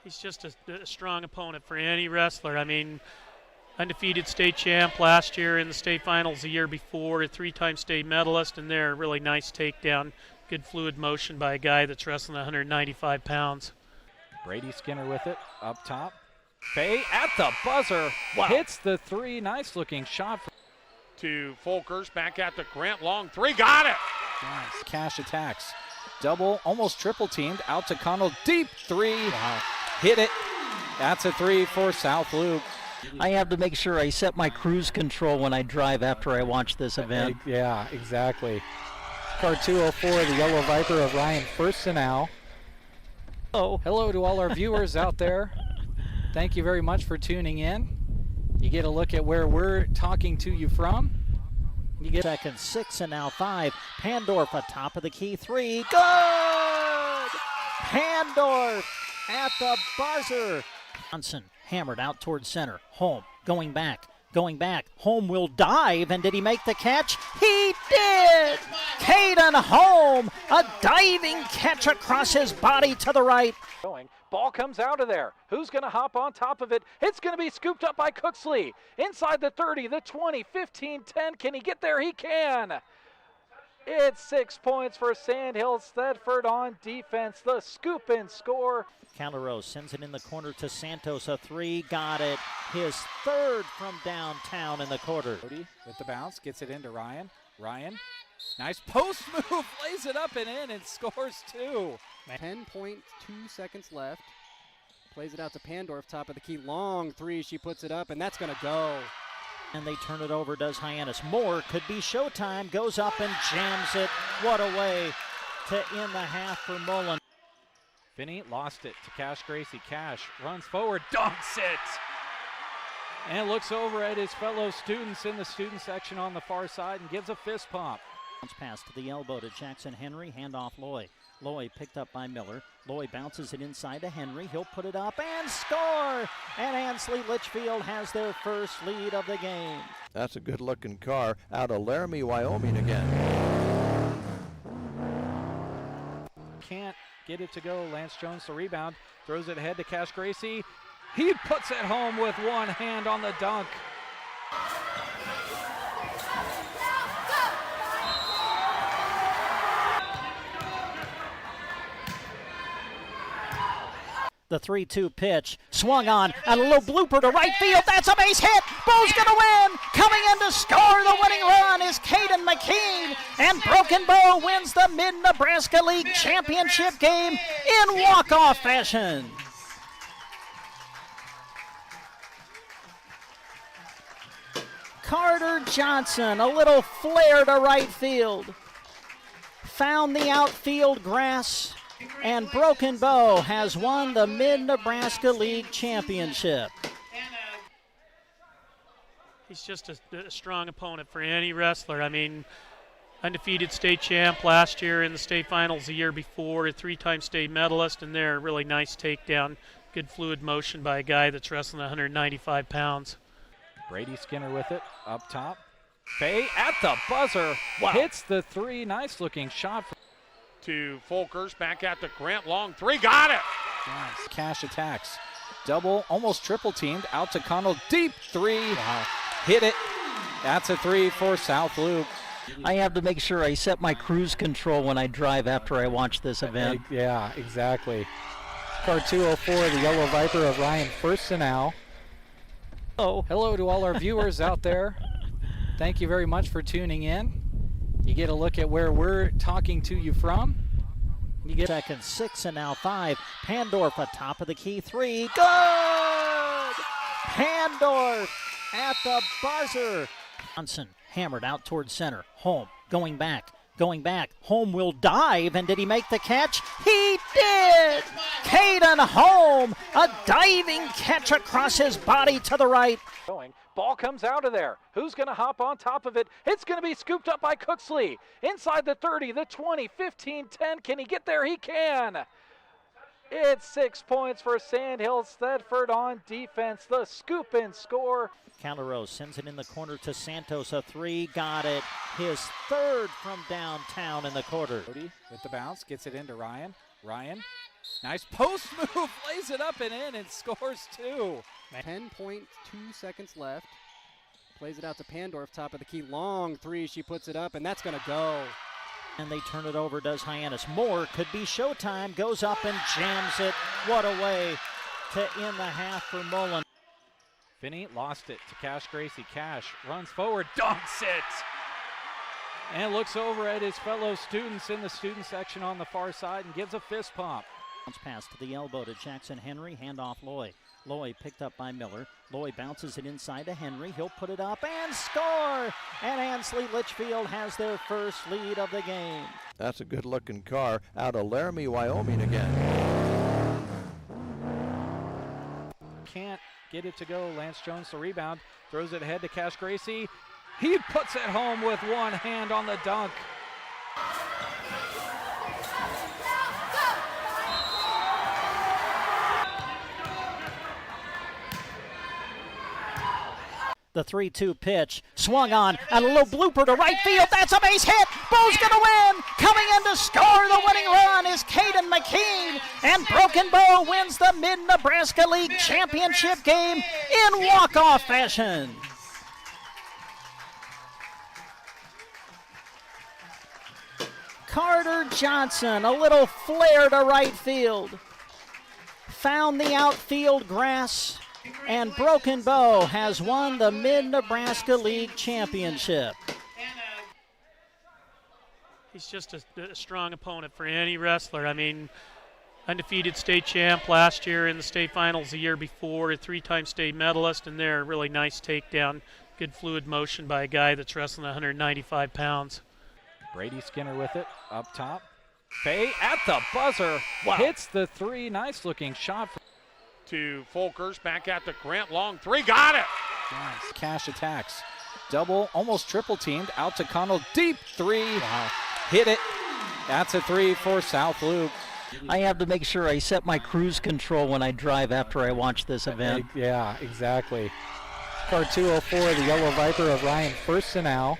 He's just a strong opponent for any wrestler. I mean, undefeated state champ last year in the state finals the year before, a three-time state medalist, and there, a really nice takedown. Good fluid motion by a guy that's wrestling 195 pounds. Brady Skinner with it, up top. Faye at the buzzer, wow. Hits the three, nice looking shot. To Folkers, back at the Grant, long three, got it! Nice. Cash attacks, double, almost triple teamed, out to Connell, deep three, wow. Hit it. That's a three for South Loop. I have to make sure I set my cruise control when I drive after I watch this event. Yeah, exactly. Car 204, the Yellow Viper of Ryan Firstenau. Oh. Hello to all our viewers out there. Thank you very much for tuning in. You get a look at where we're talking to you from. You get second, 6 and now 5. Pandorf atop of the key 3. Good! Pandorf at the buzzer. Johnson hammered out towards center. Holm going back. Holm will dive, and did he make the catch? He did! Caden Holm, a diving catch across his body to the right. Ball comes out of there. Who's going to hop on top of it? It's going to be scooped up by Cooksley. Inside the 30, the 20, 15, 10. Can he get there? He can. It's 6 points for Sandhill Thedford on defense. The scoop and score. Calderos sends it in the corner to Santos, a 3, got it. His third from downtown in the quarter. With the bounce, gets it into Ryan. Ryan, nice post move, lays it up and in and scores 2. 10.2 seconds left. Plays it out to Pandorf, top of the key. Long 3, she puts it up, and that's going to go. And they turn it over, does Hyannis. More could be showtime, goes up and jams it. What a way to end the half for Mullen. Finney lost it to Cash Gracie. Cash runs forward, dunks it, and looks over at his fellow students in the student section on the far side and gives a fist pump. Pass to the elbow to Jackson Henry, handoff Loy. Loy picked up by Miller. Loy bounces it inside to Henry. He'll put it up and score! And Ansley Litchfield has their first lead of the game. That's a good-looking car out of Laramie, Wyoming again. Can't get it to go. Lance Jones the rebound. Throws it ahead to Cash Gracie. He puts it home with one hand on the dunk. The 3-2 pitch, swung on, and a little blooper to right field. That's a base hit. Bo's going to win. Coming in to score the winning run is Caden McKean. And Broken Bow wins the Mid-Nebraska League Championship game in walk-off fashion. Carter Johnson, a little flare to right field. Found the outfield grass. And Broken Bow has won the Mid-Nebraska League Championship. He's just a strong opponent for any wrestler. I mean, undefeated state champ last year in the state finals the year before, a three-time state medalist, and there, a really nice takedown. Good fluid motion by a guy that's wrestling 195 pounds. Brady Skinner with it, up top. Faye at the buzzer, wow. Hits the 3, nice looking shot. To Folkers, back at the Grant, long three, got it! Nice. Cash attacks, double, almost triple teamed, out to Connell, deep 3, wow. Hit it. That's a 3 for South Loop. I have to make sure I set my cruise control when I drive after I watch this event. Yeah, exactly. Car 204, the Yellow Viper of Ryan Firstenau. Oh. Hello to all our viewers out there. Thank you very much for tuning in. You get a look at where we're talking to you from. You get second, 6 and now 5. Pandorf atop of the key 3. Good! Pandorf at the buzzer. Johnson hammered out towards center. Holm going back. Holm will dive, and did he make the catch? He did! Caden Holm, a diving catch across his body to the right. Ball comes out of there. Who's going to hop on top of it? It's going to be scooped up by Cooksley. Inside the 30, the 20, 15, 10. Can he get there? He can. It's 6 points for Sandhill Thedford on defense. The scoop and score. Calderos sends it in the corner to Santos, a 3, got it. His third from downtown in the quarter. With the bounce, gets it into Ryan. Ryan, nice post move, lays it up and in and scores 2. 10.2 seconds left. Plays it out to Pandorf, top of the key. Long three, she puts it up, and that's going to go. And they turn it over, does Hyannis. More could be showtime, goes up and jams it. What a way to end the half for Mullen. Finney lost it to Cash Gracie. Cash runs forward, dunks it, and looks over at his fellow students in the student section on the far side and gives a fist pump. Bounce pass to the elbow to Jackson Henry, handoff Loy. Loy picked up by Miller. Loy bounces it inside to Henry. He'll put it up and score! And Ansley Litchfield has their first lead of the game. That's a good-looking car out of Laramie, Wyoming again. Can't get it to go. Lance Jones the rebound, throws it ahead to Cash Gracie. He puts it home with one hand on the dunk. The 3-2 pitch, swung on, and a little blooper to right field. That's a base hit. Bo's gonna win. Coming in to score the winning run is Caden McKean, and Broken Bow wins the Mid-Nebraska League Championship game in walk-off fashion. Carter Johnson, a little flare to right field. Found the outfield grass, and Broken Bow has won the Mid-Nebraska League Championship. He's just a strong opponent for any wrestler. I mean, undefeated state champ last year in the state finals the year before, a 3-time state medalist, and there, really nice takedown. Good fluid motion by a guy that's wrestling 195 pounds. Brady Skinner with it, up top. Fay at the buzzer, hits the three. Nice looking shot. To Folkers, back at the Grant, long three, got it! Nice. Cash attacks. Double, almost triple teamed, out to Connell, deep three. Wow. Hit it. That's a three for South Loop. I have to make sure I set my cruise control when I drive after I watch this event. Yeah, exactly. Car 204, the Yellow Viper of Ryan Firstenau.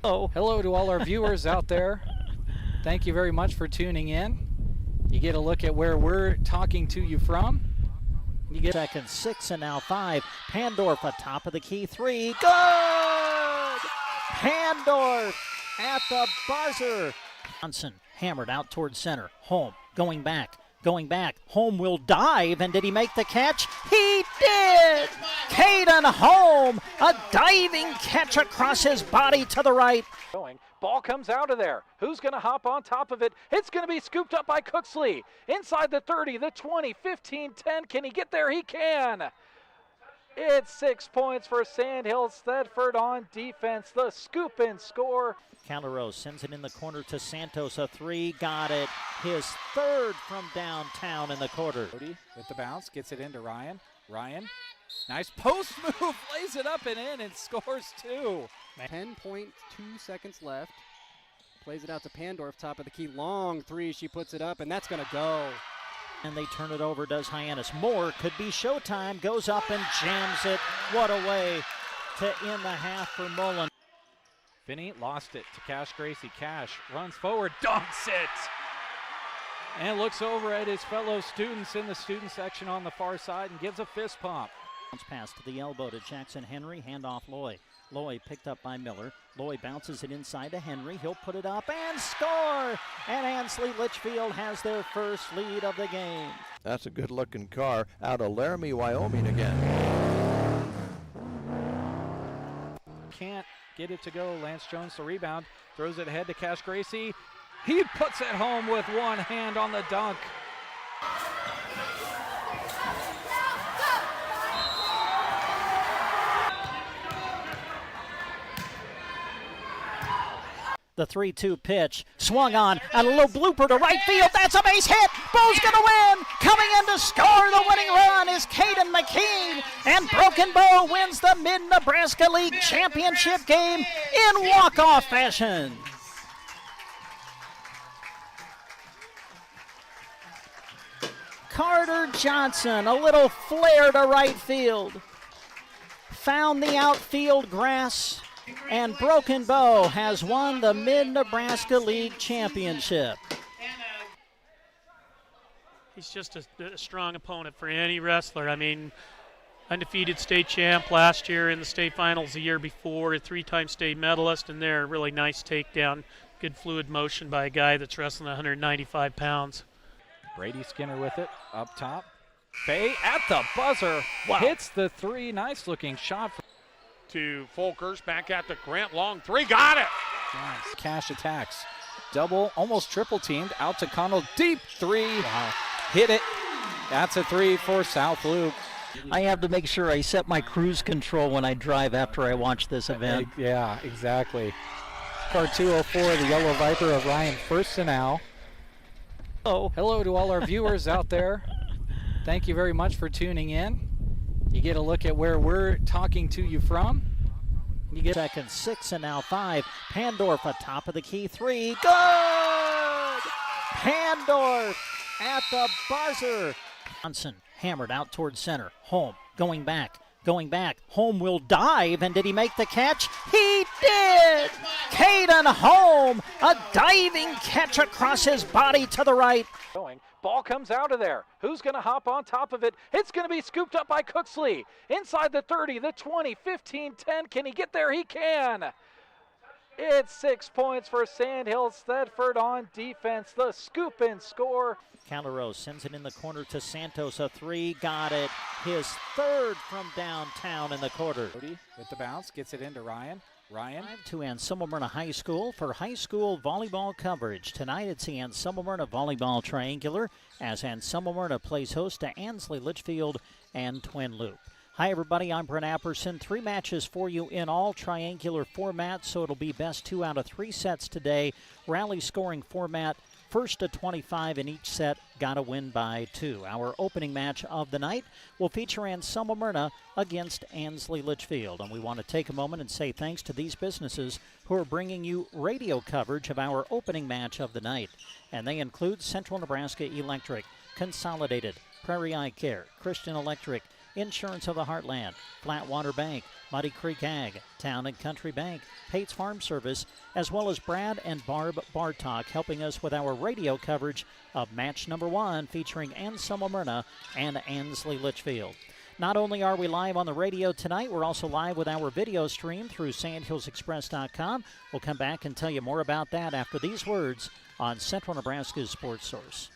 Oh. Hello to all our viewers out there. Thank you very much for tuning in. You get a look at where we're talking to you from. You get second, 6 and now 5. Pandorf atop of the key 3. Good! Pandorf at the buzzer. Johnson hammered out towards center. Home, going back. Home will dive, and did he make the catch? He did! Caden Home, a diving catch across his body to the right. Ball comes out of there. Who's going to hop on top of it? It's going to be scooped up by Cooksley. Inside the 30, the 20, 15, 10. Can he get there? He can. It's 6 points for Sandhill Thedford on defense. The scoop and score. Calderos sends it in the corner to Santos, a 3, got it. His third from downtown in the quarter. With the bounce, gets it into Ryan. Ryan, nice post move, lays it up and in and scores 2. 10.2 seconds left. Plays it out to Pandorf, top of the key. Long three, she puts it up, and that's going to go. And they turn it over, does Hyannis. More could be showtime, goes up and jams it. What a way to end the half for Mullen. Finney lost it to Cash Gracie. Cash runs forward, dunks it, and looks over at his fellow students in the student section on the far side and gives a fist pump. Bounce pass to the elbow to Jackson Henry, handoff Loy. Loy picked up by Miller. Loy bounces it inside to Henry. He'll put it up and score! And Ansley Litchfield has their first lead of the game. That's a good-looking car out of Laramie, Wyoming again. Can't get it to go. Lance Jones the rebound, throws it ahead to Cash Gracie. He puts it home with one hand on the dunk. The 3-2 pitch, swung on, and a little blooper to right field. That's a base hit. Bo's gonna win. Coming in to score the winning run is Caden McKean, and Broken Bow wins the Mid-Nebraska League Championship game in walk-off fashion. Carter Johnson, a little flare to right field. Found the outfield grass, and Broken Bow has won the Mid-Nebraska League Championship. He's just a strong opponent for any wrestler. I mean, undefeated state champ last year in the state finals the year before, a three-time state medalist, and there, really nice takedown. Good fluid motion by a guy that's wrestling 195 pounds. Brady Skinner with it up top. Faye at the buzzer. Wow. Hits the three. Nice looking shot. To Folkers, back at the Grant, long three, got it! Nice. Cash attacks. Double, almost triple teamed. Out to Connell. Deep three. Wow. Hit it. That's a three for South Loop. I have to make sure I set my cruise control when I drive after I watch this event. Yeah, exactly. Car 204, the Yellow Viper of Ryan Firstenau. Oh, Hello to all our viewers out there. Thank you very much for tuning in. You get a look at where we're talking to you from. you get second, 6 and now 5. Pandorf atop of the key 3. Good! Pandorf at the buzzer. Johnson hammered out towards center. Holm going back. Holm will dive, and did he make the catch? He did! Caden Holm, a diving catch across his body to the right. Ball comes out of there. Who's going to hop on top of it? It's going to be scooped up by Cooksley. Inside the 30, the 20, 15, 10. Can he get there? He can. It's 6 points for Sandhill Thedford on defense. The scoop and score. Calero sends it in the corner to Santos. A 3, got it. His third from downtown in the quarter. With the bounce, gets it into Ryan. To Anselmo-Merna High School for high school volleyball coverage. Tonight it's the Anselmo-Merna Volleyball Triangular as Anselmo-Merna plays host to Ansley, Litchfield, and Twin Loop. Hi everybody, I'm Brent Apperson. 3 matches for you in all triangular format, so it'll be best 2 out of 3 sets today. Rally scoring format. First to 25 in each set, got to win by 2. Our opening match of the night will feature Anselmo-Merna against Ansley Litchfield. And we want to take a moment and say thanks to these businesses who are bringing you radio coverage of our opening match of the night. And they include Central Nebraska Electric, Consolidated, Prairie Eye Care, Christian Electric, Insurance of the Heartland, Flatwater Bank, Muddy Creek Ag, Town and Country Bank, Pates Farm Service, as well as Brad and Barb Bartok helping us with our radio coverage of match number 1 featuring Anselmo-Merna and Ansley Litchfield. Not only are we live on the radio tonight, we're also live with our video stream through sandhillsexpress.com. We'll come back and tell you more about that after these words on Central Nebraska's Sports Source.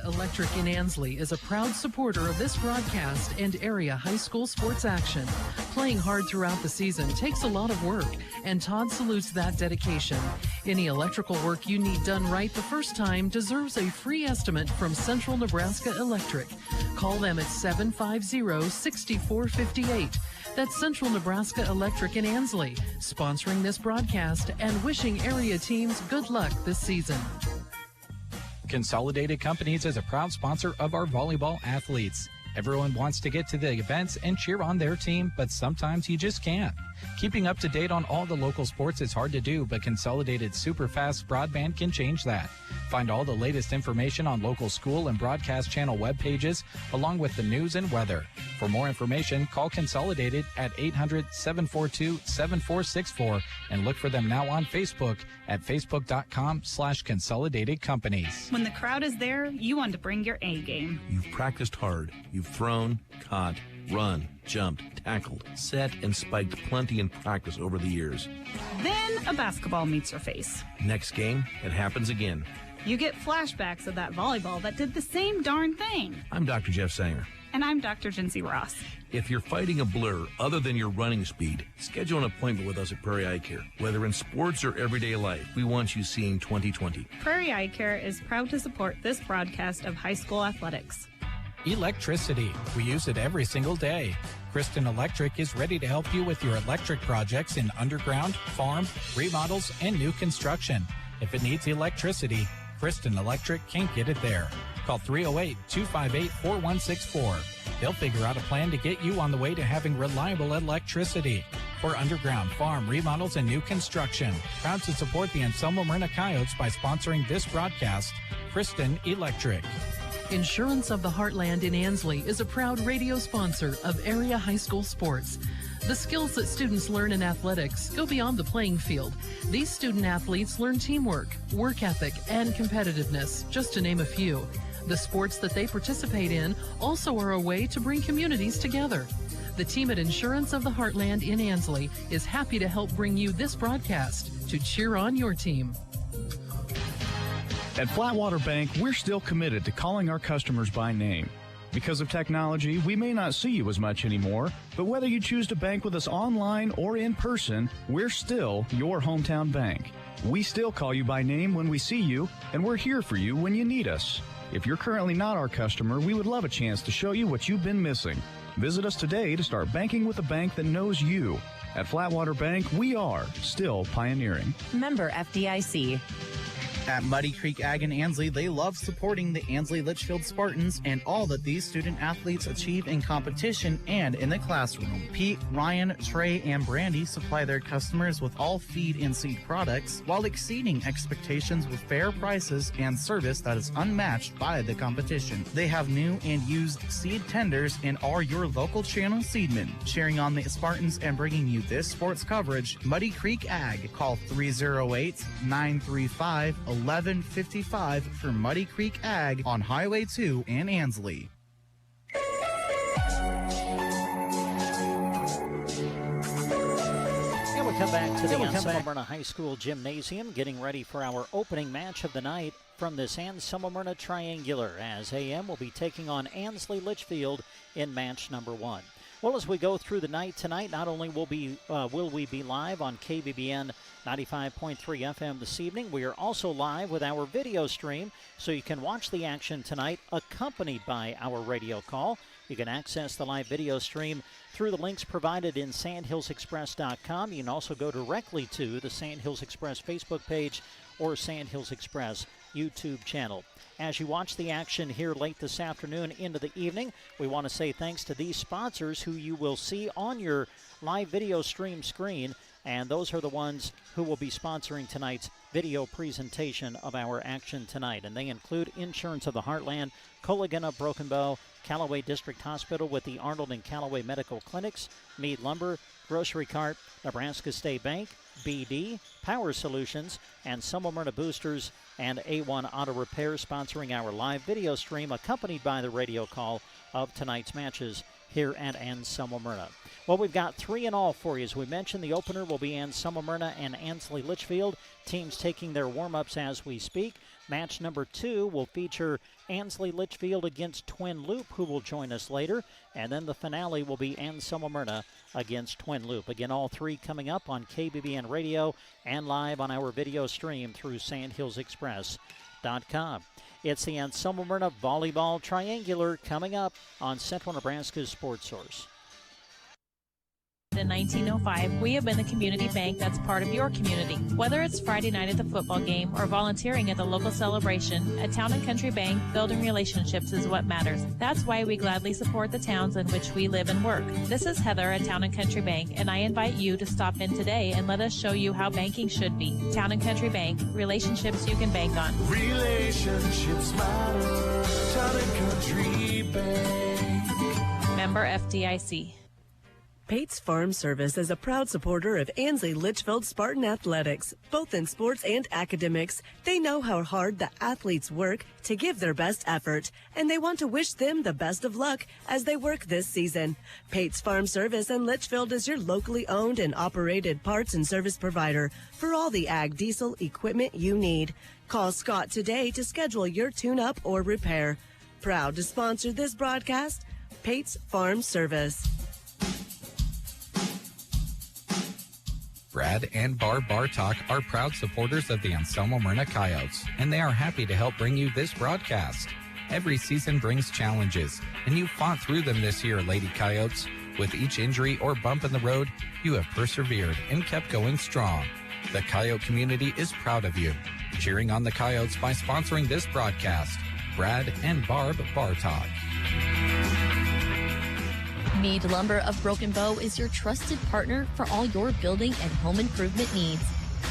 Electric in Ansley is a proud supporter of this broadcast and area high school sports action. Playing hard throughout the season takes a lot of work, and Todd salutes that dedication. Any electrical work you need done right the first time deserves a free estimate from Central Nebraska Electric. Call them at 750-6458. That's Central Nebraska Electric in Ansley, sponsoring this broadcast and wishing area teams good luck this season. Consolidated Companies is a proud sponsor of our volleyball athletes. Everyone wants to get to the events and cheer on their team, but sometimes you just can't. Keeping up to date on all the local sports is hard to do, but Consolidated Superfast Broadband can change that. Find all the latest information on local school and broadcast channel web pages, along with the news and weather. For more information, call Consolidated at 800-742-7464 and look for them now on Facebook at facebook.com/Consolidated Companies. When the crowd is there, you want to bring your A game. You've practiced hard. You've thrown, caught, run, jumped, tackled, set, and spiked plenty in practice over the years. Then a basketball meets your face. Next game, it happens again. You get flashbacks of that volleyball that did the same darn thing. I'm Dr. Jeff Sanger. And I'm Dr. Jinsey Ross. If you're fighting a blur other than your running speed, schedule an appointment with us at Prairie Eye Care. Whether in sports or everyday life, we want you seeing 20/20. Prairie Eye Care is proud to support this broadcast of high school athletics. Electricity. We use it every single day. Kristen Electric is ready to help you with your electric projects in underground, farm, remodels, and new construction. If it needs electricity, Kristen Electric can get it there. Call 308-258-4164. They'll figure out a plan to get you on the way to having reliable electricity. For underground, farm, remodels, and new construction. Proud to support the Anselmo-Merna Coyotes by sponsoring this broadcast. Kristen Electric. Insurance of the Heartland in Ansley is a proud radio sponsor of area high school sports. The skills that students learn in athletics go beyond the playing field. These student athletes learn teamwork, work ethic, and competitiveness, just to name a few. The sports that they participate in also are a way to bring communities together. The team at Insurance of the Heartland in Ansley is happy to help bring you this broadcast to cheer on your team. At Flatwater Bank, we're still committed to calling our customers by name. Because of technology, we may not see you as much anymore, but whether you choose to bank with us online or in person, we're still your hometown bank. We still call you by name when we see you, and we're here for you when you need us. If you're currently not our customer, we would love a chance to show you what you've been missing. Visit us today to start banking with a bank that knows you. At Flatwater Bank, we are still pioneering. Member FDIC. At Muddy Creek Ag in Ansley, they love supporting the Ansley Litchfield Spartans and all that these student athletes achieve in competition and in the classroom. Pete, Ryan, Trey, and Brandy supply their customers with all feed and seed products while exceeding expectations with fair prices and service that is unmatched by the competition. They have new and used seed tenders and are your local channel seedmen, cheering on the Spartans and bringing you this sports coverage. Muddy Creek Ag. Call 308-935-1155 for Muddy Creek Ag on Highway 2 in Ansley. And we come back to the Anselmo-Merna High School Gymnasium, getting ready for our opening match of the night from this Anselmo-Merna Triangular, as AM will be taking on Ansley Litchfield in match number 1. Well, as we go through the night tonight, not only will we be live on KBBN 95.3 FM this evening, we are also live with our video stream, so you can watch the action tonight accompanied by our radio call. You can access the live video stream through the links provided in sandhillsexpress.com. You can also go directly to the Sand Hills Express Facebook page or Sand Hills Express YouTube channel. As you watch the action here late this afternoon into the evening, we want to say thanks to these sponsors who you will see on your live video stream screen, and those are the ones who will be sponsoring tonight's video presentation of our action tonight. And they include Insurance of the Heartland, Coligana Broken Bow, Callaway District Hospital with the Arnold and Callaway Medical Clinics, Meade Lumber, Grocery Cart, Nebraska State Bank, BD, Power Solutions, and Anselmo-Merna Boosters, and A1 Auto Repair sponsoring our live video stream, accompanied by the radio call of tonight's matches here at Anselmo-Merna. Well, we've got 3 in all for you. As we mentioned, the opener will be Anselmo-Merna and Ansley Litchfield, teams taking their warm-ups as we speak. Match number 2 will feature Ansley Litchfield against Twin Loup, who will join us later. And then the finale will be Anselmo-Merna against Twin Loup. Again, all 3 coming up on KBBN Radio and live on our video stream through sandhillsexpress.com. It's the Anselmo-Merna Volleyball Triangular coming up on Central Nebraska's Sports Source. In 1905, we have been the community bank that's part of your community. Whether it's Friday night at the football game or volunteering at the local celebration, at Town & Country Bank, building relationships is what matters. That's why we gladly support the towns in which we live and work. This is Heather at Town & Country Bank, and I invite you to stop in today and let us show you how banking should be. Town & Country Bank, relationships you can bank on. Relationships matter. Town & Country Bank. Member FDIC. Pate's Farm Service is a proud supporter of Ansley Litchfield Spartan Athletics, both in sports and academics. They know how hard the athletes work to give their best effort, and they want to wish them the best of luck as they work this season. Pate's Farm Service in Litchfield is your locally owned and operated parts and service provider for all the ag diesel equipment you need. Call Scott today to schedule your tune-up or repair. Proud to sponsor this broadcast, Pate's Farm Service. Brad and Barb Bartok are proud supporters of the Anselmo-Merna Coyotes, and they are happy to help bring you this broadcast. Every season brings challenges, and you fought through them this year, Lady Coyotes. With each injury or bump in the road, you have persevered and kept going strong. The Coyote community is proud of you. Cheering on the Coyotes by sponsoring this broadcast, Brad and Barb Bartok. Meade Lumber of Broken Bow is your trusted partner for all your building and home improvement needs.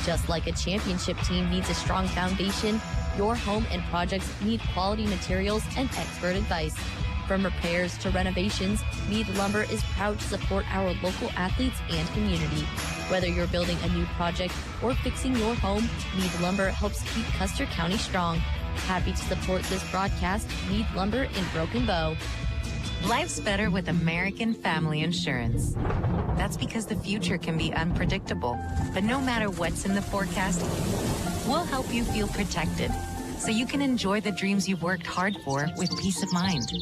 Just like a championship team needs a strong foundation, your home and projects need quality materials and expert advice. From repairs to renovations, Meade Lumber is proud to support our local athletes and community. Whether you're building a new project or fixing your home, Meade Lumber helps keep Custer County strong. Happy to support this broadcast, Meade Lumber in Broken Bow. Life's better with American Family Insurance. That's because the future can be unpredictable, but no matter what's in the forecast, we'll help you feel protected so you can enjoy the dreams you've worked hard for with peace of mind.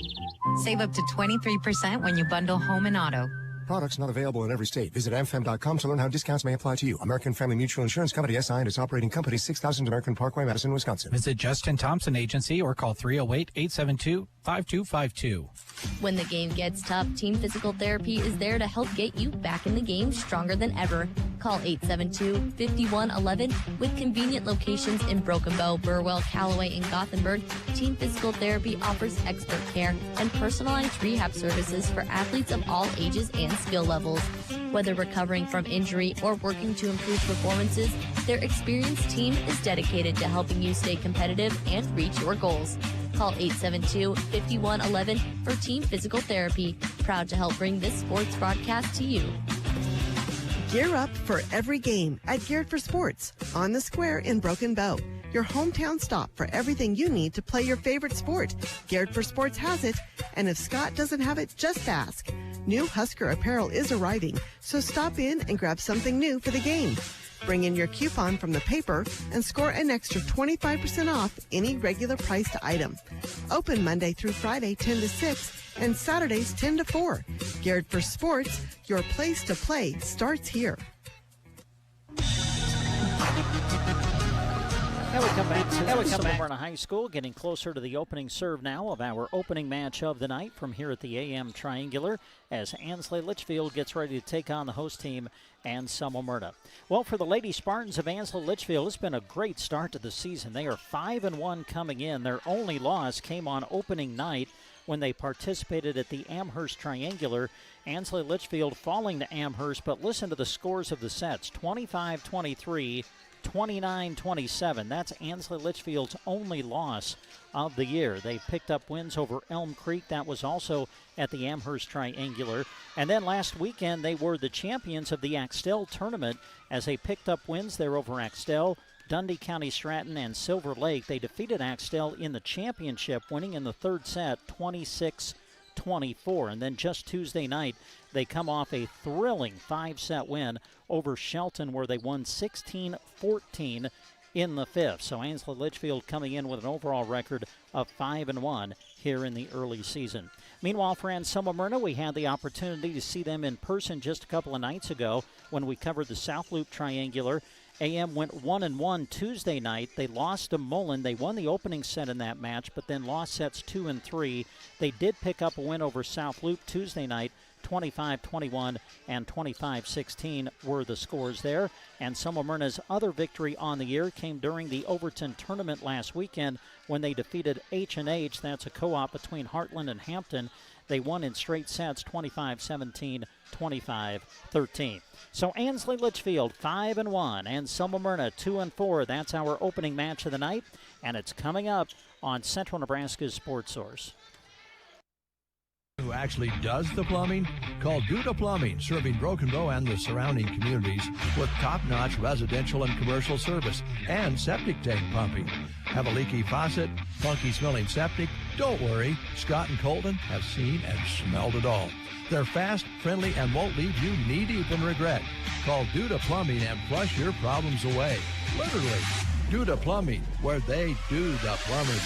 Save up to 23% when you bundle home and auto. Products not available in every state. Visit amfam.com to learn how discounts may apply to you. American Family Mutual Insurance Company, SI, and its operating company, 6000 American Parkway, Madison, Wisconsin. Visit Justin Thompson Agency or call 308-872-5252. When the game gets tough, Team Physical Therapy is there to help get you back in the game stronger than ever. Call 872-5111. With convenient locations in Broken Bow, Burwell, Callaway, and Gothenburg, Team Physical Therapy offers expert care and personalized rehab services for athletes of all ages and skill levels. Whether recovering from injury or working to improve performances, their experienced team is dedicated to helping you stay competitive and reach your goals. Call 872-5111 for Team Physical Therapy. Proud to help bring this sports broadcast to you. Gear up for every game at Geared for Sports on the Square in Broken Bow. Your hometown stop for everything you need to play your favorite sport. Geared for Sports has it, and if Scott doesn't have it, just ask. New Husker apparel is arriving, so stop in and grab something new for the game. Bring in your coupon from the paper and score an extra 25% off any regular priced item. Open Monday through Friday 10 to 6 and Saturdays 10 to 4. Geared for Sports, your place to play starts here. Now we come back to Anselmo-Merna High School, getting closer to the opening serve now of our opening match of the night from here at the AM Triangular as Ansley Litchfield gets ready to take on the host team, Anselmo-Merna. Well, for the Lady Spartans of Ansley Litchfield, it's been a great start to the season. They are 5-1 coming in. Their only loss came on opening night when they participated at the Amherst Triangular. Ansley Litchfield falling to Amherst, but listen to the scores of the sets, 25-23, 29-27. That's Ansley Litchfield's only loss of the year. They picked up wins over Elm Creek. That was also at the Amherst Triangular. And then last weekend, they were the champions of the Axtell tournament as they picked up wins there over Axtell, Dundee County Stratton, and Silver Lake. They defeated Axtell in the championship, winning in the third set 26-24. And then just Tuesday night, they come off a thrilling 5-set win over Shelton, where they won 16-14 in the fifth. So Ansley Litchfield coming in with an overall record of 5-1 here in the early season. Meanwhile, for Anselmo-Merna, we had the opportunity to see them in person just a couple of nights ago when we covered the South Loop Triangular. AM went 1-1 Tuesday night. They lost to Mullen. They won the opening set in that match, but then lost sets 2 and 3. They did pick up a win over South Loop Tuesday night. 25-21 and 25-16 were the scores there. And Anselmo-Merna's other victory on the year came during the Overton tournament last weekend when they defeated H&H. That's a co-op between Heartland and Hampton. They won in straight sets, 25-17, 25-13. So Ansley Litchfield 5-1, Anselmo-Merna 2-4. That's our opening match of the night, and it's coming up on Central Nebraska's Sports Source. Who actually does the plumbing? Call Duda Plumbing, serving Broken Bow and the surrounding communities with top-notch residential and commercial service and septic tank pumping. Have a leaky faucet, funky-smelling septic? Don't worry, Scott and Colton have seen and smelled it all. They're fast, friendly, and won't leave you knee-deep in regret. Call Duda Plumbing and flush your problems away. Literally, Duda Plumbing, where they do the plumbing.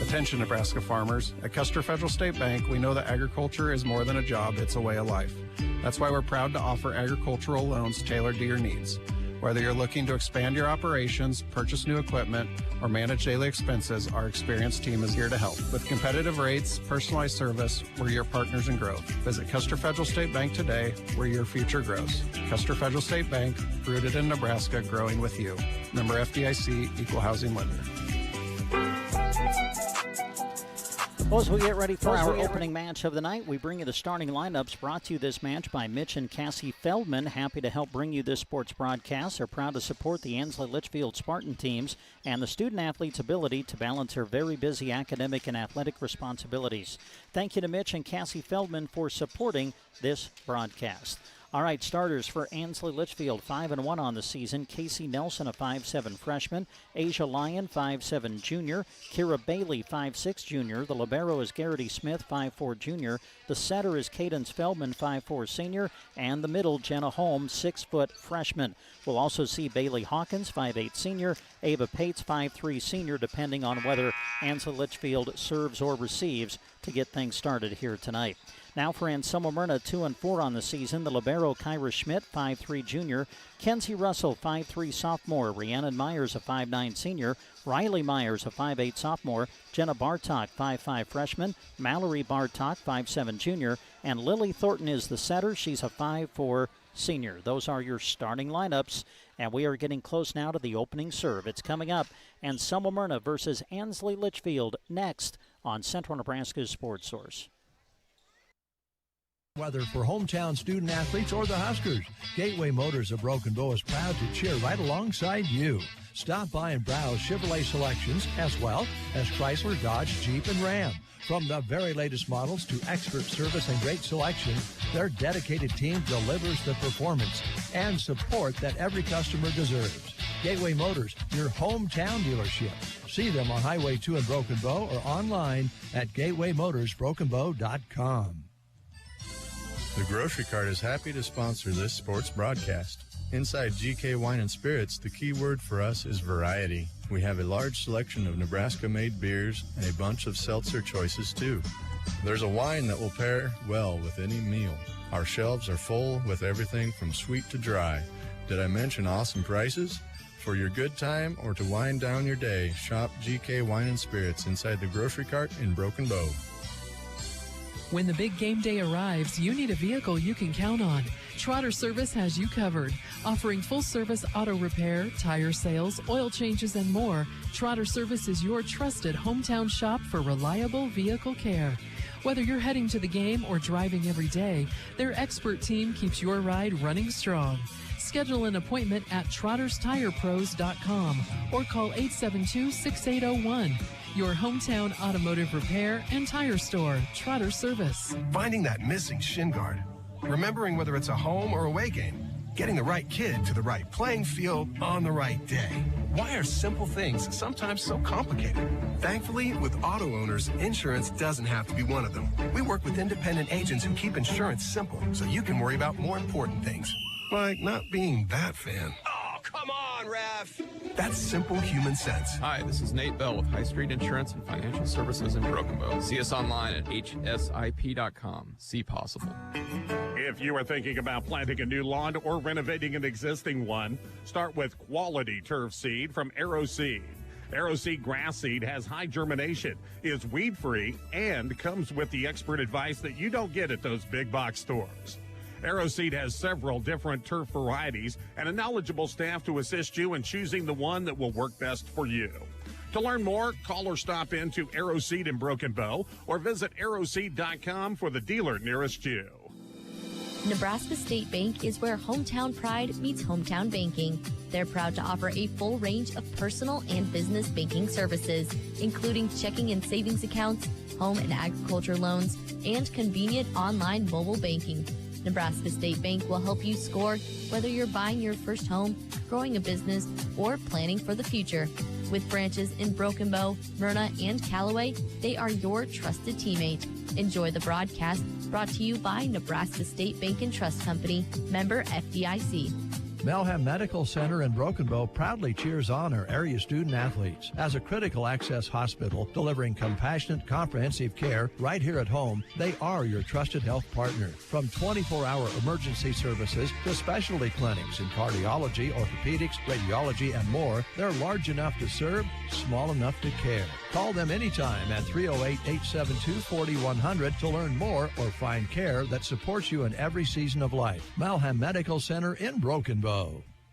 Attention Nebraska farmers. At Custer Federal State Bank, we know that agriculture is more than a job, it's a way of life. That's why we're proud to offer agricultural loans tailored to your needs. Whether you're looking to expand your operations, purchase new equipment, or manage daily expenses, our experienced team is here to help. With competitive rates, personalized service, we're your partners in growth. Visit Custer Federal State Bank today, where your future grows. Custer Federal State Bank, rooted in Nebraska, growing with you. Member FDIC, Equal Housing Lender. Well, as we get ready for our opening match of the night, we bring you the starting lineups brought to you this match by Mitch and Cassie Feldman. Happy to help bring you this sports broadcast. They're proud to support the Ansley Litchfield Spartan teams and the student-athletes' ability to balance their very busy academic and athletic responsibilities. Thank you to Mitch and Cassie Feldman for supporting this broadcast. All right, starters for Ansley Litchfield, 5-1 on the season. Casey Nelson, a 5'7 freshman. Asia Lyon, 5'7 junior. Kira Bailey, 5'6 junior. The libero is Garrity Smith, 5'4 junior. The setter is Cadence Feldman, 5'4 senior. And the middle, Jenna Holmes, 6-foot freshman. We'll also see Bailey Hawkins, 5'8 senior. Ava Pates, 5'3 senior, depending on whether Ansley Litchfield serves or receives to get things started here tonight. Now for Anselmo-Merna, 2-4 on the season. The libero, Kyra Schmidt, 5'3 junior. Kenzie Russell, 5'3 sophomore. Rhiannon Myers, a 5'9 senior. Riley Myers, a 5'8 sophomore. Jenna Bartok, 5'5 freshman. Mallory Bartok, 5'7 junior. And Lily Thornton is the setter. She's a 5'4 senior. Those are your starting lineups. And we are getting close now to the opening serve. It's coming up. Anselmo-Merna versus Ansley Litchfield next on Central Nebraska's Sports Source. Whether for hometown student athletes or the Huskers, Gateway Motors of Broken Bow is proud to cheer right alongside you. Stop by and browse Chevrolet selections as well as Chrysler, Dodge, Jeep, and Ram. From the very latest models to expert service and great selection, their dedicated team delivers the performance and support that every customer deserves. Gateway Motors, your hometown dealership. See them on Highway 2 in Broken Bow or online at gatewaymotorsbrokenbow.com. The Grocery Cart is happy to sponsor this sports broadcast. Inside GK Wine and Spirits, the key word for us is variety. We have a large selection of Nebraska-made beers and a bunch of seltzer choices, too. There's a wine that will pair well with any meal. Our shelves are full with everything from sweet to dry. Did I mention awesome prices? For your good time or to wind down your day, shop GK Wine and Spirits inside the Grocery Cart in Broken Bow. When the big game day arrives, you need a vehicle you can count on. Trotter Service has you covered. Offering full-service auto repair, tire sales, oil changes, and more, Trotter Service is your trusted hometown shop for reliable vehicle care. Whether you're heading to the game or driving every day, their expert team keeps your ride running strong. Schedule an appointment at trotterstirepros.com or call 872-6801. Your hometown automotive repair and tire store, Trotter Service. Finding that missing shin guard. Remembering whether it's a home or away game. Getting the right kid to the right playing field on the right day. Why are simple things sometimes so complicated? Thankfully, with auto owners, insurance doesn't have to be one of them. We work with independent agents who keep insurance simple so you can worry about more important things. Like not being that fan. Oh, come on, ref! That's simple human sense. Hi, this is Nate Bell with High Street Insurance and Financial Services in Broken Bow. See us online at hsip.com. See possible. If you are thinking about planting a new lawn or renovating an existing one, start with quality turf seed from Arrow Seed. Arrow Seed grass seed has high germination, is weed-free, and comes with the expert advice that you don't get at those big box stores. Arrow Seed has several different turf varieties and a knowledgeable staff to assist you in choosing the one that will work best for you. To learn more, call or stop in to Arrow Seed in Broken Bow or visit arrowseed.com for the dealer nearest you. Nebraska State Bank is where hometown pride meets hometown banking. They're proud to offer a full range of personal and business banking services, including checking and savings accounts, home and agriculture loans, and convenient online mobile banking. Nebraska State Bank will help you score whether you're buying your first home, growing a business, or planning for the future. With branches in Broken Bow, Merna, and Callaway, they are your trusted teammate. Enjoy the broadcast brought to you by Nebraska State Bank and Trust Company, member FDIC. Melham Medical Center in Broken Bow proudly cheers on our area student athletes. As a critical access hospital delivering compassionate, comprehensive care right here at home, they are your trusted health partner. From 24-hour emergency services to specialty clinics in cardiology, orthopedics, radiology, and more, they're large enough to serve, small enough to care. Call them anytime at 308-872-4100 to learn more or find care that supports you in every season of life. Melham Medical Center in Broken Bow.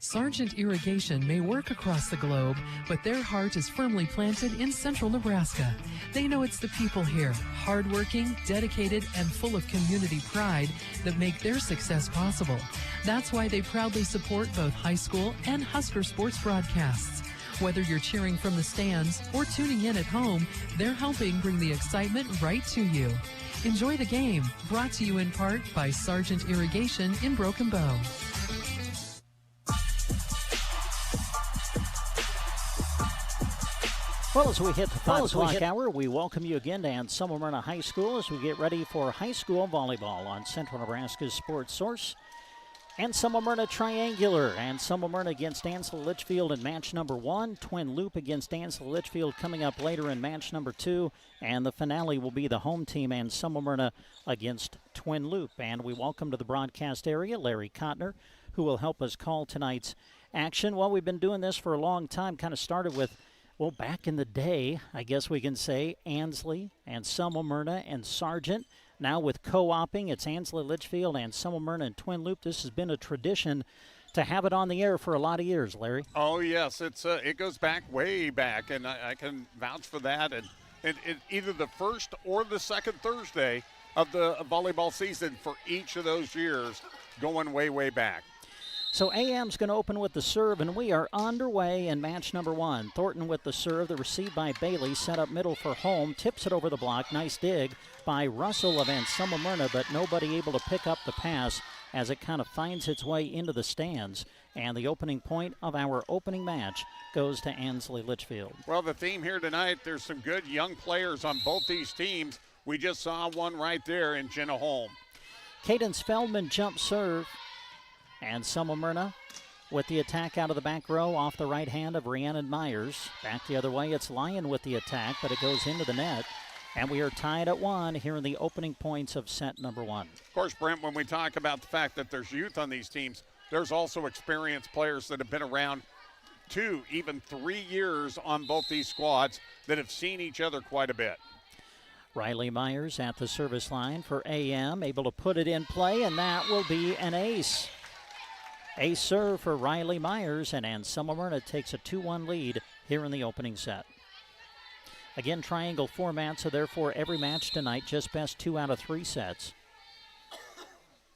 Sargent Irrigation may work across the globe, but their heart is firmly planted in central Nebraska. They know it's the people here, hardworking, dedicated, and full of community pride, that make their success possible. That's why they proudly support both high school and Husker sports broadcasts. Whether you're cheering from the stands or tuning in at home, they're helping bring the excitement right to you. Enjoy the game, brought to you in part by Sargent Irrigation in Broken Bow. Well, as we hit the 5 o'clock hour, we welcome you again to Anselmo-Merna High School as we get ready for high school volleyball on Central Nebraska's Sports Source. Anselmo-Merna Triangular. Anselmo-Merna against Ansley Litchfield in match number 1. Twin Loup against Ansley Litchfield coming up later in match number 2. And the finale will be the home team, Anselmo-Merna against Twin Loup. And we welcome to the broadcast area Larry Kottner, who will help us call tonight's action. Well, we've been doing this for a long time. Kind of started with, well, back in the day, I guess we can say, Ansley, Anselmo-Merna, and Sargent. Now with co-oping, it's Ansley Litchfield, Anselmo-Merna, and Twin Loup. This has been a tradition to have it on the air for a lot of years, Larry. Oh, yes. It goes back, way back, and I can vouch for that. And either the first or the second Thursday of the volleyball season for each of those years, going way, way back. So AM's going to open with the serve, and we are underway in match number 1. Thornton with the serve, the receive by Bailey, set up middle for home, tips it over the block. Nice dig by Russell of Anselmo-Merna, but nobody able to pick up the pass as it kind of finds its way into the stands. And the opening point of our opening match goes to Ansley Litchfield. Well, the theme here tonight, there's some good young players on both these teams. We just saw one right there in Jenna Holm. Cadence Feldman jump serve. Anselmo-Merna with the attack out of the back row off the right hand of Rhiannon Myers. Back the other way, it's Lyon with the attack, but it goes into the net. And we are tied at 1 here in the opening points of set number 1. Of course, Brent, when we talk about the fact that there's youth on these teams, there's also experienced players that have been around 2, even 3 years on both these squads that have seen each other quite a bit. Riley Myers at the service line for AM, able to put it in play, and that will be an ace. Ace serve for Riley Myers, and Anselmo-Merna takes a 2-1 lead here in the opening set. Again, triangle format, so therefore every match tonight just best 2 out of 3 sets.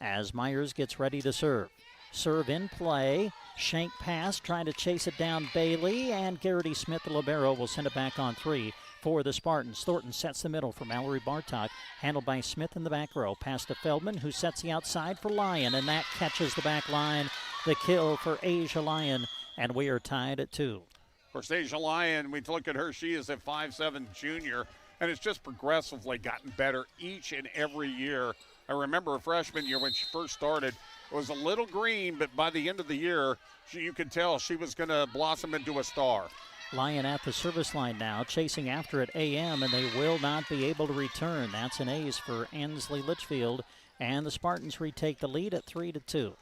As Myers gets ready to serve. Serve in play, shank pass, trying to chase it down Bailey, and Garrity Smith, the libero, will send it back on 3 for the Spartans. Thornton sets the middle for Mallory Bartok, handled by Smith in the back row. Pass to Feldman, who sets the outside for Lyon, and that catches the back line. The kill for Asia Lyon, and we are tied at 2. Of course, Asia Lyon, we look at her, she is a 5'7" junior, and it's just progressively gotten better each and every year. I remember her freshman year when she first started, it was a little green, but by the end of the year, you could tell she was going to blossom into a star. Lyon at the service line now, chasing after it AM, and they will not be able to return. That's an ace for Ansley Litchfield, and the Spartans retake the lead at 3-2.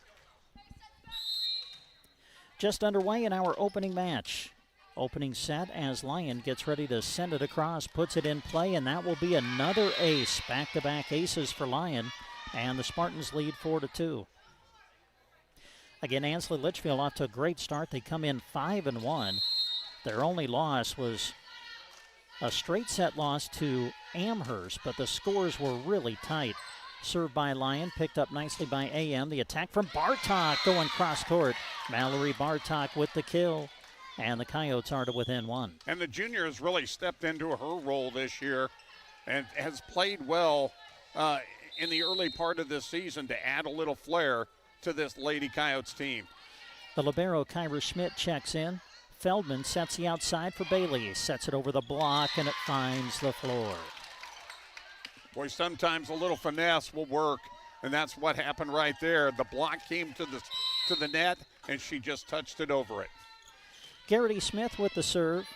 Just underway in our opening match. Opening set as Lyon gets ready to send it across, puts it in play, and that will be another ace. Back-to-back aces for Lyon, and the Spartans lead 4-2. Again, Ansley Litchfield off to a great start. They come in 5-1. Their only loss was a straight set loss to Amherst, but the scores were really tight. Served by Lyon, picked up nicely by AM. The attack from Bartok going cross court. Mallory Bartok with the kill, and the Coyotes are to within 1. And the junior has really stepped into her role this year and has played well in the early part of this season to add a little flair to this Lady Coyotes team. The libero Kyra Schmidt checks in. Feldman sets the outside for Bailey, sets it over the block, and it finds the floor. Boy, sometimes a little finesse will work, and that's what happened right there. The block came to the net, and she just touched it over it. Garrity Smith with the serve.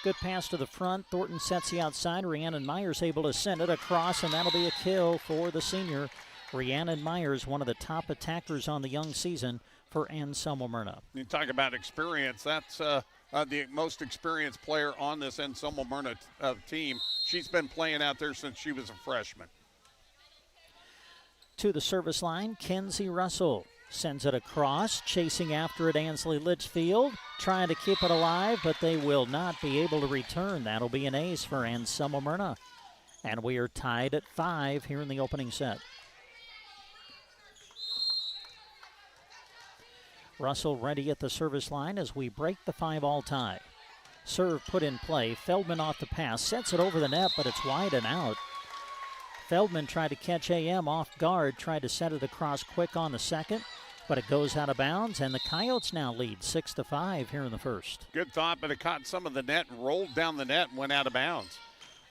Good pass to the front. Thornton sets the outside. Rhiannon Myers able to send it across, and that'll be a kill for the senior. Rhiannon Myers, one of the top attackers on the young season for Anselmo-Merna. You talk about experience. That's the most experienced player on this Anselmo-Merna team. She's been playing out there since she was a freshman. To the service line, Kenzie Russell. Sends it across, chasing after it, Ansley Litchfield, trying to keep it alive, but they will not be able to return. That'll be an ace for Anselmo-Merna. And we are tied at 5 here in the opening set. Russell ready at the service line as we break the 5-all tie. Serve put in play. Feldman off the pass. Sets it over the net, but it's wide and out. Feldman tried to catch AM off guard. Tried to set it across quick on the second, but it goes out of bounds, and the Coyotes now lead 6-5 here in the first. Good thought, but it caught some of the net and rolled down the net and went out of bounds.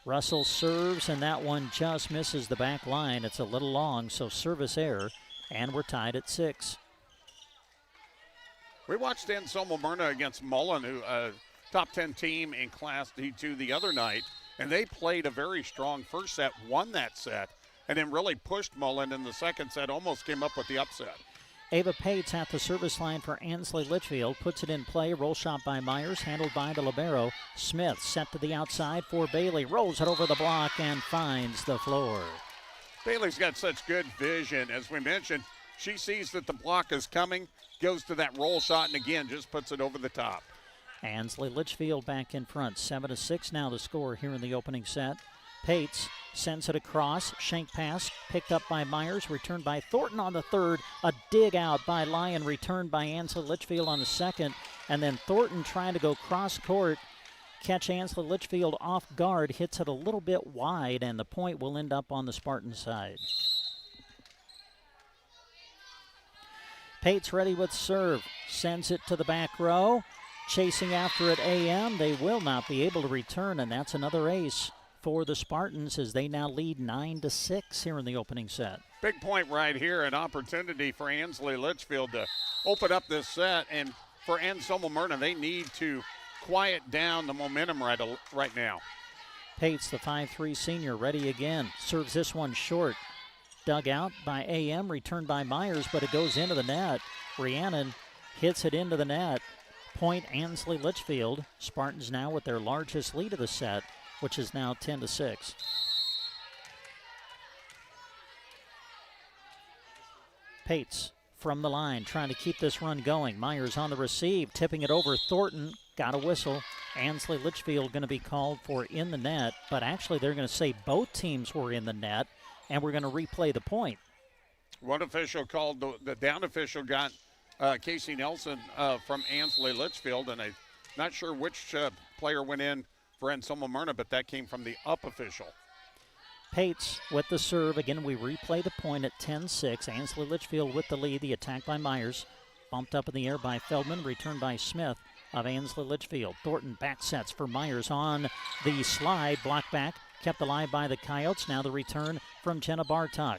Russell serves, and that one just misses the back line. It's a little long, so service error, and we're tied at 6. We watched Anselmo-Merna against Mullen, who top 10 team in Class D2 the other night, and they played a very strong first set, won that set, and then really pushed Mullen in the second set, almost came up with the upset. Ava Pates at the service line for Ansley Litchfield, puts it in play, roll shot by Myers, handled by the libero. Smith set to the outside for Bailey, rolls it over the block and finds the floor. Bailey's got such good vision. As we mentioned, she sees that the block is coming, goes to that roll shot, and again, just puts it over the top. Ansley Litchfield back in front, 7-6 now the score here in the opening set. Pates sends it across, shank pass, picked up by Myers, returned by Thornton on the third, a dig out by Lyon, returned by Ansley Litchfield on the second, and then Thornton trying to go cross court, catch Ansley Litchfield off guard, hits it a little bit wide, and the point will end up on the Spartan side. Pates ready with serve, sends it to the back row, chasing after it AM. They will not be able to return, and that's another ace for the Spartans as they now lead 9-6 here in the opening set. Big point right here, an opportunity for Ansley Litchfield to open up this set, and for Anselmo-Merna, they need to quiet down the momentum right now. Pates, the 5'3 senior, ready again. Serves this one short. Dug out by AM, returned by Myers, but it goes into the net. Rhiannon hits it into the net. Point Ansley Litchfield. Spartans now with their largest lead of the set, which is now 10-6. Pates from the line, trying to keep this run going. Myers on the receive, tipping it over. Thornton got a whistle. Ansley Litchfield going to be called for in the net, but actually they're going to say both teams were in the net, and we're going to replay the point. One official called, the down official got Casey Nelson from Ansley Litchfield, and I'm not sure which player went in for Anselmo-Merna, but that came from the up official. Pates with the serve. Again, we replay the point at 10-6. Ansley Litchfield with the lead. The attack by Myers. Bumped up in the air by Feldman. Returned by Smith of Ansley Litchfield. Thornton back sets for Myers on the slide. Block back. Kept alive by the Coyotes. Now the return from Jenna Bartok.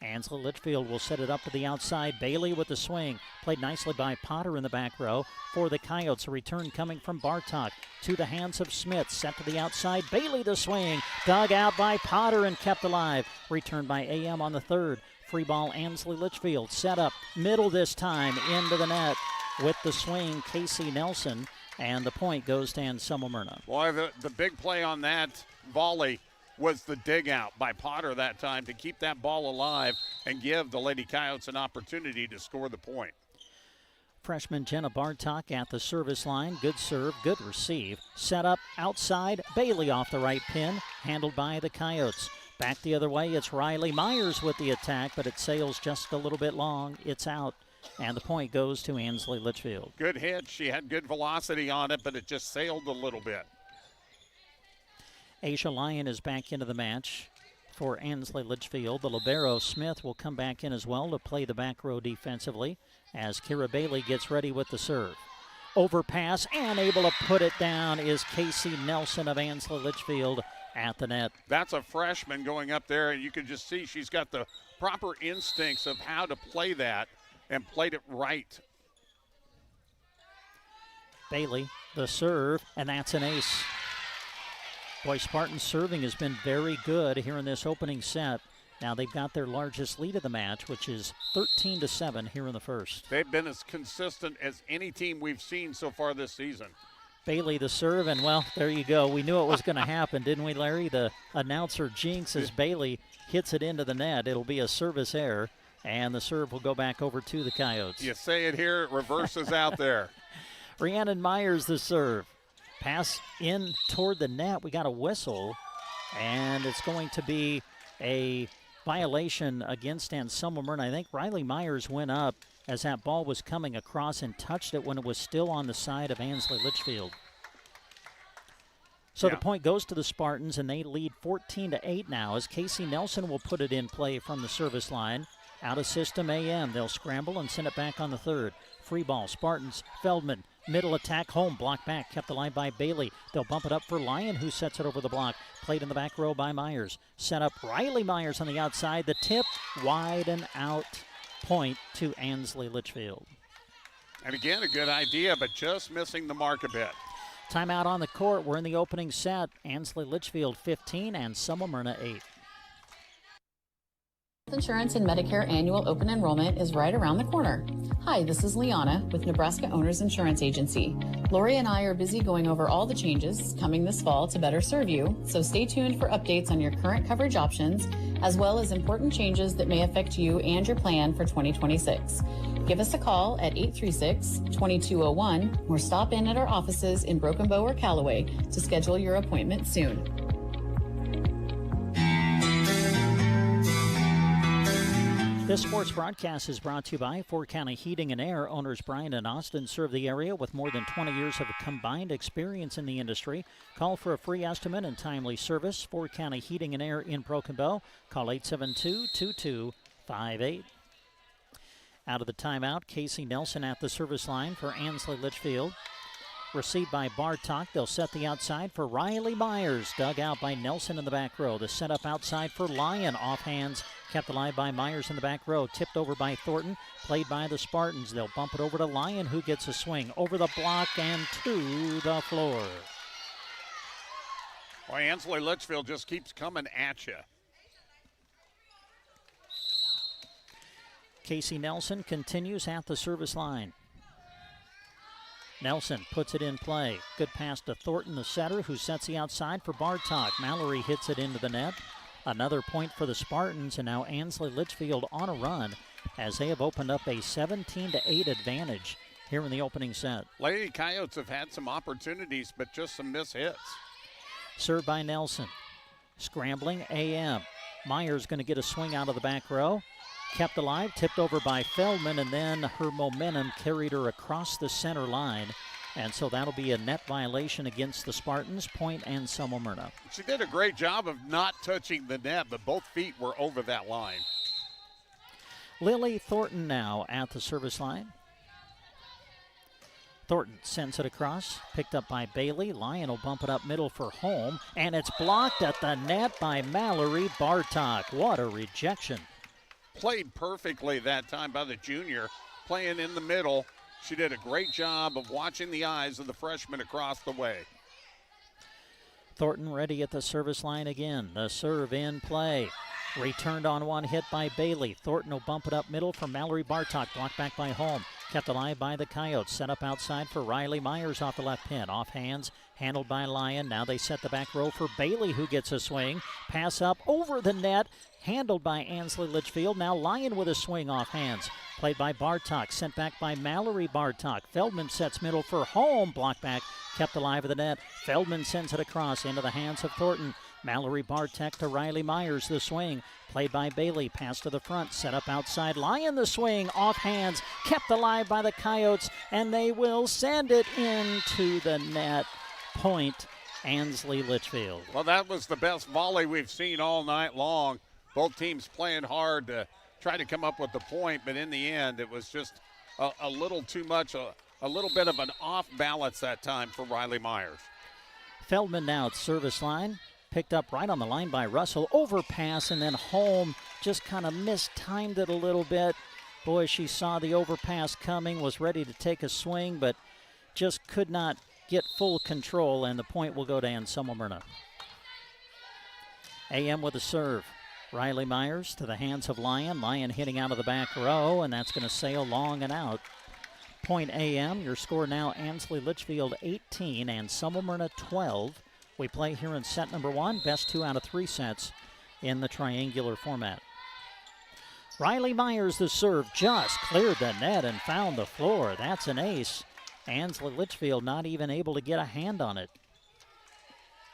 Ansley Litchfield will set it up to the outside. Bailey with the swing. Played nicely by Potter in the back row for the Coyotes. A return coming from Bartok to the hands of Smith. Set to the outside. Bailey the swing. Dug out by Potter and kept alive. Returned by AM on the third. Free ball Ansley Litchfield. Set up. Middle this time. Into the net with the swing. Casey Nelson. And the point goes to Anselmo-Merna. Boy, the big play on that volley was the dig out by Potter that time to keep that ball alive and give the Lady Coyotes an opportunity to score the point. Freshman Jenna Bartok at the service line. Good serve, good receive. Set up outside. Bailey off the right pin. Handled by the Coyotes. Back the other way, it's Riley Myers with the attack, but it sails just a little bit long. It's out, and the point goes to Ansley Litchfield. Good hit. She had good velocity on it, but it just sailed a little bit. Asia Lyon is back into the match for Ansley Litchfield. The libero Smith will come back in as well to play the back row defensively as Kira Bailey gets ready with the serve. Overpass and able to put it down is Casey Nelson of Ansley Litchfield at the net. That's a freshman going up there, and you can just see she's got the proper instincts of how to play that and played it right. Bailey, the serve, and that's an ace. Boy, Spartan's serving has been very good here in this opening set. Now they've got their largest lead of the match, which is 13-7 here in the first. They've been as consistent as any team we've seen so far this season. Bailey the serve, and well, there you go. We knew it was going to happen, didn't we, Larry? The announcer jinx as Bailey hits it into the net. It'll be a service error, And the serve will go back over to the Coyotes. You say it here, it reverses out there. Rhiannon Myers the serve. Pass in toward the net. We got a whistle, and it's going to be a violation against Anselmo-Merna. I think Riley Myers went up as that ball was coming across and touched it when it was still on the side of Ansley Litchfield. So the point goes to the Spartans, and they lead 14-8 now as Casey Nelson will put it in play from the service line. Out of system AM. They'll scramble and send it back on the third. Free ball, Spartans, Feldman, middle attack, home, block back, kept alive by Bailey. They'll bump it up for Lyon, who sets it over the block. Played in the back row by Myers. Set up Riley Myers on the outside. The tip, wide and out, point to Ansley Litchfield. And again, a good idea, but just missing the mark a bit. Timeout on the court. We're in the opening set. Ansley Litchfield 15 and Anselmo-Merna 8. Insurance and Medicare annual open enrollment is right around the corner. Hi, this is Liana with Nebraska Owners Insurance Agency. Lori and I are busy going over all the changes coming this fall to better serve you, so stay tuned for updates on your current coverage options, as well as important changes that may affect you and your plan for 2026. Give us a call at 836-2201 or stop in at our offices in Broken Bow or Callaway to schedule your appointment soon. This sports broadcast is brought to you by Fort County Heating and Air. Owners Brian and Austin serve the area with more than 20 years of combined experience in the industry. Call for a free estimate and timely service. Fort County Heating and Air in Broken Bow. Call 872-2258. Out of the timeout, Casey Nelson at the service line for Ansley Litchfield. Received by Bartok. They'll set the outside for Riley Myers. Dug out by Nelson in the back row. The setup outside for Lyon. Off hands. Kept alive by Myers in the back row. Tipped over by Thornton. Played by the Spartans. They'll bump it over to Lyon, who gets a swing. Over the block and to the floor. Boy, Ansley Litchfield just keeps coming at you. Casey Nelson continues at the service line. Nelson puts it in play. Good pass to Thornton, the setter, who sets the outside for Bartok. Mallory hits it into the net. Another point for the Spartans, and now Ansley Litchfield on a run as they have opened up a 17-8 advantage here in the opening set. Lady Coyotes have had some opportunities, but just some missed hits. Served by Nelson. Scrambling AM. Myers going to get a swing out of the back row. Kept alive, tipped over by Feldman, and then her momentum carried her across the center line. And so that'll be a net violation against the Spartans. Point Anselmo-Merna. She did a great job of not touching the net, but both feet were over that line. Lily Thornton now at the service line. Thornton sends it across, picked up by Bailey. Lyon will bump it up middle for home, and it's blocked at the net by Mallory Bartok. What a rejection. Played perfectly that time by the junior, playing in the middle. She did a great job of watching the eyes of the freshman across the way. Thornton ready at the service line again. The serve in play. Returned on one hit by Bailey. Thornton will bump it up middle for Mallory Bartok. Blocked back by Holm. Kept alive by the Coyotes. Set up outside for Riley Myers off the left pin. Off hands. Handled by Lyon. Now they set the back row for Bailey, who gets a swing. Pass up over the net. Handled by Ansley Litchfield. Now Lyon with a swing off hands. Played by Bartok. Sent back by Mallory Bartok. Feldman sets middle for home. Block back. Kept alive of the net. Feldman sends it across into the hands of Thornton. Mallory Bartok to Riley Myers. The swing. Played by Bailey. Pass to the front. Set up outside. Lyon the swing. Off hands. Kept alive by the Coyotes. And they will send it into the net. Point Ansley Litchfield. Well, that was the best volley we've seen all night long. Both teams playing hard to try to come up with the point, but in the end, it was just a little too much, a little bit of an off balance that time for Riley Myers. Feldman now at service line. Picked up right on the line by Russell. Overpass, and then Holm just kind of mistimed it a little bit. Boy, she saw the overpass coming, was ready to take a swing, but just could not get full control, and the point will go to Anselmo-Merna. AM with a serve. Riley Myers to the hands of Lyon. Lyon hitting out of the back row, and that's going to sail long and out. Point AM. Your score now, Ansley Litchfield 18 and Anselmo-Merna 12. We play here in set number one. Best 2 out of 3 sets in the triangular format. Riley Myers, the serve, just cleared the net and found the floor. That's an ace. Ansley Litchfield not even able to get a hand on it.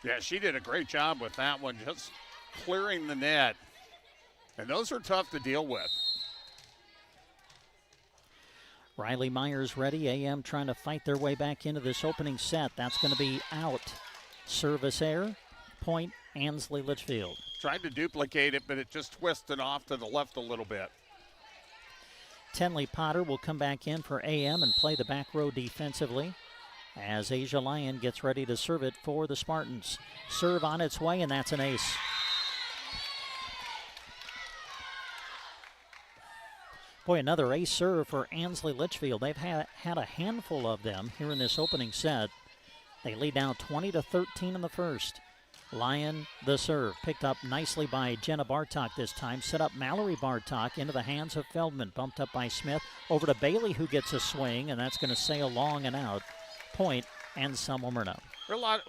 Yeah, she did a great job with that one, just clearing the net. And those are tough to deal with. Riley Myers ready. AM trying to fight their way back into this opening set. That's going to be out. Service error. Point, Ansley Litchfield. Tried to duplicate it, but it just twisted off to the left a little bit. Tenley Potter will come back in for AM and play the back row defensively as Asia Lyon gets ready to serve it for the Spartans. Serve on its way, and that's an ace. Boy, another ace serve for Ansley Litchfield. They've had a handful of them here in this opening set. They lead now 20-13 in the first. Lyon, the serve, picked up nicely by Jenna Bartok this time. Set up Mallory Bartok into the hands of Feldman. Bumped up by Smith. Over to Bailey, who gets a swing, and that's going to sail long and out. Point, Anselmo-Merna.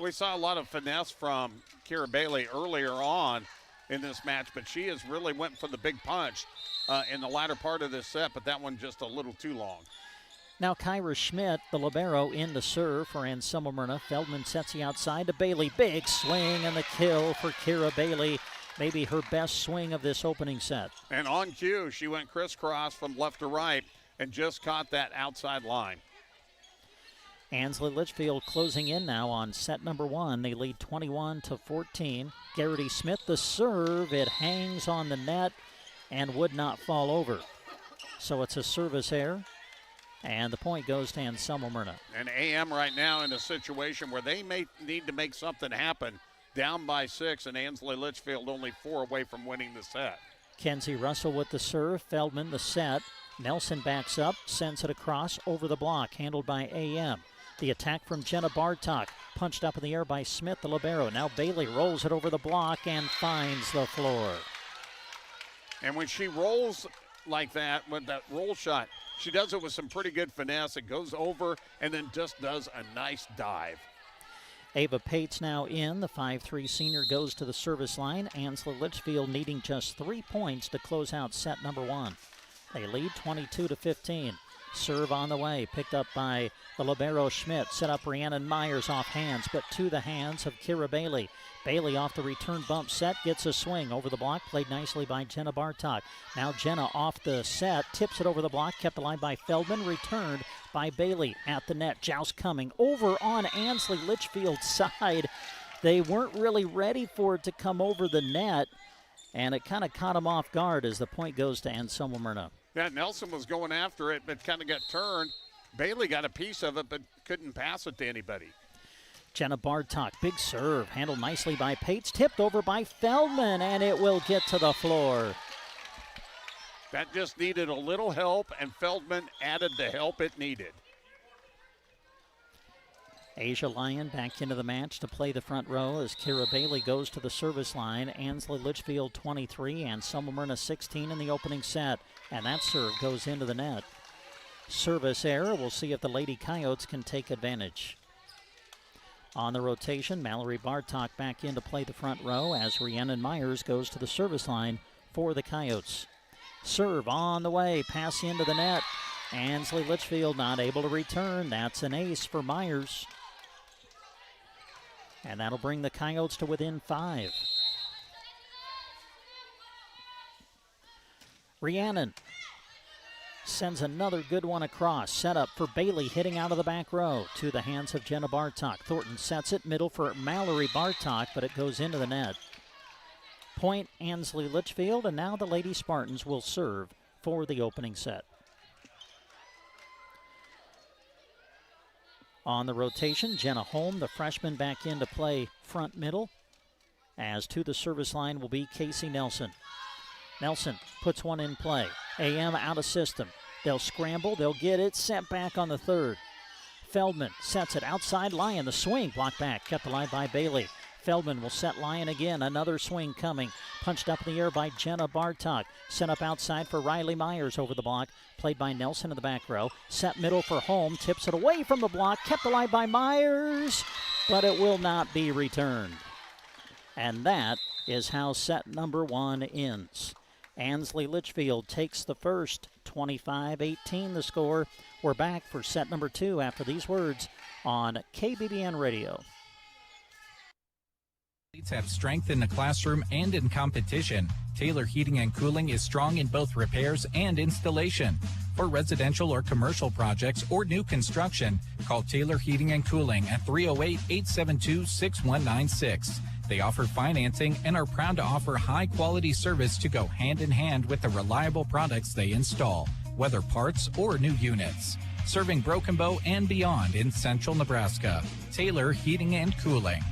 We saw a lot of finesse from Kira Bailey earlier on in this match, but she has really went for the big punch in the latter part of this set, but that one just a little too long. Now Kyra Schmidt, the libero, in to serve for Anselmo-Merna. Feldman sets the outside to Bailey. Big swing and the kill for Kira Bailey. Maybe her best swing of this opening set. And on cue, she went crisscross from left to right and just caught that outside line. Ansley Litchfield closing in now on set number one. They lead 21-14. Garrity Smith, the serve. It hangs on the net and would not fall over. So it's a service error. And the point goes to Anselmo-Merna. And AM right now in a situation where they may need to make something happen. Down by 6, and Ansley Litchfield only 4 away from winning the set. Kenzie Russell with the serve. Feldman the set. Nelson backs up, sends it across over the block, handled by AM. The attack from Jenna Bartok, punched up in the air by Smith, the libero. Now Bailey rolls it over the block and finds the floor. And when she rolls like that, with that roll shot, she does it with some pretty good finesse. It goes over and then just does a nice dive. Ava Pates now in. The 5'3 senior goes to the service line. Ansley Litchfield needing just 3 points to close out set number one. They lead 22-15. Serve on the way, picked up by the libero Schmidt. Set up Rhiannon Myers off hands, but to the hands of Kira Bailey. Bailey off the return bump set, gets a swing over the block, played nicely by Jenna Bartok. Now Jenna off the set, tips it over the block, kept alive by Feldman, returned by Bailey at the net. Joust coming over on Ansley Litchfield's side. They weren't really ready for it to come over the net, and it kind of caught them off guard as the point goes to Anselmo-Merna. Yeah, Nelson was going after it, but kind of got turned. Bailey got a piece of it, but couldn't pass it to anybody. Jenna Bartok, big serve, handled nicely by Pates, tipped over by Feldman, and it will get to the floor. That just needed a little help, and Feldman added the help it needed. Asia Lyon back into the match to play the front row as Kira Bailey goes to the service line. Ansley Litchfield 23 and Anselmo-Merna 16 in the opening set. And that serve goes into the net. Service error. We'll see if the Lady Coyotes can take advantage. On the rotation, Mallory Bartok back in to play the front row as Rhiannon Myers goes to the service line for the Coyotes. Serve on the way, pass into the net. Ansley Litchfield not able to return. That's an ace for Myers. And that'll bring the Coyotes to within 5. Rhiannon sends another good one across. Set up for Bailey hitting out of the back row to the hands of Jenna Bartok. Thornton sets it middle for Mallory Bartok, but it goes into the net. Point Ansley Litchfield, and now the Lady Spartans will serve for the opening set. On the rotation, Jenna Holm, the freshman, back in to play front middle. As to the service line will be Casey Nelson. Nelson puts one in play. AM out of system. They'll scramble, they'll get it, sent back on the third. Feldman sets it outside Lyon. The swing blocked back, kept alive by Bailey. Feldman will set Lyon again. Another swing coming. Punched up in the air by Jenna Bartok. Set up outside for Riley Myers over the block. Played by Nelson in the back row. Set middle for Holm. Tips it away from the block. Kept alive by Myers, but it will not be returned. And that is how set number one ends. Ansley Litchfield takes the first, 25-18 the score. We're back for set number 2 after these words on KBBN Radio. Athletes have strength in the classroom and in competition. Taylor Heating and Cooling is strong in both repairs and installation. For residential or commercial projects or new construction, call Taylor Heating and Cooling at 308-872-6196. They offer financing and are proud to offer high-quality service to go hand in hand with the reliable products they install, whether parts or new units. Serving Broken Bow and beyond in central Nebraska. Taylor Heating and Cooling.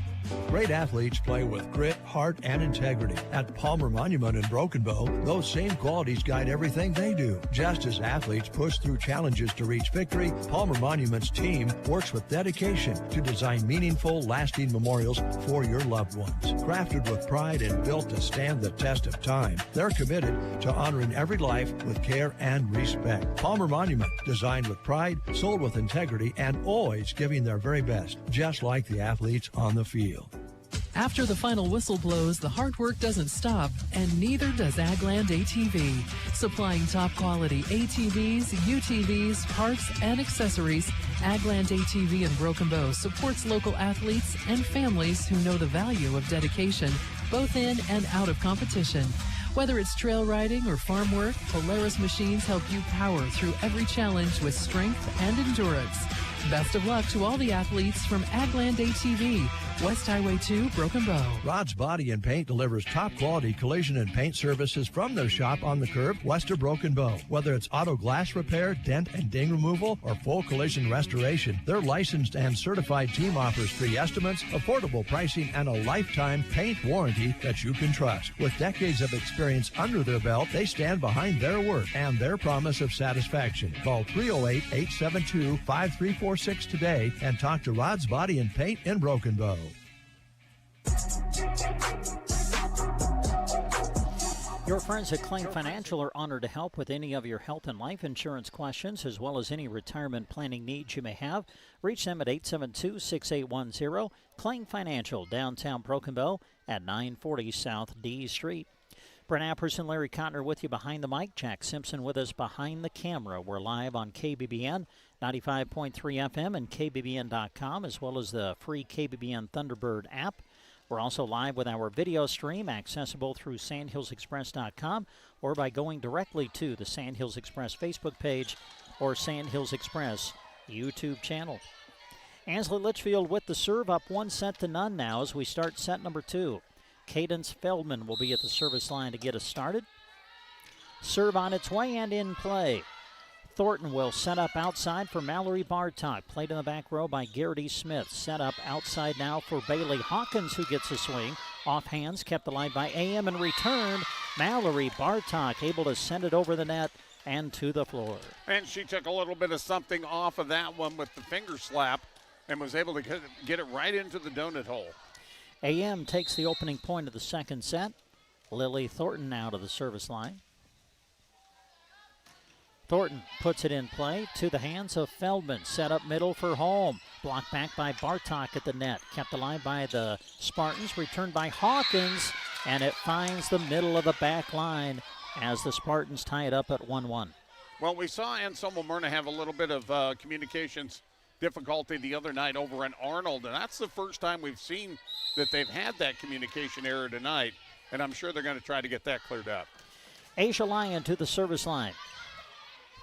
Great athletes play with grit, heart, and integrity. At Palmer Monument in Broken Bow, those same qualities guide everything they do. Just as athletes push through challenges to reach victory, Palmer Monument's team works with dedication to design meaningful, lasting memorials for your loved ones. Crafted with pride and built to stand the test of time, they're committed to honoring every life with care and respect. Palmer Monument, designed with pride, sold with integrity, and always giving their very best, just like the athletes on the field. After the final whistle blows, the hard work doesn't stop, and neither does Agland ATV. Supplying top quality ATVs, UTVs, parts, and accessories, Agland ATV in Broken Bow supports local athletes and families who know the value of dedication, both in and out of competition. Whether it's trail riding or farm work, Polaris machines help you power through every challenge with strength and endurance. Best of luck to all the athletes from Agland ATV, West Highway 2, Broken Bow. Rod's Body and Paint delivers top-quality collision and paint services from their shop on the curve west of Broken Bow. Whether it's auto glass repair, dent and ding removal, or full collision restoration, their licensed and certified team offers free estimates, affordable pricing, and a lifetime paint warranty that you can trust. With decades of experience under their belt, they stand behind their work and their promise of satisfaction. Call 308-872-5346 today and talk to Rod's Body and Paint in Broken Bow. Your friends at Claim Financial are honored to help with any of your health and life insurance questions, as well as any retirement planning needs you may have. Reach them at 872-6810. Claim Financial, downtown Broken Bow at 940 South D Street. Brent Apperson, Larry Cotner with you behind the mic. Jack Simpson with us behind the camera. We're live on KBBN 95.3 FM and KBBN.com, as well as the free KBBN Thunderbird app. We're also live with our video stream, accessible through sandhillsexpress.com or by going directly to the Sand Hills Express Facebook page or Sand Hills Express YouTube channel. Ansley Litchfield with the serve, up 1-0 now as we start set number 2. Cadence Feldman will be at the service line to get us started. Serve on its way and in play. Thornton will set up outside for Mallory Bartok. Played in the back row by Garrity Smith. Set up outside now for Bailey Hawkins, who gets a swing. Off hands, kept alive by AM and returned. Mallory Bartok able to send it over the net and to the floor. And she took a little bit of something off of that one with the finger slap and was able to get it right into the donut hole. AM takes the opening point of the second set. Lily Thornton now to the service line. Thornton puts it in play to the hands of Feldman. Set up middle for home. Blocked back by Bartok at the net. Kept alive by the Spartans. Returned by Hawkins. And it finds the middle of the back line as the Spartans tie it up at 1-1. Well, we saw Anselmo-Merna have a little bit of communications difficulty the other night over in Arnold. And that's the first time we've seen that they've had that communication error tonight. And I'm sure they're going to try to get that cleared up. Asia Lyon to the service line.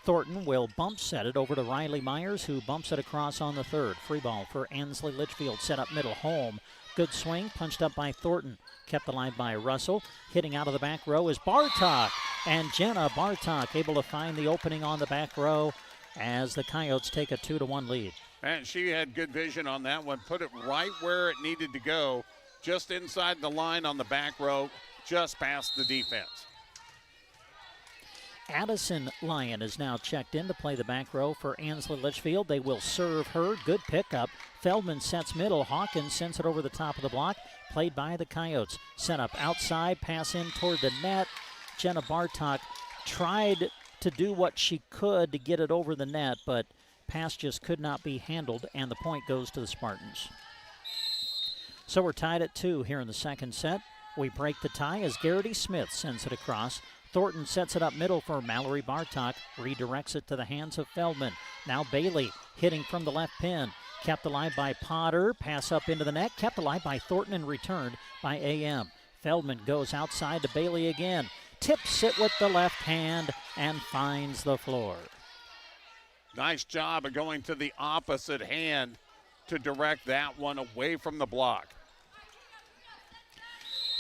Thornton will bump set it over to Riley Myers, who bumps it across on the third. Free ball for Ansley Litchfield, set up middle home. Good swing, punched up by Thornton. Kept alive by Russell. Hitting out of the back row is Bartok. And Jenna Bartok able to find the opening on the back row as the Coyotes take a 2-1 lead. And she had good vision on that one. Put it right where it needed to go. Just inside the line on the back row, just past the defense. Addison Lyon is now checked in to play the back row for Ansley Litchfield. They will serve her. Good pickup. Feldman sets middle. Hawkins sends it over the top of the block. Played by the Coyotes. Set up outside. Pass in toward the net. Jenna Bartok tried to do what she could to get it over the net, but pass just could not be handled, and the point goes to the Spartans. So we're tied at 2 here in the second set. We break the tie as Garrity Smith sends it across. Thornton sets it up middle for Mallory Bartok. Redirects it to the hands of Feldman. Now Bailey hitting from the left pin. Kept alive by Potter. Pass up into the net. Kept alive by Thornton and returned by AM. Feldman goes outside to Bailey again. Tips it with the left hand and finds the floor. Nice job of going to the opposite hand to direct that one away from the block.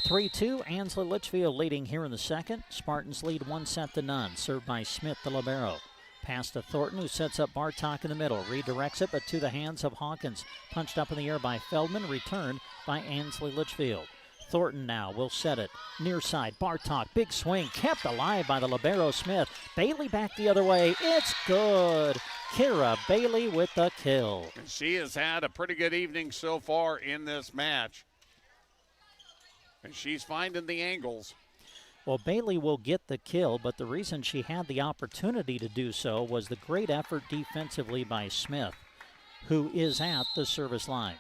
3-2, Ansley Litchfield leading here in the second. Spartans lead 1-0. Served by Smith, the libero. Pass to Thornton, who sets up Bartok in the middle. Redirects it, but to the hands of Hawkins. Punched up in the air by Feldman, returned by Ansley Litchfield. Thornton now will set it. Near side, Bartok, big swing, kept alive by the libero Smith. Bailey back the other way. It's good. Kira Bailey with the kill. And she has had a pretty good evening so far in this match. And she's finding the angles. Well, Bailey will get the kill, but the reason she had the opportunity to do so was the great effort defensively by Smith, who is at the service line.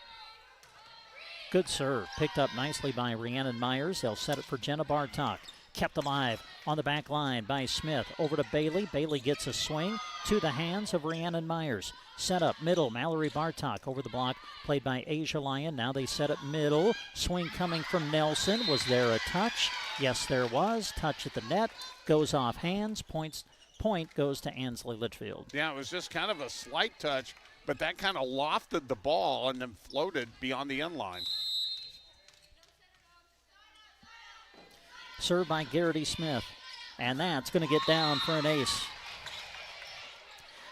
Good serve, picked up nicely by Rhiannon Myers. They'll set it for Jenna Bartok. Kept alive on the back line by Smith. Over to Bailey. Bailey gets a swing to the hands of Rhiannon Myers. Set up middle, Mallory Bartok over the block, played by Asia Lyon. Now they set it middle. Swing coming from Nelson. Was there a touch? Yes, there was. Touch at the net. Goes off hands. Point goes to Ansley Litchfield. Yeah, it was just kind of a slight touch, but that kind of lofted the ball and then floated beyond the end line. Served by Garrity Smith. And that's going to get down for an ace.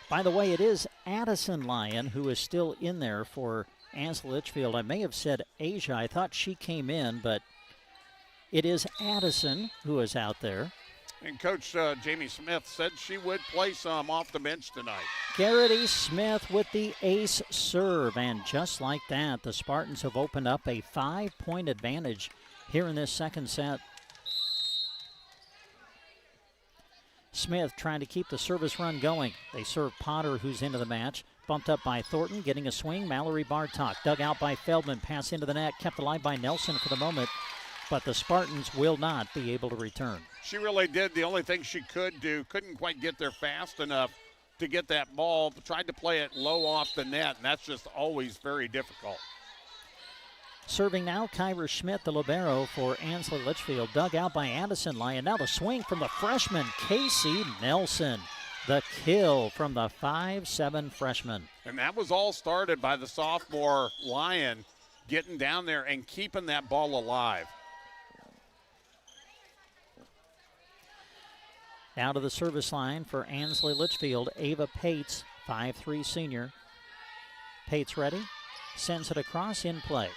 By the way, it is Addison Lyon who is still in there for Ansley Litchfield. I may have said Asia. I thought she came in, but it is Addison who is out there. And Coach Jamie Smith said she would play some off the bench tonight. Garrity Smith with the ace serve. And just like that, the Spartans have opened up a 5-point advantage here in this second set. Smith trying to keep the service run going. They serve Potter, who's into the match. Bumped up by Thornton, getting a swing. Mallory Bartok, dug out by Feldman. Pass into the net, kept alive by Nelson for the moment. But the Spartans will not be able to return. She really did the only thing she could do. Couldn't quite get there fast enough to get that ball. Tried to play it low off the net, and that's just always very difficult. Serving now, Kyra Schmidt, the libero for Ansley Litchfield. Dug out by Addison Lyon. Now the swing from the freshman, Casey Nelson. The kill from the 5'7" freshman. And that was all started by the sophomore Lyon getting down there and keeping that ball alive. Now to the service line for Ansley Litchfield, Ava Pates, 5'3" senior. Pates ready, sends it across in play.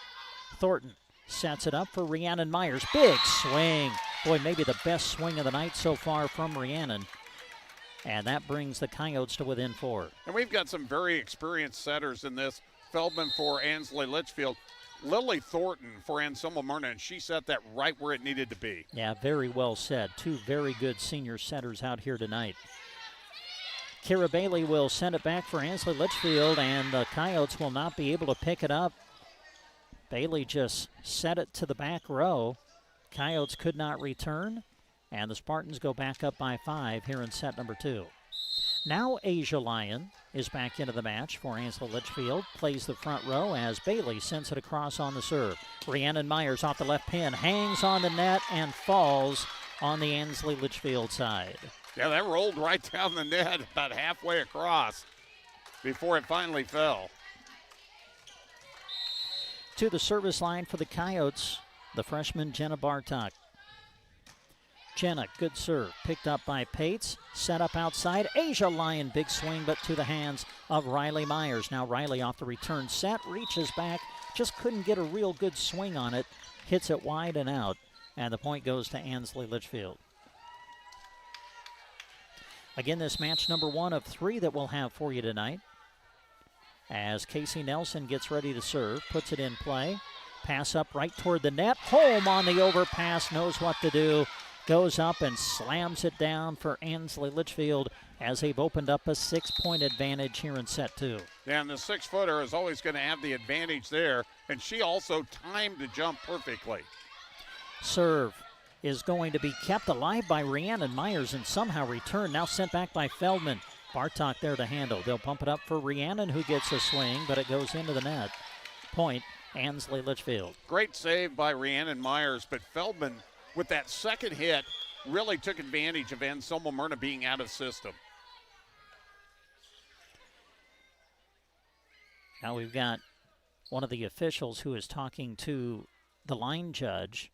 Thornton sets it up for Rhiannon Myers. Big swing. Boy, maybe the best swing of the night so far from Rhiannon. And that brings the Coyotes to within 4. And we've got some very experienced setters in this. Feldman for Ansley Litchfield. Lily Thornton for Anselmo-Merna, and she set that right where it needed to be. Yeah, very well said. Two very good senior setters out here tonight. Kira Bailey will send it back for Ansley Litchfield, and the Coyotes will not be able to pick it up. Bailey just set it to the back row. Coyotes could not return, and the Spartans go back up by 5 here in set number 2. Now Asia Lyon is back into the match for Ansley Litchfield. Plays the front row as Bailey sends it across on the serve. Rhiannon Myers off the left pin, hangs on the net and falls on the Ansley Litchfield side. Yeah, that rolled right down the net about halfway across before it finally fell. To the service line for the Coyotes, the freshman Jenna Bartok. Jenna, good serve, picked up by Pates, set up outside. Asia Lyon, big swing, but to the hands of Riley Myers. Now Riley off the return set, reaches back, just couldn't get a real good swing on it. Hits it wide and out, and the point goes to Ansley Litchfield. Again, this match number 1 of 3 that we'll have for you tonight. As Casey Nelson gets ready to serve, puts it in play. Pass up right toward the net. Home on the overpass, knows what to do. Goes up and slams it down for Ansley Litchfield as they've opened up a 6-point advantage here in set 2. Yeah, and the 6-footer is always going to have the advantage there, and she also timed the jump perfectly. Serve is going to be kept alive by Rhiannon Myers and somehow returned. Now sent back by Feldman. Bartok there to handle. They'll pump it up for Rhiannon, who gets a swing, but it goes into the net. Point, Ansley Litchfield. Great save by Rhiannon Myers, but Feldman, with that second hit, really took advantage of Anselmo-Merna being out of system. Now we've got one of the officials who is talking to the line judge.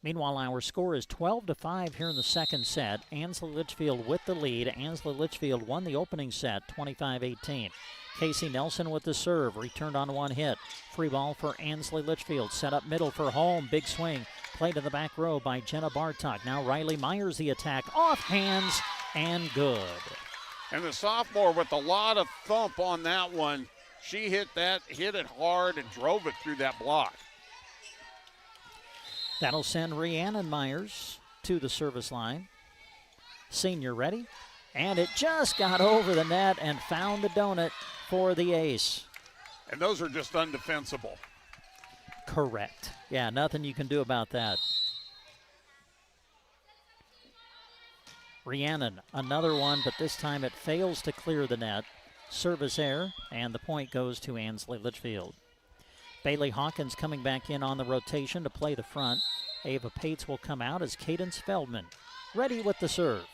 Meanwhile, our score is 12-5 here in the second set. Ansley Litchfield with the lead. Ansley Litchfield won the opening set, 25-18. Casey Nelson with the serve, returned on one hit. Free ball for Ansley Litchfield, set up middle for home. Big swing, played in the back row by Jenna Bartok. Now Riley Myers the attack, off hands and good. And the sophomore with a lot of thump on that one. She hit it hard and drove it through that block. That'll send Rhiannon Myers to the service line. Senior ready. And it just got over the net and found the donut for the ace. And those are just undefensible. Correct. Yeah, nothing you can do about that. Rhiannon, another one, but this time it fails to clear the net. Service error, and the point goes to Ansley Litchfield. Bailey Hawkins coming back in on the rotation to play the front. Ava Pates will come out as Cadence Feldman. Ready with the serve.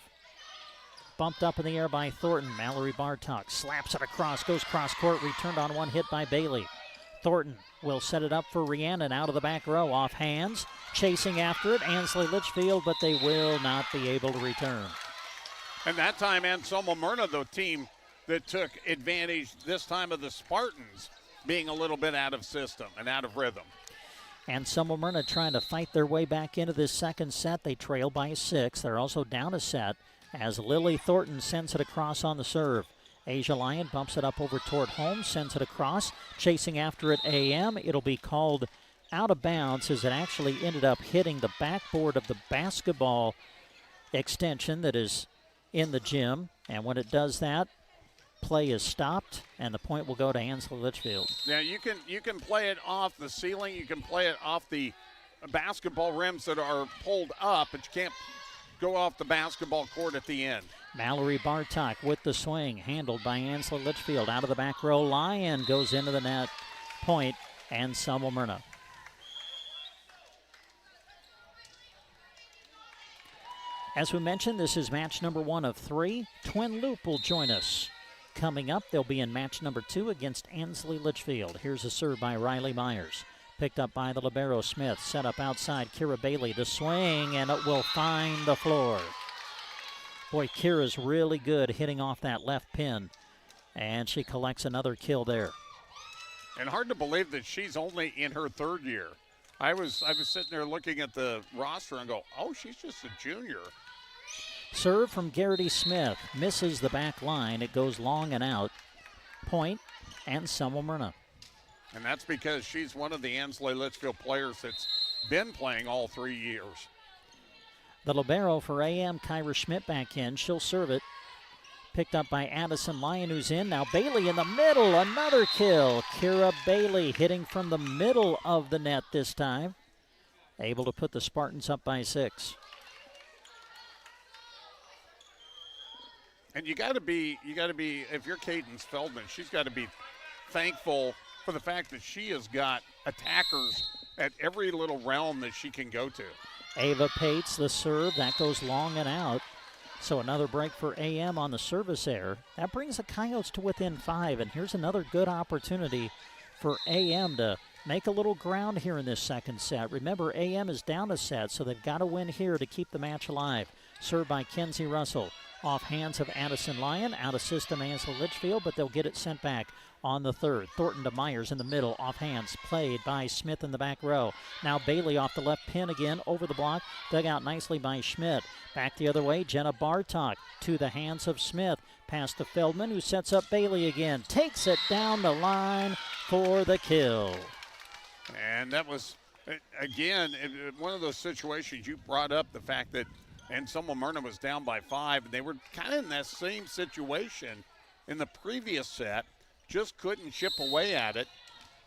Bumped up in the air by Thornton. Mallory Bartok slaps it across, goes cross court, returned on one hit by Bailey. Thornton will set it up for Rhiannon out of the back row, off hands. Chasing after it, Ansley Litchfield, but they will not be able to return. And that time, Anselmo-Merna, the team that took advantage this time of the Spartans being a little bit out of system and out of rhythm. Anselmo-Merna trying to fight their way back into this second set. They trail by 6. They're also down a set as Lily Thornton sends it across on the serve. Asia Lyon bumps it up over toward home, sends it across. Chasing after it, AM. It'll be called out of bounds as it actually ended up hitting the backboard of the basketball extension that is in the gym. And when it does that, play is stopped, and the point will go to Ansley Litchfield. Yeah, you can play it off the ceiling. You can play it off the basketball rims that are pulled up, but you can't go off the basketball court at the end. Mallory Bartok with the swing, handled by Ansley Litchfield. Out of the back row, Lyon goes into the net. Point, Anselmo-Merna. As we mentioned, this is match number 1 of 3. Twin Loup will join us. Coming up, they'll be in match number 2 against Ansley Litchfield. Here's a serve by Riley Myers. Picked up by the libero Smith. Set up outside, Kira Bailey. The swing, and it will find the floor. Boy, Kira's really good hitting off that left pin. And she collects another kill there. And hard to believe that she's only in her 3rd year. I was sitting there looking at the roster and go, oh, she's just a junior. Serve from Garrity Smith. Misses the back line. It goes long and out. Point, Anselmo-Merna. And that's because she's one of the Ansley Litchfield players that's been playing all 3 years. The libero for AM, Kyra Schmidt back in. She'll serve it. Picked up by Addison Lyon, who's in. Now Bailey in the middle. Another kill. Kira Bailey hitting from the middle of the net this time. Able to put the Spartans up by 6. And you got to be, if you're Cadence Feldman, she's got to be thankful for the fact that she has got attackers at every little realm that she can go to. Ava Pates, the serve, that goes long and out. So another break for AM on the service error. That brings the Coyotes to within 5, and here's another good opportunity for AM to make a little ground here in this second set. Remember, AM is down a set, so they've got to win here to keep the match alive. Served by Kenzie Russell. Off hands of Addison Lyon, out of system Ansley Litchfield, but they'll get it sent back on the 3rd. Thornton to Myers in the middle, off hands, played by Smith in the back row. Now Bailey off the left pin again, over the block, dug out nicely by Schmidt. Back the other way, Jenna Bartok to the hands of Smith. Pass to Feldman, who sets up Bailey again. Takes it down the line for the kill. And that was, again, one of those situations you brought up, the fact that Anselmo-Merna was down by 5. They were kind of in that same situation in the previous set, just couldn't chip away at it.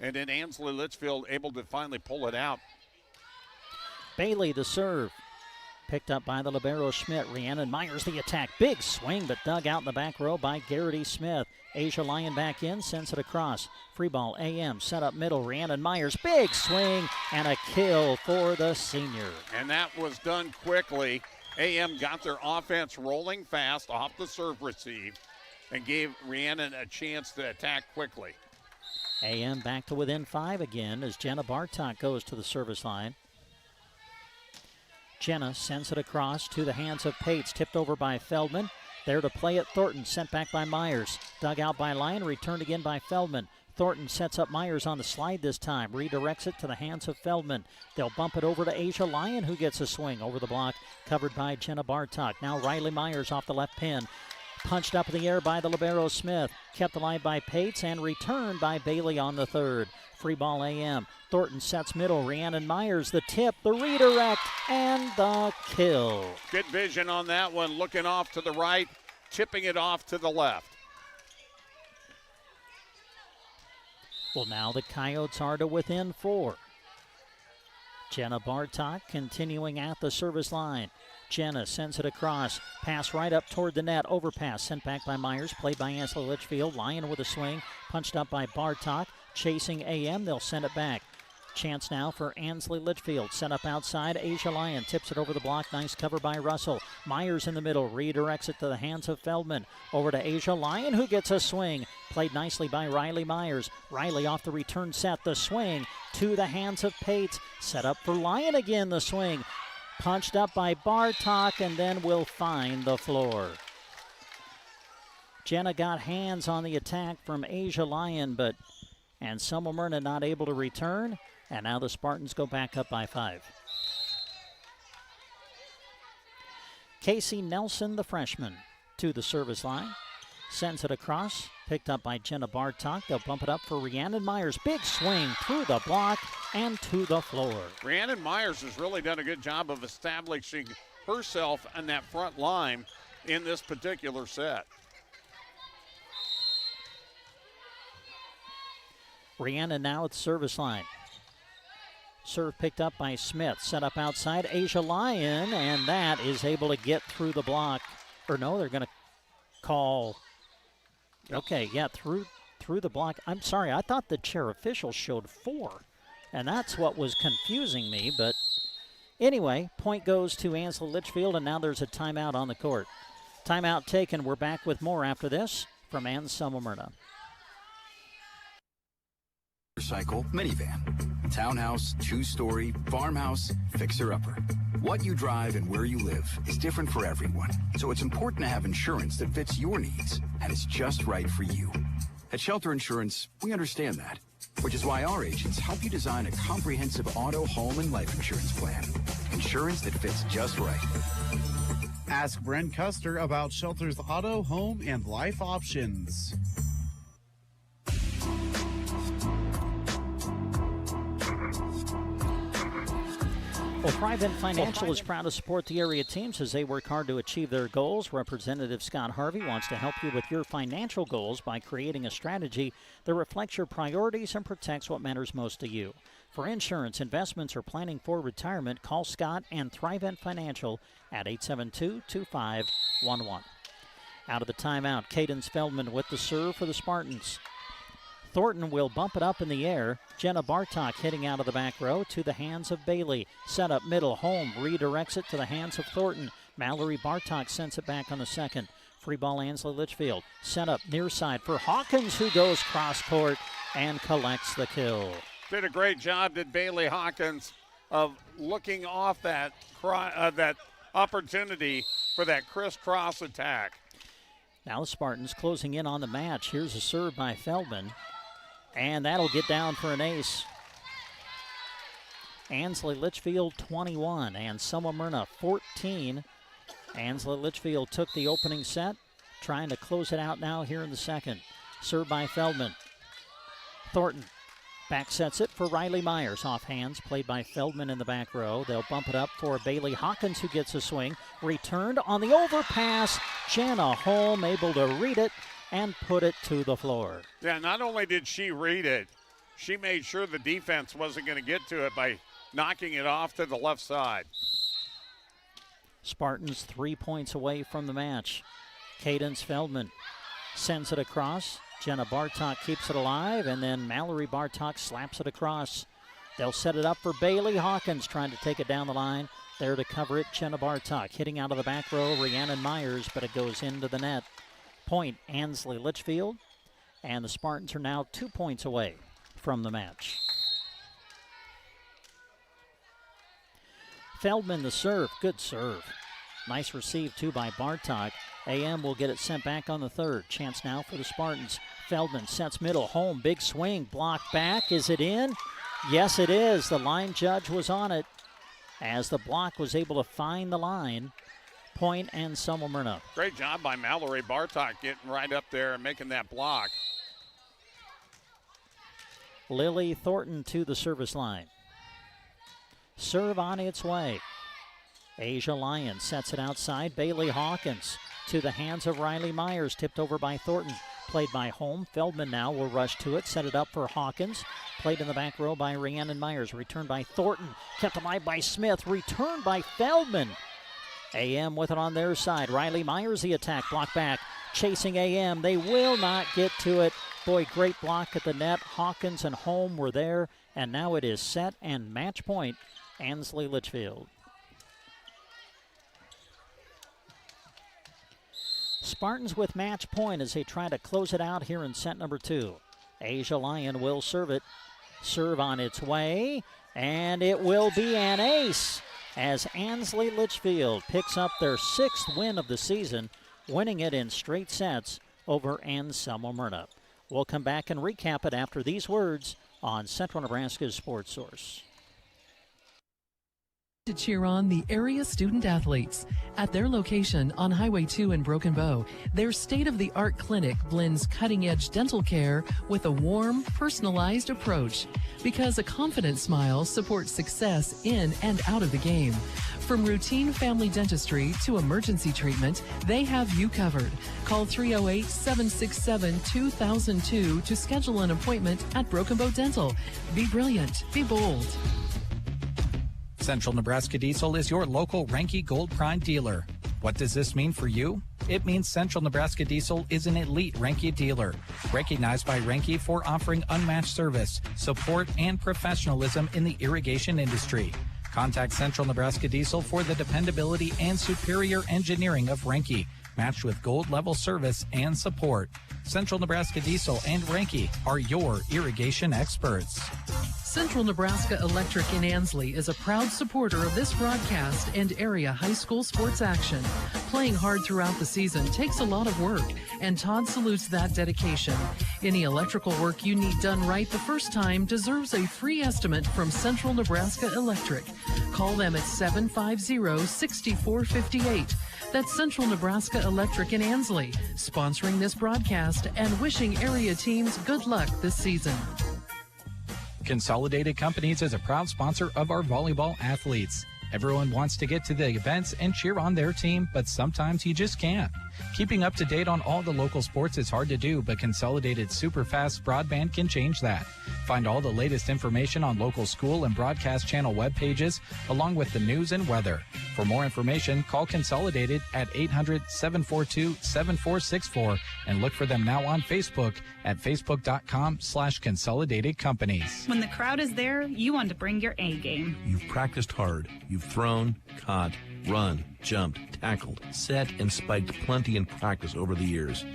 And then Ansley Litchfield able to finally pull it out. Bailey the serve. Picked up by the libero Schmidt. Rhiannon Myers the attack. Big swing, but dug out in the back row by Garrity Smith. Asia Lyon back in, sends it across. Free ball, AM, set up middle. Rhiannon Myers, big swing, and a kill for the senior. And that was done quickly. AM got their offense rolling fast off the serve receive and gave Rhiannon a chance to attack quickly. AM back to within 5 again as Jenna Bartok goes to the service line. Jenna sends it across to the hands of Pates, tipped over by Feldman. There to play it, Thornton, sent back by Myers. Dug out by Lyon, returned again by Feldman. Thornton sets up Myers on the slide this time, redirects it to the hands of Feldman. They'll bump it over to Asia Lyon, who gets a swing over the block, covered by Jenna Bartok. Now Riley Myers off the left pin. Punched up in the air by the libero Smith. Kept alive by Pates and returned by Bailey on the third. Free ball AM. Thornton sets middle. Rhiannon Myers the tip, the redirect, and the kill. Good vision on that one. Looking off to the right, tipping it off to the left. Well, now the Coyotes are to within 4. Jenna Bartok continuing at the service line. Jenna sends it across. Pass right up toward the net. Overpass sent back by Myers. Played by Ansley Litchfield. Lyon with a swing. Punched up by Bartok. Chasing AM. They'll send it back. Chance now for Ansley Litchfield. Set up outside. Asia Lyon tips it over the block. Nice cover by Russell. Myers in the middle. Redirects it to the hands of Feldman. Over to Asia Lyon, who gets a swing. Played nicely by Riley Myers. Riley off the return set. The swing to the hands of Pates. Set up for Lyon again. The swing. Punched up by Bartok and then will find the floor. Jenna got hands on the attack from Asia Lyon, but Anselmo-Merna not able to return. And now the Spartans go back up by 5. Casey Nelson, the freshman, to the service line. Sends it across. Picked up by Jenna Bartok. They'll bump it up for Rhiannon Myers. Big swing through the block and to the floor. Rhiannon Myers has really done a good job of establishing herself on that front line in this particular set. Rhiannon now at the service line. Serve picked up by Smith. Set up outside. Asia Lyon, and that is able to get through the block. Or no, they're going to call. Okay, yeah, through the block. I'm sorry, I thought the chair official showed 4, and that's what was confusing me. But anyway, point goes to Ansley Litchfield, and now there's a timeout on the court. Timeout taken. We're back with more after this from Anselmo-Merna. Motorcycle, minivan, townhouse, 2-story, farmhouse, fixer-upper. What you drive and where you live is different for everyone, so it's important to have insurance that fits your needs and is just right for you. At Shelter Insurance, we understand that, which is why our agents help you design a comprehensive auto, home, and life insurance plan. Insurance that fits just right. Ask Brent Custer about Shelter's auto, home, and life options. Well, Private Financial is proud to support the area teams as they work hard to achieve their goals. Representative Scott Harvey wants to help you with your financial goals by creating a strategy that reflects your priorities and protects what matters most to you. For insurance, investments, or planning for retirement, call Scott and Thrivent Financial at 872-2511. Out of the timeout, Cadence Feldman with the serve for the Spartans. Thornton will bump it up in the air. Jenna Bartok hitting out of the back row to the hands of Bailey. Set up middle, home, redirects it to the hands of Thornton. Mallory Bartok sends it back on the second. Free ball Ansley Litchfield. Set up near side for Hawkins, who goes cross court and collects the kill. Did a great job, did Bailey Hawkins, of looking off that opportunity for that crisscross attack. Now the Spartans closing in on the match. Here's a serve by Feldman. And that'll get down for an ace. Ansley Litchfield 21, Anselmo-Merna 14. Ansley Litchfield took the opening set, trying to close it out now here in the second. Serve by Feldman. Thornton back sets it for Riley Myers. Off hands, played by Feldman in the back row. They'll bump it up for Bailey Hawkins, who gets a swing. Returned on the overpass. Jana Holm able to read it and put it to the floor. Yeah, not only did she read it, she made sure the defense wasn't going to get to it by knocking it off to the left side. Spartans 3 points away from the match. Cadence Feldman sends it across. Jenna Bartok keeps it alive, and then Mallory Bartok slaps it across. They'll set it up for Bailey Hawkins, trying to take it down the line. There to cover it, Jenna Bartok. Hitting out of the back row, Rhiannon Myers, but it goes into the net. Point, Ansley Litchfield. And the Spartans are now 2 points away from the match. Feldman the serve. Good serve. Nice receive, too, by Bartok. AM will get it sent back on the third. Chance now for the Spartans. Feldman sets middle. Home. Big swing. Blocked back. Is it in? Yes, it is. The line judge was on it as the block was able to find the line. Point Anselmo-Merna. Great job by Mallory Bartok getting right up there and making that block. Lily Thornton to the service line. Serve on its way. Asia Lyon sets it outside. Bailey Hawkins to the hands of Riley Myers. Tipped over by Thornton. Played by Holm. Feldman now will rush to it. Set it up for Hawkins. Played in the back row by Rhiannon Myers. Returned by Thornton. Kept alive by Smith. Returned by Feldman. AM with it on their side. Riley Myers the attack. Block back. Chasing AM. They will not get to it. Boy, great block at the net. Hawkins and Holm were there. And now it is set and match point. Ansley Litchfield. Spartans with match point as they try to close it out here in set number 2. Asia Lyon will serve it. Serve on its way, and it will be an ace as Ansley Litchfield picks up their 6th win of the season, winning it in straight sets over Anselmo-Merna. We'll come back and recap it after these words on Central Nebraska's Sports Source. To cheer on the area student athletes. At their location on Highway 2 in Broken Bow, their state-of-the-art clinic blends cutting-edge dental care with a warm, personalized approach. Because a confident smile supports success in and out of the game. From routine family dentistry to emergency treatment, they have you covered. Call 308-767-2002 to schedule an appointment at Broken Bow Dental. Be brilliant. Be bold. Central Nebraska Diesel is your local Renke Gold Prime dealer. What does this mean for you? It means Central Nebraska Diesel is an elite Renke dealer, recognized by Renke for offering unmatched service, support, and professionalism in the irrigation industry. Contact Central Nebraska Diesel for the dependability and superior engineering of Renke, matched with gold-level service and support. Central Nebraska Diesel and Renke are your irrigation experts. Central Nebraska Electric in Ansley is a proud supporter of this broadcast and area high school sports action. Playing hard throughout the season takes a lot of work, and Todd salutes that dedication. Any electrical work you need done right the first time deserves a free estimate from Central Nebraska Electric. Call them at 750-6458. That's Central Nebraska Electric in Ansley, sponsoring this broadcast and wishing area teams good luck this season. Consolidated Companies is a proud sponsor of our volleyball athletes. Everyone wants to get to the events and cheer on their team, but sometimes you just can't. Keeping up to date on all the local sports is hard to do, but Consolidated Superfast Broadband can change that. Find all the latest information on local school and broadcast channel web pages, along with the news and weather. For more information, call Consolidated at 800-742-7464 and look for them now on Facebook at facebook.com/Consolidated Companies. When the crowd is there, you want to bring your A game. You've practiced hard. You've thrown, caught, run, jumped, tackled, set, and spiked plenty in practice over the years.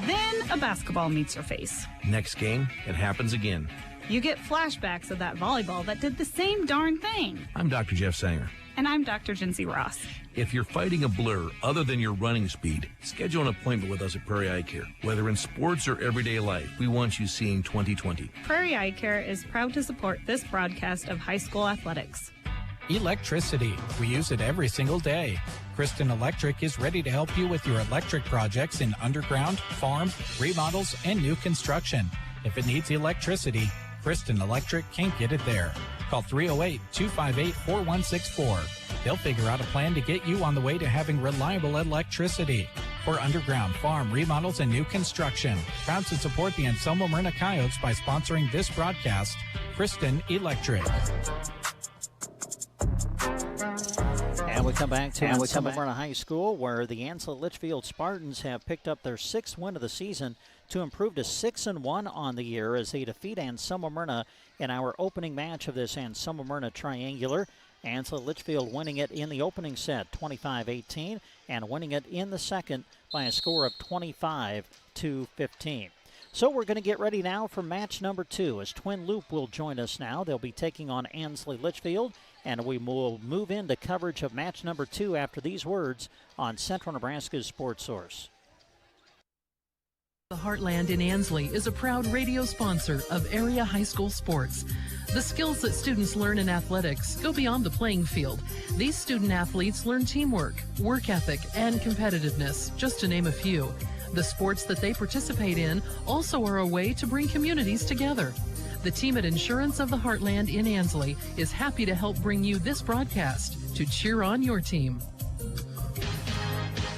Then a basketball meets your face. Next game, it happens again. You get flashbacks of that volleyball that did the same darn thing. I'm Dr. Jeff Sanger. And I'm Dr. Jinsey Ross. If you're fighting a blur other than your running speed, schedule an appointment with us at Prairie Eye Care. Whether in sports or everyday life, we want you seeing 20/20. Prairie Eye Care is proud to support this broadcast of high school athletics. Electricity. We use it every single day. Kristen Electric is ready to help you with your electric projects in underground, farm, remodels, and new construction. If it needs electricity, Kristen Electric can get it there. Call 308-258-4164. They'll figure out a plan to get you on the way to having reliable electricity. For underground, farm, remodels, and new construction. Proud to support the Anselmo-Merna Coyotes by sponsoring this broadcast, Kristen Electric. And we come back to Anselmo-Merna High School, where the Ansley Litchfield Spartans have picked up their 6th win of the season to improve to 6-1 on the year as they defeat Anselmo-Merna in our opening match of this Anselmo-Merna triangular. Ansley Litchfield winning it in the opening set 25-18 and winning it in the second by a score of 25-15. So we're going to get ready now for match number 2 as Twin Loup will join us now. They'll be taking on Ansley Litchfield, and we will move into coverage of match number 2 after these words on Central Nebraska's Sports Source. The Heartland in Ansley is a proud radio sponsor of area high school sports. The skills that students learn in athletics go beyond the playing field. These student athletes learn teamwork, work ethic, and competitiveness, just to name a few. The sports that they participate in also are a way to bring communities together. The team at Insurance of the Heartland in Ansley is happy to help bring you this broadcast to cheer on your team.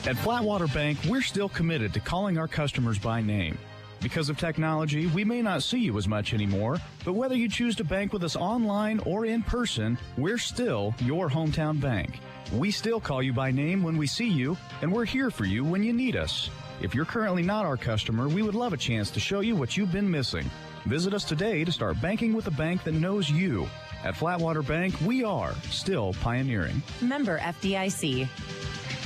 At Flatwater Bank, we're still committed to calling our customers by name. Because of technology, we may not see you as much anymore, but whether you choose to bank with us online or in person, we're still your hometown bank. We still call you by name when we see you, and we're here for you when you need us. If you're currently not our customer, we would love a chance to show you what you've been missing. Visit us today to start banking with a bank that knows you. At Flatwater Bank, we are still pioneering. Member FDIC.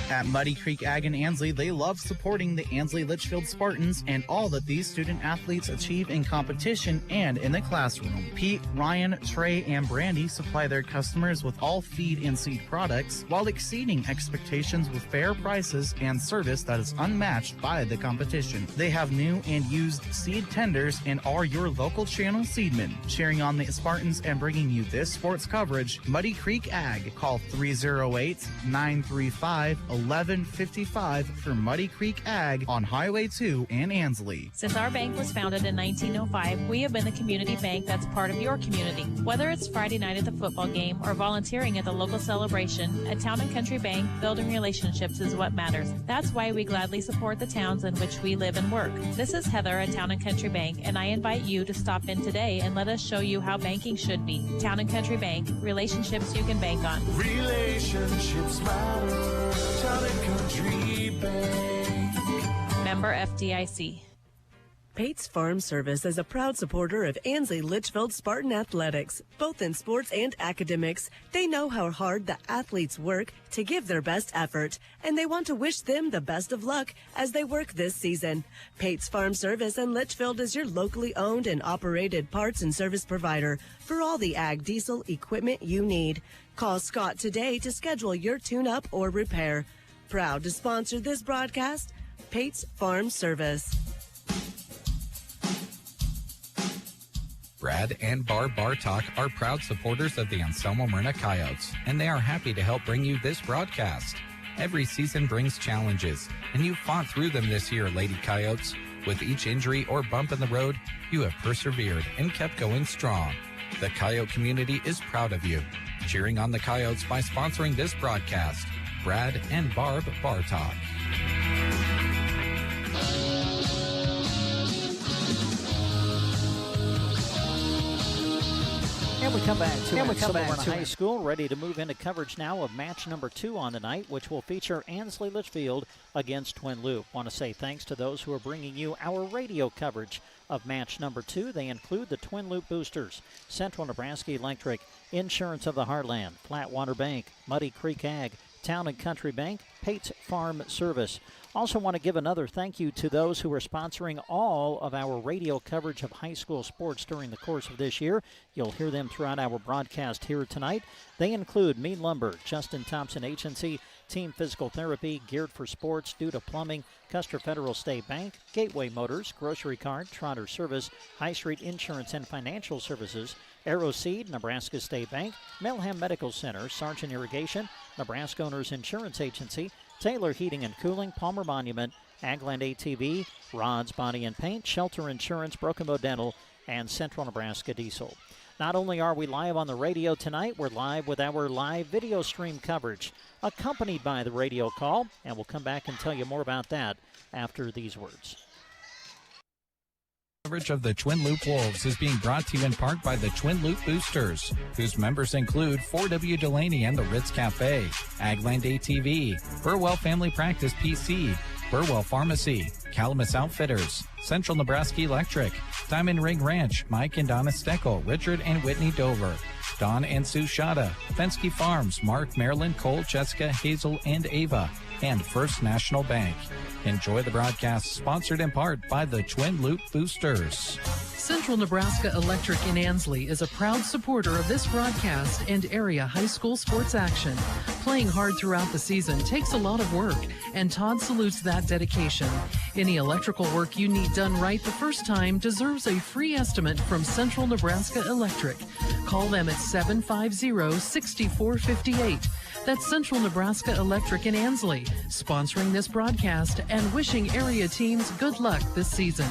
At Muddy Creek Ag in Ansley, they love supporting the Ansley Litchfield Spartans and all that these student athletes achieve in competition and in the classroom. Pete, Ryan, Trey, and Brandy supply their customers with all feed and seed products while exceeding expectations with fair prices and service that is unmatched by the competition. They have new and used seed tenders and are your local channel seedmen, cheering on the Spartans and bringing you this sports coverage. Muddy Creek Ag. Call 308-935-1155 for Muddy Creek Ag on Highway 2 in Ansley. Since our bank was founded in 1905, we have been the community bank that's part of your community. Whether it's Friday night at the football game or volunteering at the local celebration, at Town & Country Bank, building relationships is what matters. That's why we gladly support the towns in which we live and work. This is Heather at Town & Country Bank, and I invite you to stop in today and let us show you how banking should be. Town & Country Bank, relationships you can bank on. Relationships matter. Town & Country Bank. Member FDIC. Pate's Farm Service is a proud supporter of Ansley Litchfield Spartan athletics, both in sports and academics. They know how hard the athletes work to give their best effort, and they want to wish them the best of luck as they work this season. Pate's Farm Service in Litchfield is your locally owned and operated parts and service provider for all the ag diesel equipment you need. Call Scott today to schedule your tune-up or repair. Proud to sponsor this broadcast, Pate's Farm Service. Brad and Barb Bartok are proud supporters of the Anselmo-Merna Coyotes, and they are happy to help bring you this broadcast. Every season brings challenges, and you fought through them this year, Lady Coyotes. With each injury or bump in the road, you have persevered and kept going strong. The Coyote community is proud of you. Cheering on the Coyotes by sponsoring this broadcast, Brad and Barb Bartok. And we come back to Anselmo-Merna High School, ready to move into coverage now of match number 2 on the night, which will feature Ansley Litchfield against Twin Loup. Want to say thanks to those who are bringing you our radio coverage of match number 2. They include the Twin Loup Boosters, Central Nebraska Electric, Insurance of the Heartland, Flatwater Bank, Muddy Creek Ag, Town & Country Bank, Pate's Farm Service. Also want to give another thank you to those who are sponsoring all of our radio coverage of high school sports during the course of this year. You'll hear them throughout our broadcast here tonight. They include Mead Lumber, Justin Thompson Agency, Team Physical Therapy, Geared for Sports, Duda Plumbing, Custer Federal State Bank, Gateway Motors, Grocery Cart, Trotter Service, High Street Insurance and Financial Services, Arrow Seed, Nebraska State Bank, Melham Medical Center, Sargent Irrigation, Nebraska Owners Insurance Agency, Taylor Heating and Cooling, Palmer Monument, Agland ATV, Rods Body and Paint, Shelter Insurance, Broken Bow Dental, and Central Nebraska Diesel. Not only are we live on the radio tonight, we're live with our live video stream coverage, accompanied by the radio call, and we'll come back and tell you more about that after these words. Coverage of the Twin Loop Wolves is being brought to you in part by the Twin Loop Boosters, whose members include 4W Delaney and the Ritz Cafe, Agland ATV, Burwell Family Practice PC, Burwell Pharmacy, Calamus Outfitters, Central Nebraska Electric, Diamond Ring Ranch, Mike and Donna Steckel, Richard and Whitney Dover, Don and Sue Shada, Fensky Farms, Mark, Marilyn, Cole, Jessica, Hazel, and Ava, and First National Bank. Enjoy the broadcast, sponsored in part by the Twin Loop Boosters. Central Nebraska Electric in Ansley is a proud supporter of this broadcast and area high school sports action. Playing hard throughout the season takes a lot of work, and Todd salutes that dedication. Any electrical work you need done right the first time deserves a free estimate from Central Nebraska Electric. Call them at 750-6458. That's Central Nebraska Electric in Ansley, sponsoring this broadcast and wishing area teams good luck this season.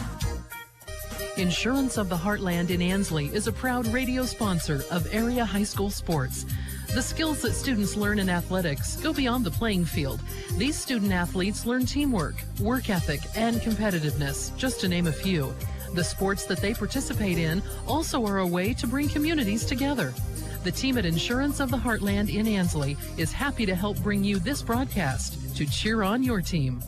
Insurance of the Heartland in Ansley is a proud radio sponsor of area high school sports. The skills that students learn in athletics go beyond the playing field. These student athletes learn teamwork, work ethic, and competitiveness, just to name a few. The sports that they participate in also are a way to bring communities together. The team at Insurance of the Heartland in Ansley is happy to help bring you this broadcast to cheer on your team.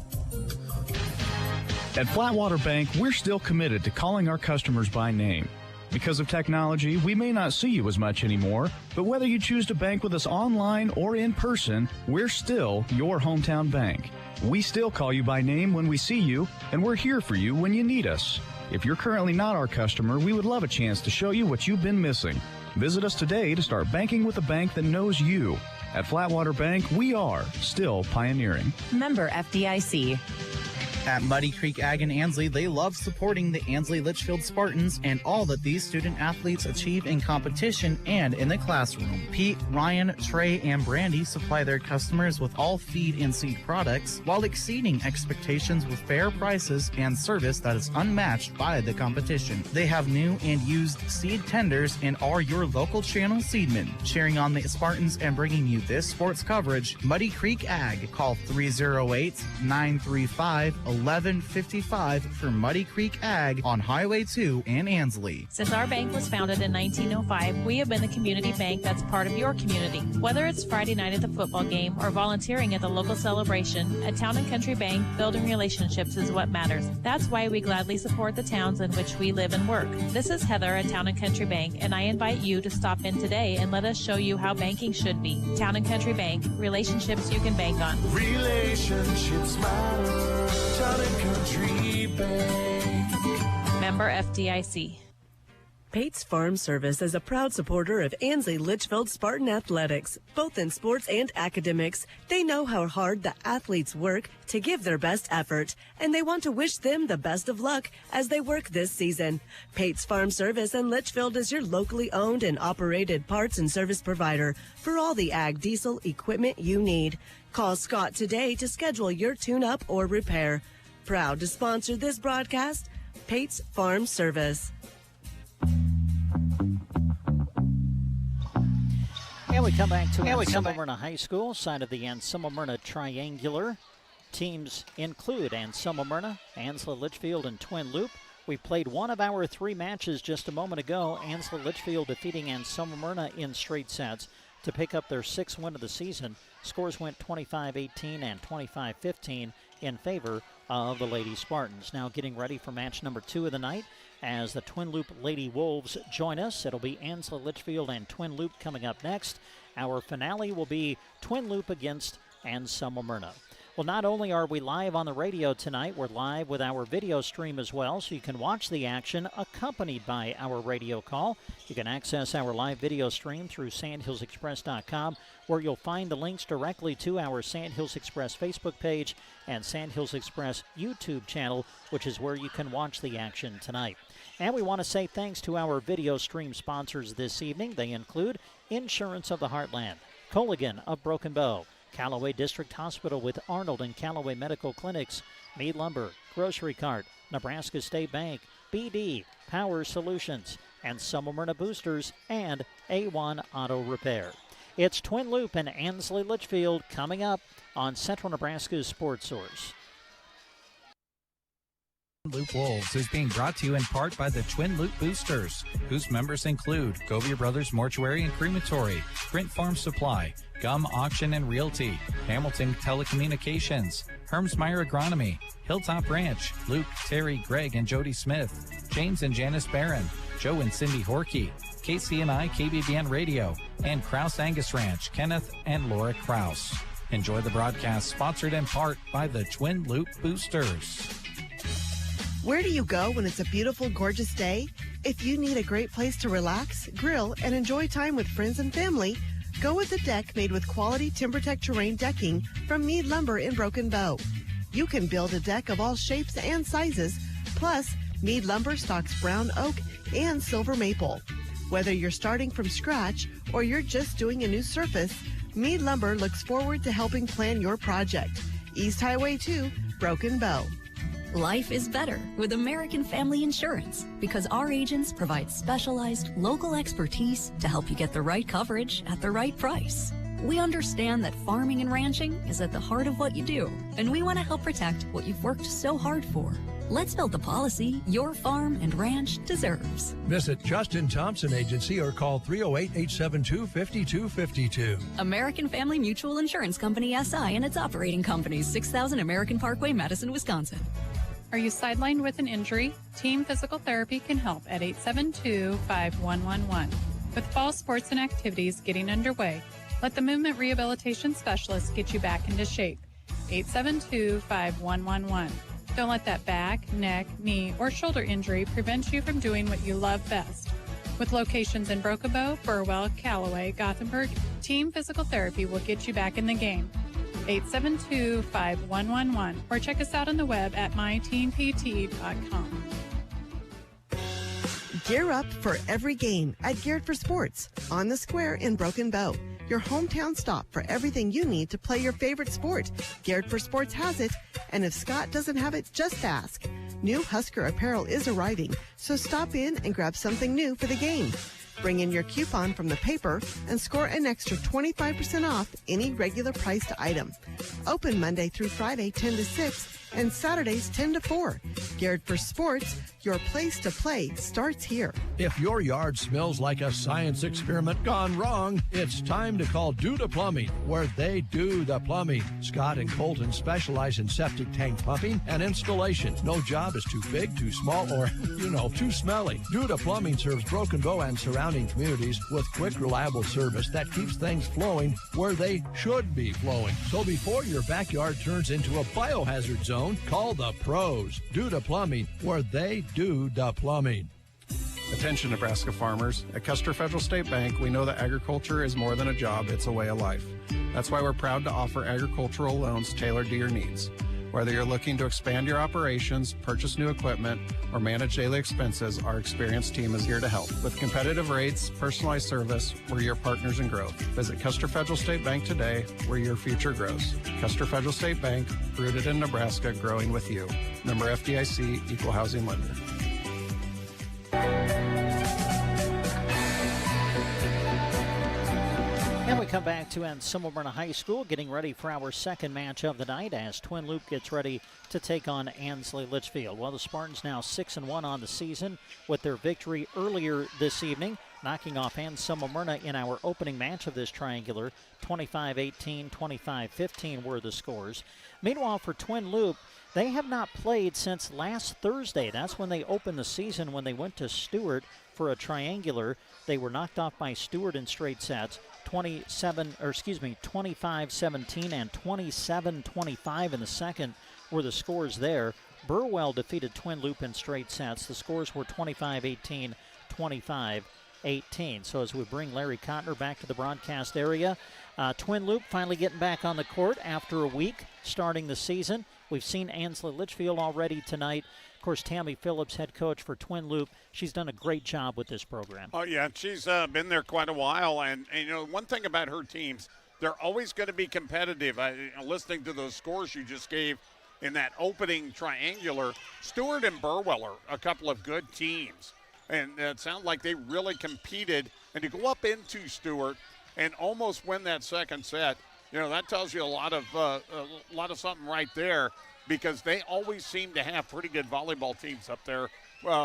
At Flatwater Bank, we're still committed to calling our customers by name. Because of technology, we may not see you as much anymore, but whether you choose to bank with us online or in person, we're still your hometown bank. We still call you by name when we see you, and we're here for you when you need us. If you're currently not our customer, we would love a chance to show you what you've been missing. Visit us today to start banking with a bank that knows you. At Flatwater Bank, we are still pioneering. Member FDIC. At Muddy Creek Ag in Ansley, they love supporting the Ansley Litchfield Spartans and all that these student athletes achieve in competition and in the classroom. Pete, Ryan, Trey, and Brandy supply their customers with all feed and seed products while exceeding expectations with fair prices and service that is unmatched by the competition. They have new and used seed tenders and are your local channel seedmen, cheering on the Spartans and bringing you this sports coverage. Muddy Creek Ag. Call 308-935-1155 for Muddy Creek Ag on Highway 2 in Ansley. Since our bank was founded in 1905, we have been the community bank that's part of your community. Whether it's Friday night at the football game or volunteering at the local celebration, at Town & Country Bank, building relationships is what matters. That's why we gladly support the towns in which we live and work. This is Heather at Town & Country Bank, and I invite you to stop in today and let us show you how banking should be. Town & Country Bank, relationships you can bank on. Relationships matter. Town & Country Bank. Member FDIC. Pate's Farm Service is a proud supporter of Ansley Litchfield Spartan Athletics, both in sports and academics. They know how hard the athletes work to give their best effort, and they want to wish them the best of luck as they work this season. Pate's Farm Service in Litchfield is your locally owned and operated parts and service provider for all the ag diesel equipment you need. Call Scott today to schedule your tune-up or repair. Proud to sponsor this broadcast, Pate's Farm Service. And we come back to Anselmo-Merna High School, side of the Anselmo-Merna Triangular. Teams include Anselmo-Merna, Ansley, Litchfield, and Twin Loop. We played one of our three matches just a moment ago. Ansley Litchfield defeating Anselmo-Merna in straight sets to pick up their sixth win of the season. Scores went 25-18 and 25-15 in favor of the Lady Spartans. Now getting ready for match number 2 of the night as the Twin Loop Lady Wolves join us. It'll be Ansley Litchfield and Twin Loop coming up next. Our finale will be Twin Loop against Anselmo-Merna. Well, not only are we live on the radio tonight, we're live with our video stream as well, so you can watch the action accompanied by our radio call. You can access our live video stream through sandhillsexpress.com, where you'll find the links directly to our Sandhills Express Facebook page and Sandhills Express YouTube channel, which is where you can watch the action tonight. And we want to say thanks to our video stream sponsors this evening. They include Insurance of the Heartland, Colligan of Broken Bow, Callaway District Hospital with Arnold and Callaway Medical Clinics, Mead Lumber, Grocery Cart, Nebraska State Bank, BD, Power Solutions, Anselmo-Merna Boosters, and A1 Auto Repair. It's Twin Loop and Ansley Litchfield coming up on Central Nebraska's Sports Source. Loup Wolves is being brought to you in part by the Twin Loop Boosters, whose members include Govia Brothers Mortuary and Crematory, Brent Farm Supply, Gum Auction and Realty, Hamilton Telecommunications, Hermsmeyer Agronomy, Hilltop Ranch, Luke, Terry, Greg, and Jody Smith, James and Janice Barron, Joe and Cindy Horkey, KCNI KBBN Radio, and Kraus Angus Ranch, Kenneth and Laura Kraus. Enjoy the broadcast sponsored in part by the Twin Loop Boosters. Where do you go when it's a beautiful, gorgeous day? If you need a great place to relax, grill, and enjoy time with friends and family, go with a deck made with quality TimberTech terrain decking from Mead Lumber in Broken Bow. You can build a deck of all shapes and sizes, plus Mead Lumber stocks brown oak and silver maple. Whether you're starting from scratch or you're just doing a new surface, Mead Lumber looks forward to helping plan your project. East Highway 2, Broken Bow. Life is better with American Family Insurance because our agents provide specialized local expertise to help you get the right coverage at the right price. We understand that farming and ranching is at the heart of what you do, and we want to help protect what you've worked so hard for. Let's build the policy your farm and ranch deserves. Visit Justin Thompson Agency or call 308-872-5252. American Family Mutual Insurance Company, SI, and its operating companies, 6000 American Parkway, Madison, Wisconsin. Are you sidelined with an injury? Team Physical Therapy can help at 872-5111. With fall sports and activities getting underway, let the Movement Rehabilitation Specialist get you back into shape. 872-5111. Don't let that back, neck, knee, or shoulder injury prevent you from doing what you love best. With locations in Broken Bow, Burwell, Callaway, Gothenburg, Team Physical Therapy will get you back in the game. 872-5111 or check us out on the web at myteampt.com. Gear up for every game at Geared for Sports on the Square in Broken Bow. Your hometown stop for everything you need to play your favorite sport. Geared for Sports has it, and if Scott doesn't have it, just ask. New Husker apparel is arriving, so stop in and grab something new for the game. Bring in your coupon from the paper and score an extra 25% off any regular priced item. Open Monday through Friday 10 to 6 and Saturdays 10 to 4. Geared for Sports, your place to play starts here. If your yard smells like a science experiment gone wrong, it's time to call Duda Plumbing, where they do the plumbing. Scott and Colton specialize in septic tank pumping and installation. No job is too big, too small, or, too smelly. Duda Plumbing serves Broken Bow and surrounding communities with quick, reliable service that keeps things flowing where they should be flowing. So before your backyard turns into a biohazard zone, call the pros. Duda Plumbing, where they do the plumbing. Attention Nebraska farmers. At Custer Federal State Bank, we know that agriculture is more than a job, it's a way of life. That's why we're proud to offer agricultural loans tailored to your needs. Whether you're looking to expand your operations, purchase new equipment, or manage daily expenses, our experienced team is here to help. With competitive rates, personalized service, we're your partners in growth. Visit Custer Federal State Bank today, where your future grows. Custer Federal State Bank, rooted in Nebraska, growing with you. Member FDIC, Equal Housing Lender. And we come back to Anselmo-Merna High School, getting ready for our second match of the night as Twin Loop gets ready to take on Ansley Litchfield. Well, the Spartans now 6-1 on the season with their victory earlier this evening, knocking off Anselmo-Merna in our opening match of this triangular. 25-18, 25-15 were the scores. Meanwhile, for Twin Loop, they have not played since last Thursday. That's when they opened the season, when they went to Stewart for a triangular. They were knocked off by Stewart in straight sets. 25-17 and 27-25 in the second were the scores there. Burwell defeated Twin Loop in straight sets. The scores were 25-18, 25-18. So as we bring Larry Cotner back to the broadcast area, Twin Loop finally getting back on the court after a week starting the season. We've seen Ansley Litchfield already tonight. Of course, Tammy Phillips, head coach for Twin Loop, she's done a great job with this program. Oh, yeah, she's been there quite a while. And, one thing about her teams, they're always going to be competitive. Listening to those scores you just gave in that opening triangular, Stewart and Burwell are a couple of good teams. And it sounded like they really competed. And to go up into Stewart and almost win that second set, that tells you a lot of something right there. because they always seem to have pretty good volleyball teams up there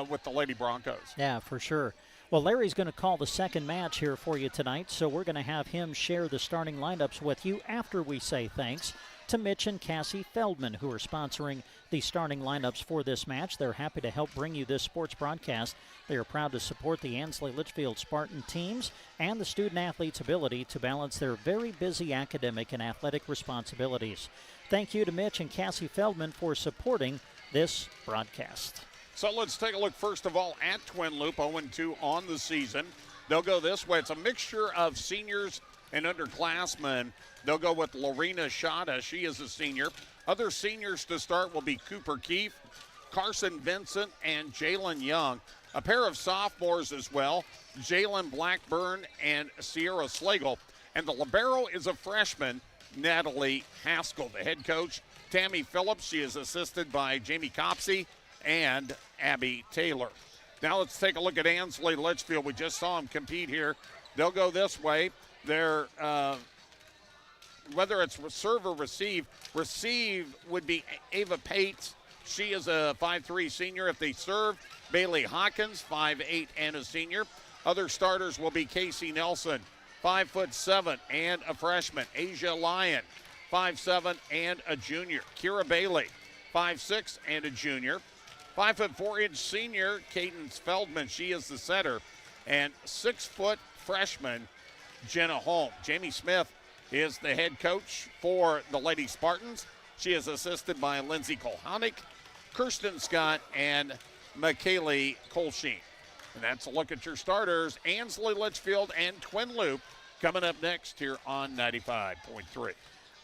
with the Lady Broncos. Yeah, for sure. Well, Larry's going to call the second match here for you tonight, so we're going to have him share the starting lineups with you after we say thanks to Mitch and Cassie Feldman, who are sponsoring the starting lineups for this match. They're happy to help bring you this sports broadcast. They are proud to support the Ansley-Litchfield Spartan teams and the student-athletes' ability to balance their very busy academic and athletic responsibilities. Thank you to Mitch and Cassie Feldman for supporting this broadcast. So let's take a look, first of all, at Twin Loup, 0-2 on the season. They'll go this way. It's a mixture of seniors and underclassmen. They'll go with Lorena Shada. She is a senior. Other seniors to start will be Cooper Keefe, Carson Vincent, and Jalen Young. A pair of sophomores as well, Jalen Blackburn and Sierra Slagle. And the libero is a freshman, Natalie Haskell. The head coach, Tammy Phillips. She is assisted by Jamie Copsey and Abby Taylor. Now let's take a look at Ansley Litchfield. We just saw them compete here. They'll go this way. They're whether it's serve or receive would be Ava Pates. She is a 5'3 senior. If they serve, Bailey Hawkins, 5'8 and a senior. Other starters will be Casey Nelson, 5'7 and a freshman. Asia Lyon, 5'7 and a junior. Kira Bailey, 5'6 and a junior. 5'4" senior Cadence Feldman, she is the setter, and 6' freshman Jenna Holm. Jamie Smith is the head coach for the Lady Spartans. She is assisted by Lindsay Kolhanik, Kirsten Scott, and McKaylee Colsheen. And that's a look at your starters, Ansley Litchfield and Twin Loup, coming up next here on 95.3.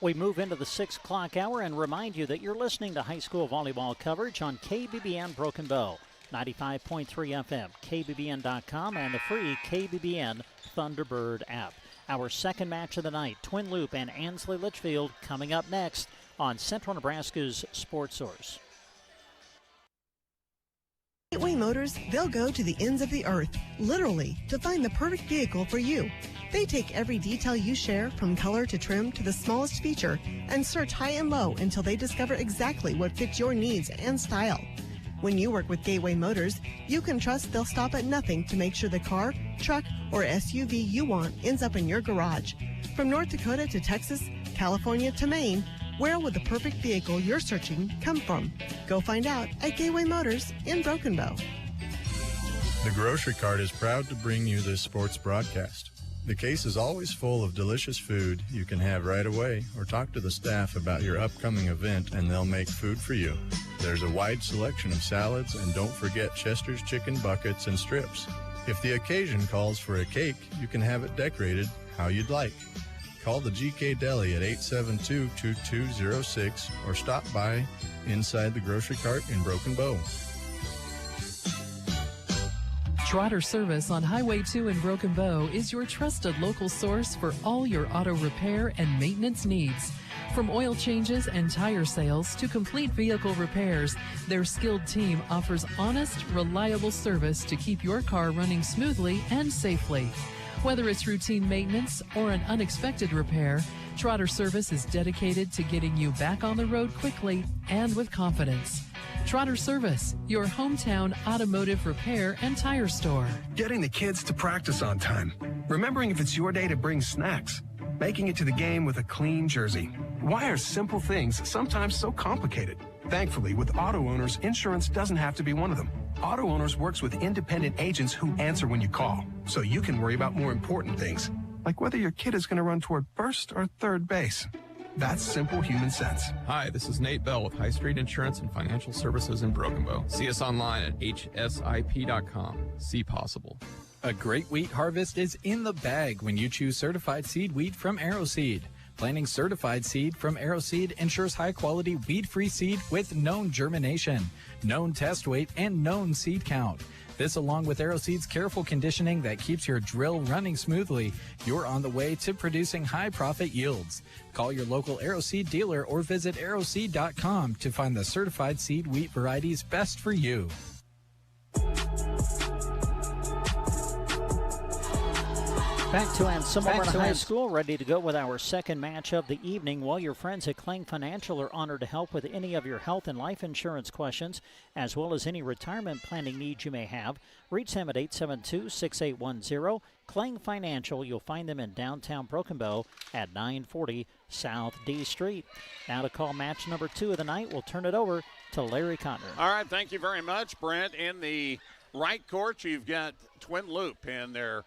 We move into the 6 o'clock hour and remind you that you're listening to high school volleyball coverage on KBBN Broken Bow, 95.3 FM, KBBN.com, and the free KBBN Thunderbird app. Our second match of the night, Twin Loup and Ansley Litchfield, coming up next on Central Nebraska's Sports Source. Gateway Motors, they'll go to the ends of the earth, literally, to find the perfect vehicle for you. They take every detail you share, from color to trim to the smallest feature, and search high and low until they discover exactly what fits your needs and style. When you work with Gateway Motors, you can trust they'll stop at nothing to make sure the car, truck, or SUV you want ends up in your garage. From North Dakota to Texas, California to Maine, where will the perfect vehicle you're searching come from? Go find out at Gateway Motors in Broken Bow. The Grocery Cart is proud to bring you this sports broadcast. The case is always full of delicious food you can have right away, or talk to the staff about your upcoming event and they'll make food for you. There's a wide selection of salads, and don't forget Chester's chicken buckets and strips. If the occasion calls for a cake, you can have it decorated how you'd like. Call the GK Deli at 872-2206 or stop by inside the Grocery Cart in Broken Bow. Trotter Service on Highway 2 in Broken Bow is your trusted local source for all your auto repair and maintenance needs. From oil changes and tire sales to complete vehicle repairs, their skilled team offers honest, reliable service to keep your car running smoothly and safely. Whether it's routine maintenance or an unexpected repair, Trotter Service is dedicated to getting you back on the road quickly and with confidence. Trotter Service, your hometown automotive repair and tire store. Getting the kids to practice on time. Remembering if it's your day to bring snacks. Making it to the game with a clean jersey. Why are simple things sometimes so complicated? Thankfully, with auto owners, insurance doesn't have to be one of them. Auto Owners works with independent agents who answer when you call, so you can worry about more important things, like whether your kid is going to run toward first or third base. That's simple human sense. Hi, this is Nate Bell with High Street Insurance and Financial Services in Broken Bow. See us online at hsip.com. See possible. A great wheat harvest is in the bag when you choose certified seed wheat from AeroSeed. Planting certified seed from AeroSeed ensures high-quality weed-free seed with known germination, known test weight, and known seed count. This, along with AeroSeed's careful conditioning that keeps your drill running smoothly, you're on the way to producing high-profit yields. Call your local AeroSeed dealer or visit aeroseed.com to find the certified seed wheat varieties best for you. Back to Anselmo-Merna High School, ready to go with our second match of the evening. Well, your friends at Klang Financial are honored to help with any of your health and life insurance questions, as well as any retirement planning needs you may have. Reach them at 872-6810. Klang Financial, you'll find them in downtown Broken Bow at 940 South D Street. Now to call match number 2 of the night, we'll turn it over to Larry Cotner. All right, thank you very much, Brent. In the right court, you've got Twin Loup in their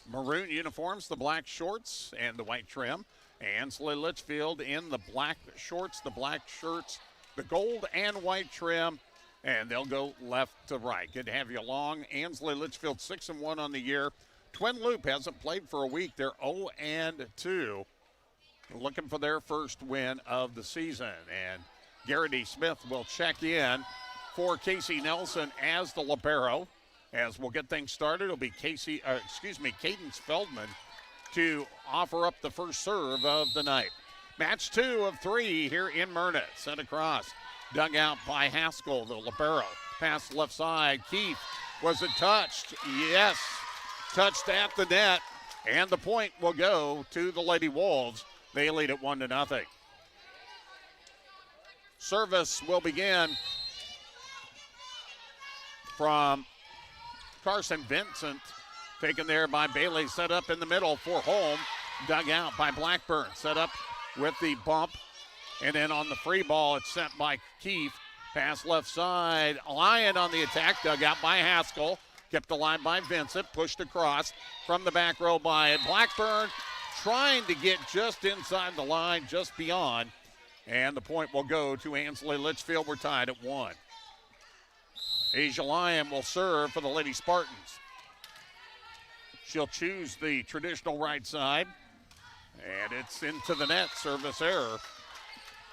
maroon uniforms, the black shorts and the white trim. Ansley Litchfield in the black shorts, the black shirts, the gold and white trim, and they'll go left to right. Good to have you along. Ansley Litchfield 6-1 on the year. Twin Loup hasn't played for a week. They're 0-2, looking for their first win of the season. And Garrity Smith will check in for Casey Nelson as the libero. As we'll get things started, it'll be Cadence Feldman to offer up the first serve of the night. Match 2 of 3 here in Myrna. Sent across, dug out by Haskell, the libero. Pass left side. Keith, was it touched? Yes, touched at the net, and the point will go to the Lady Wolves. They lead it 1-0. Service will begin from Carson Vincent, taken there by Bailey, set up in the middle for home, dug out by Blackburn, set up with the bump, and then on the free ball, it's sent by Keefe. Pass left side, Lyon on the attack, dug out by Haskell, kept alive by Vincent, pushed across from the back row by Blackburn, trying to get just inside the line, just beyond, and the point will go to Ansley Litchfield. We're tied at 1. Asia Lyon will serve for the Lady Spartans. She'll choose the traditional right side, and it's into the net. Service error.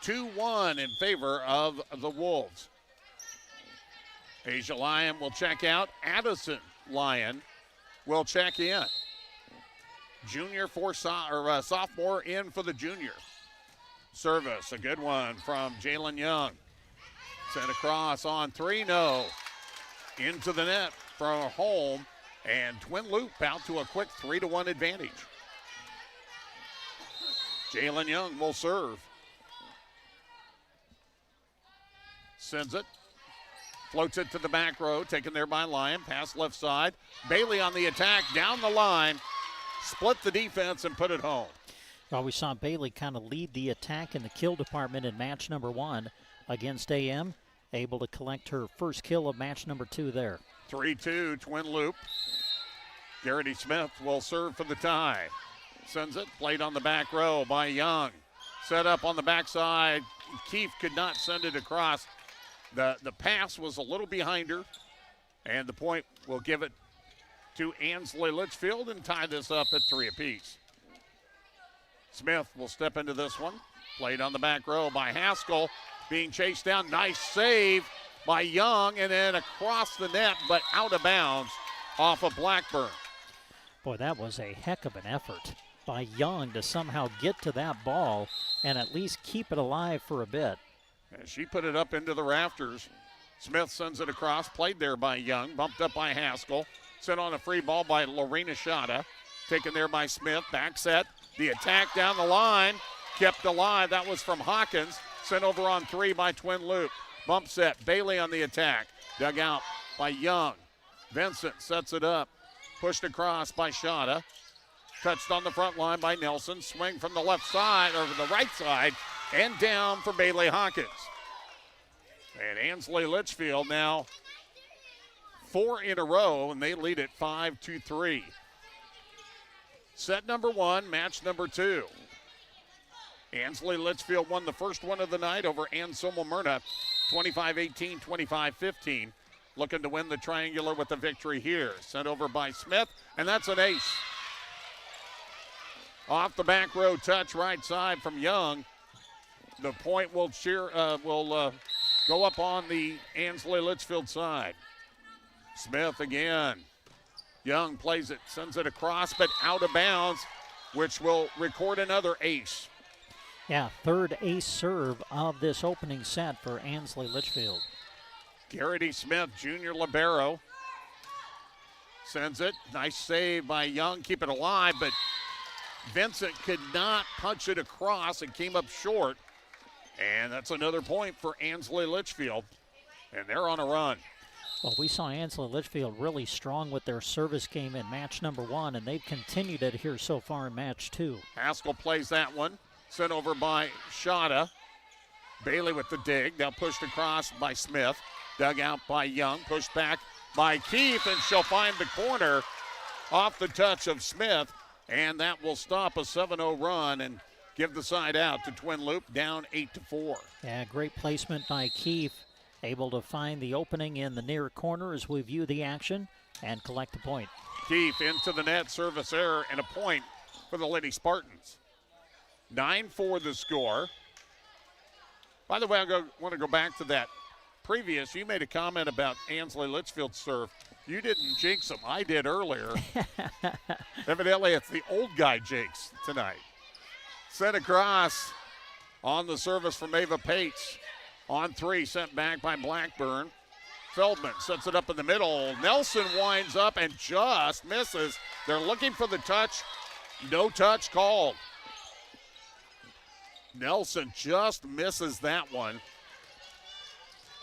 2-1 in favor of the Wolves. Asia Lyon will check out. Addison Lyon will check in. Junior for sophomore in for the junior. Service, a good one from Jalen Young. Sent across on 3, no. Into the net from home, and Twin Loup out to a quick 3-1 advantage. Jalen Young will serve. Sends it. Floats it to the back row, taken there by Lyon. Pass left side. Bailey on the attack, down the line. Split the defense and put it home. Well, we saw Bailey kind of lead the attack in the kill department in match number 1 against AM. Able to collect her first kill of match number 2 there. 3-2, Twin Loup. Garrity Smith will serve for the tie. Sends it, played on the back row by Young. Set up on the backside. Keefe could not send it across. The pass was a little behind her, and the point will give it to Ansley Litchfield and tie this up at 3 apiece. Smith will step into this one. Played on the back row by Haskell. Being chased down. Nice save by Young, and then across the net, but out of bounds off of Blackburn. Boy, that was a heck of an effort by Young to somehow get to that ball and at least keep it alive for a bit. And she put it up into the rafters. Smith sends it across. Played there by Young. Bumped up by Haskell. Sent on a free ball by Lorena Shada. Taken there by Smith. Back set. The attack down the line. Kept alive. That was from Hawkins. Sent over on 3 by Twin Loup. Bump set. Bailey on the attack. Dug out by Young. Vincent sets it up. Pushed across by Shada. Touched on the front line by Nelson. Swing from the left side, or the right side, and down for Bailey Hawkins. And Ansley Litchfield now 4 in a row, and they lead it 5-3. Set number 1, match number 2. Ansley Litchfield won the first one of the night over Anselmo-Merna, 25-18, 25-15. Looking to win the triangular with the victory here. Sent over by Smith, and that's an ace. Off the back row touch, right side from Young. The point will go up on the Ansley Litchfield side. Smith again. Young plays it, sends it across, but out of bounds, which will record another ace. Yeah, third ace serve of this opening set for Ansley Litchfield. Garrity Smith, junior libero. Sends it. Nice save by Young. Keep it alive, but Vincent could not punch it across. It came up short. And that's another point for Ansley Litchfield. And they're on a run. Well, we saw Ansley Litchfield really strong with their service game in match number 1, and they've continued it here so far in match 2. Haskell plays that one. Sent over by Shada. Bailey with the dig. Now pushed across by Smith. Dug out by Young. Pushed back by Keith, and she'll find the corner off the touch of Smith. And that will stop a 7-0 run and give the side out to Twin Loop, down 8-4. Yeah, great placement by Keith. Able to find the opening in the near corner as we view the action and collect a point. Keith into the net, service error, and a point for the Lady Spartans. 9-4 the score. By the way, I want to go back to that previous. You made a comment about Ansley Litchfield's serve. You didn't jinx them. I did earlier. Evidently, it's the old guy jinx tonight. Sent across on the service from Ava Pates. On 3, sent back by Blackburn. Feldman sets it up in the middle. Nelson winds up and just misses. They're looking for the touch. No touch called. Nelson just misses that one.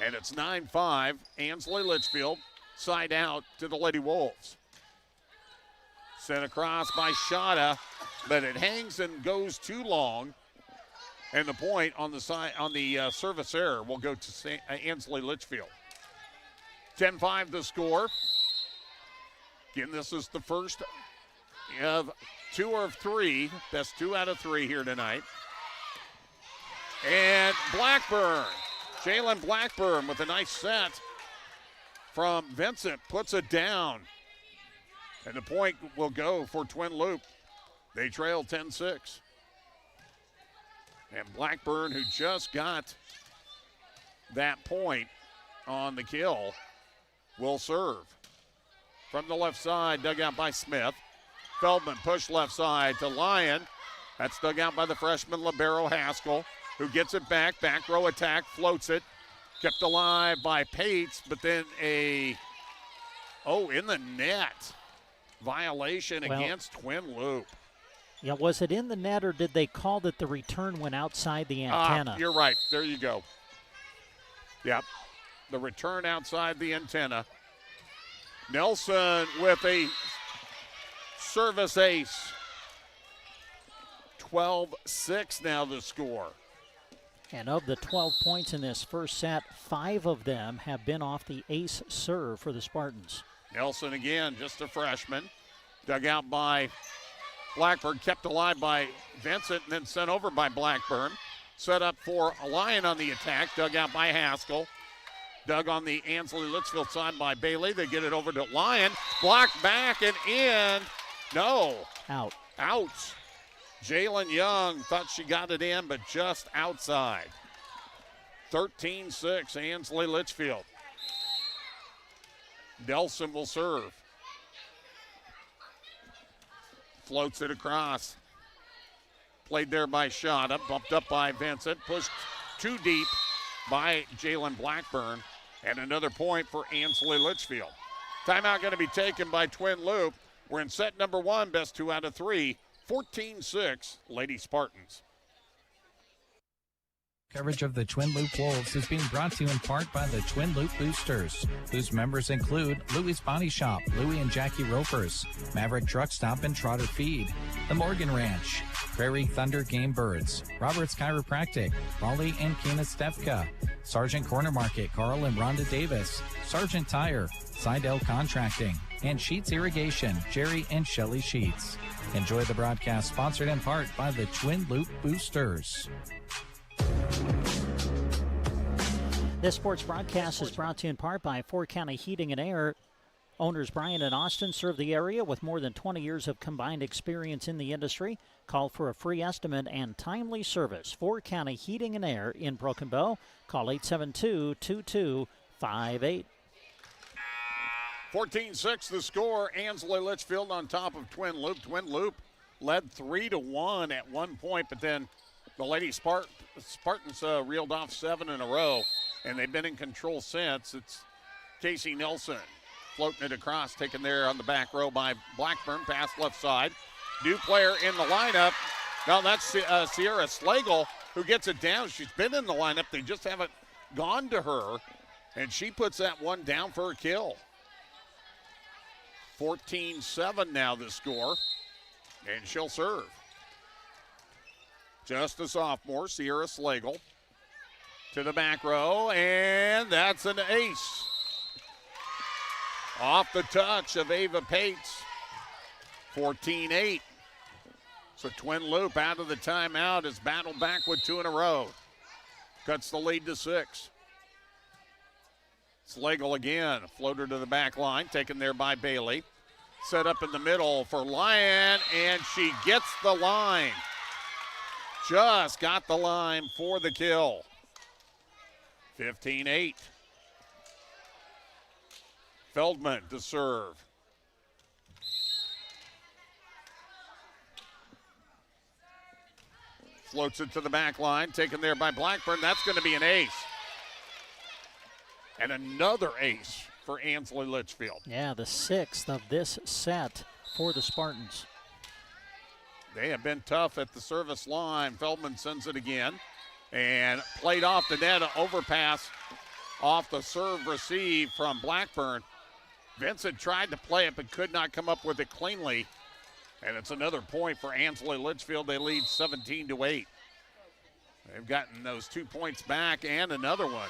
And it's 9-5. Ansley Litchfield side out to the Lady Wolves. Sent across by Shada, but it hangs and goes too long. And the point on the side on the service error will go to Ansley Litchfield. 10-5 the score. Again, this is the first of 2 of 3. Best 2 out of 3 here tonight. And Blackburn, Jalen Blackburn with a nice set from Vincent, puts it down. And the point will go for Twin Loop. They trail 10-6. And Blackburn, who just got that point on the kill, will serve. From the left side, dug out by Smith. Feldman pushed left side to Lyon. That's dug out by the freshman libero Haskell, who gets it back. Back row attack, floats it. Kept alive by Pates, but then in the net. Violation against Twin Loop. Yeah, was it in the net, or did they call that the return went outside the antenna? You're right. There you go. Yep. The return outside the antenna. Nelson with a service ace. 12-6 now the score. And of the 12 points in this first set, 5 of them have been off the ace serve for the Spartans. Nelson again, just a freshman. Dug out by Blackburn, kept alive by Vincent, and then sent over by Blackburn. Set up for a Lyon on the attack, dug out by Haskell. Dug on the Ansley Litchfield side by Bailey. They get it over to Lyon. Blocked back and in. No. Out. Jalen Young thought she got it in, but just outside. 13-6, Ansley Litchfield. Nelson will serve. Floats it across. Played there by Shada, bumped up by Vincent, pushed too deep by Jalen Blackburn, and another point for Ansley Litchfield. Timeout going to be taken by Twin Loop. We're in set number 1, best 2 out of 3, 14-6, Lady Spartans. Coverage of the Twin Loop Wolves is being brought to you in part by the Twin Loop Boosters, whose members include Louie's Body Shop, Louie and Jackie Ropers, Maverick Truck Stop and Trotter Feed, The Morgan Ranch, Prairie Thunder Game Birds, Roberts Chiropractic, Raleigh and Kena Stefka, Sargent Corner Market, Carl and Rhonda Davis, Sargent Tire, Seidel Contracting, and Sheets Irrigation, Jerry and Shelley Sheets. Enjoy the broadcast sponsored in part by the Twin Loop Boosters. This sports broadcast is brought to you in part by Four County Heating and Air. Owners Brian and Austin serve the area with more than 20 years of combined experience in the industry. Call for a free estimate and timely service. Four County Heating and Air in Broken Bow. Call 872-2258. 14-6 the score. Ansley Litchfield on top of Twin Loop. Twin Loop led 3-1 at one point, but then the Lady Spartans reeled off 7 in a row, and they've been in control since. It's Casey Nelson floating it across, taken there on the back row by Blackburn, pass left side. New player in the lineup. Now that's Sierra Slagle who gets it down. She's been in the lineup. They just haven't gone to her, and she puts that one down for a kill. 14-7 now the score, and she'll serve. Just a sophomore, Sierra Slagle to the back row, and that's an ace. Off the touch of Ava Pates, 14-8. So Twin Loup out of the timeout has battled back with 2 in a row. Cuts the lead to 6. Slagle again, floater to the back line, taken there by Bailey. Set up in the middle for Lyon, and she gets the line. Just got the line for the kill. 15-8. Feldman to serve. Floats it to the back line, taken there by Blackburn. That's going to be an ace. And another ace for Ansley Litchfield. Yeah, the 6th of this set for the Spartans. They have been tough at the service line. Feldman sends it again. And played off the net, an overpass off the serve receive from Blackburn. Vincent tried to play it but could not come up with it cleanly. And it's another point for Ansley Litchfield. They lead 17-8. They've gotten those 2 points back and another one.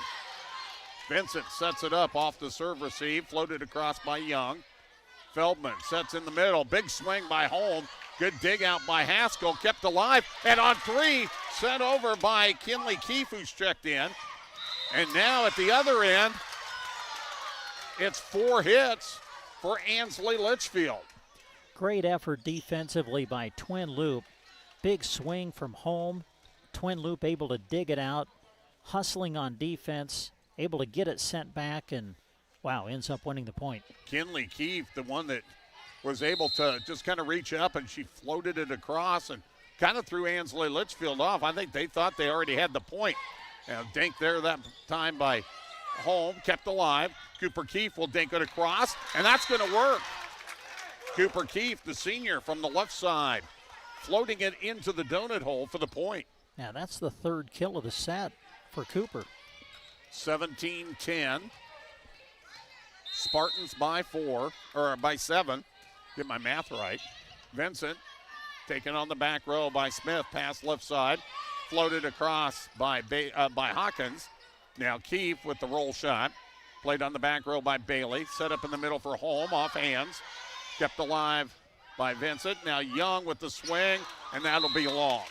Vincent sets it up off the serve receive, floated across by Young. Feldman sets in the middle, big swing by Holm. Good dig out by Haskell, kept alive, and on 3, sent over by Kinley Keefe, who's checked in. And now at the other end, it's 4 hits for Ansley Litchfield. Great effort defensively by Twin Loup. Big swing from Holm. Twin Loup able to dig it out, hustling on defense, able to get it sent back, and wow, ends up winning the point. Kinley Keefe, the one that was able to just kind of reach up, and she floated it across and kind of threw Ansley Litchfield off. I think they thought they already had the point. Dink there that time by Holm, kept alive. Cooper Keefe will dink it across, and that's going to work. Cooper Keefe, the senior from the left side, floating it into the donut hole for the point. Yeah, that's the 3rd kill of the set for Cooper. 17-10. Spartans by 4, or by 7. Get my math right. Vincent taken on the back row by Smith, pass left side. Floated across by Hawkins. Now Keefe with the roll shot. Played on the back row by Bailey. Set up in the middle for Holm, off hands. Kept alive by Vincent. Now Young with the swing, and that'll be long.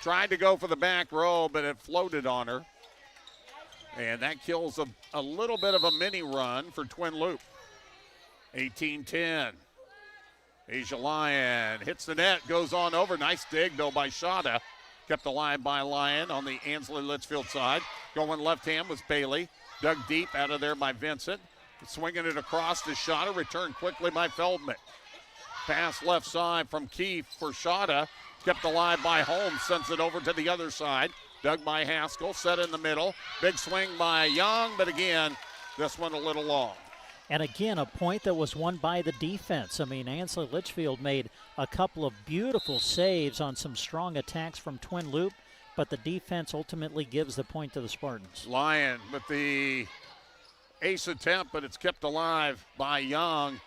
Tried to go for the back row, but it floated on her. And that kills a little bit of a mini run for Twin Loup. 18-10. Asia Lyon hits the net, goes on over. Nice dig, though, by Shada. Kept alive by Lyon on the Ansley Litchfield side. Going left hand was Bailey. Dug deep out of there by Vincent. Swinging it across to Shada. Returned quickly by Feldman. Pass left side from Keefe for Shada. Kept alive by Holmes. Sends it over to the other side. Dug by Haskell. Set in the middle. Big swing by Young, but again, this one a little long. And again, a point that was won by the defense. I mean, Ansley Litchfield made a couple of beautiful saves on some strong attacks from Twin Loup, but the defense ultimately gives the point to the Spartans. Lyon with the ace attempt, but it's kept alive by Young.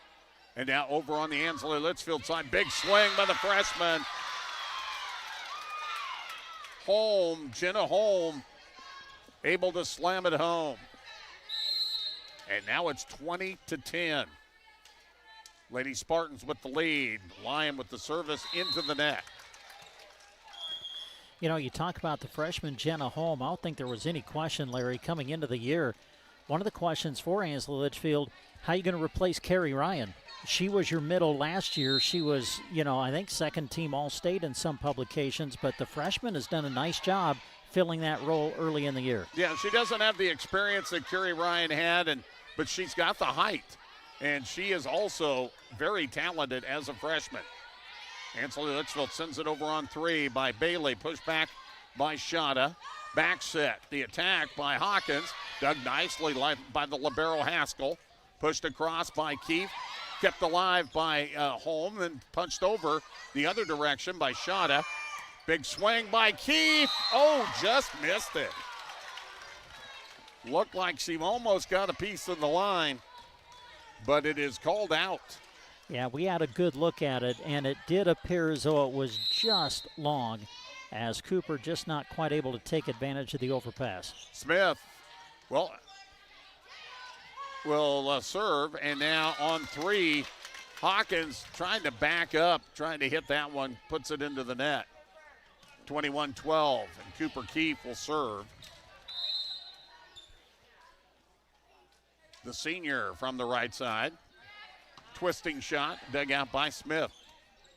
And now over on the Ansley Litchfield side, big swing by the freshman. Jenna Holm, able to slam it home. And now it's 20-10. Lady Spartans with the lead. Lyon with the service into the net. You know, you talk about the freshman Jenna Holm. I don't think there was any question, Larry, coming into the year. One of the questions for Ansley Litchfield, how are you going to replace Carrie Ryan? She was your middle last year. She was, I think second team All-State in some publications, but the freshman has done a nice job filling that role early in the year. Yeah, she doesn't have the experience that Carrie Ryan had, but she's got the height, and she is also very talented as a freshman. Ansley Litchfield sends it over on 3 by Bailey, pushed back by Shada. Back set, the attack by Hawkins, dug nicely by the libero Haskell. Pushed across by Keefe. Kept alive by Holm and punched over the other direction by Shada. Big swing by Keefe. Oh, just missed it. Looked like she almost got a piece of the line, but it is called out. Yeah, we had a good look at it, and it did appear as though it was just long, as Cooper just not quite able to take advantage of the overpass. Smith, will serve, and now on three, Hawkins trying to back up, trying to hit that one, puts it into the net. 21-12, and Cooper Keefe will serve. The senior from the right side. Twisting shot, dug out by Smith.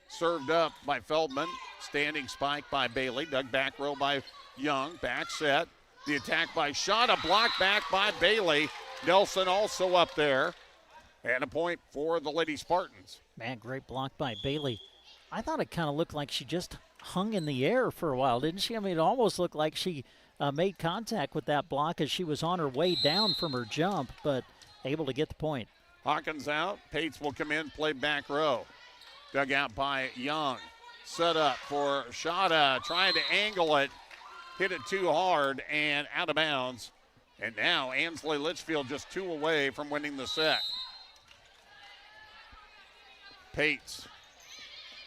Served up by Feldman. Standing spike by Bailey. Dug back row by Young. Back set. The attack by Shada. Blocked back by Bailey. Nelson also up there. And a point for the Lady Spartans. Man, great block by Bailey. I thought it kind of looked like she just hung in the air for a while, didn't she? I mean, it almost looked like she made contact with that block as she was on her way down from her jump, but able to get the point. Hawkins out. Pates will come in, play back row. Dug out by Young. Set up for Shada, trying to angle it. Hit it too hard and out of bounds. And now Ansley Litchfield just 2 away from winning the set. Pates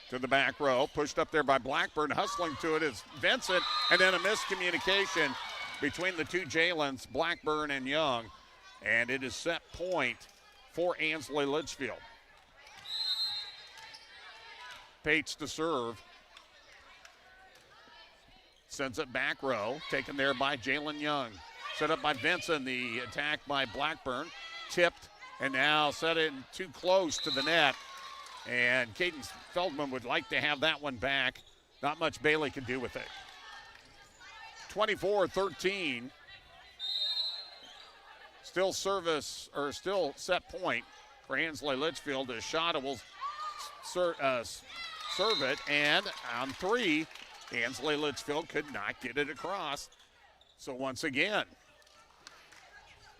to the back row. Pushed up there by Blackburn. Hustling to it is Vincent. And then a miscommunication between the two Jalens, Blackburn and Young. And it is set point for Ansley Litchfield. Pates to serve. Sends it back row. Taken there by Jalen Young. Set up by Vincent. The attack by Blackburn. Tipped and now set in too close to the net. And Cadence Feldman would like to have that one back. Not much Bailey could do with it. 24-13. Still still set point for Ansley Litchfield. As Shada will serve it, and on three, Ansley Litchfield could not get it across. So once again,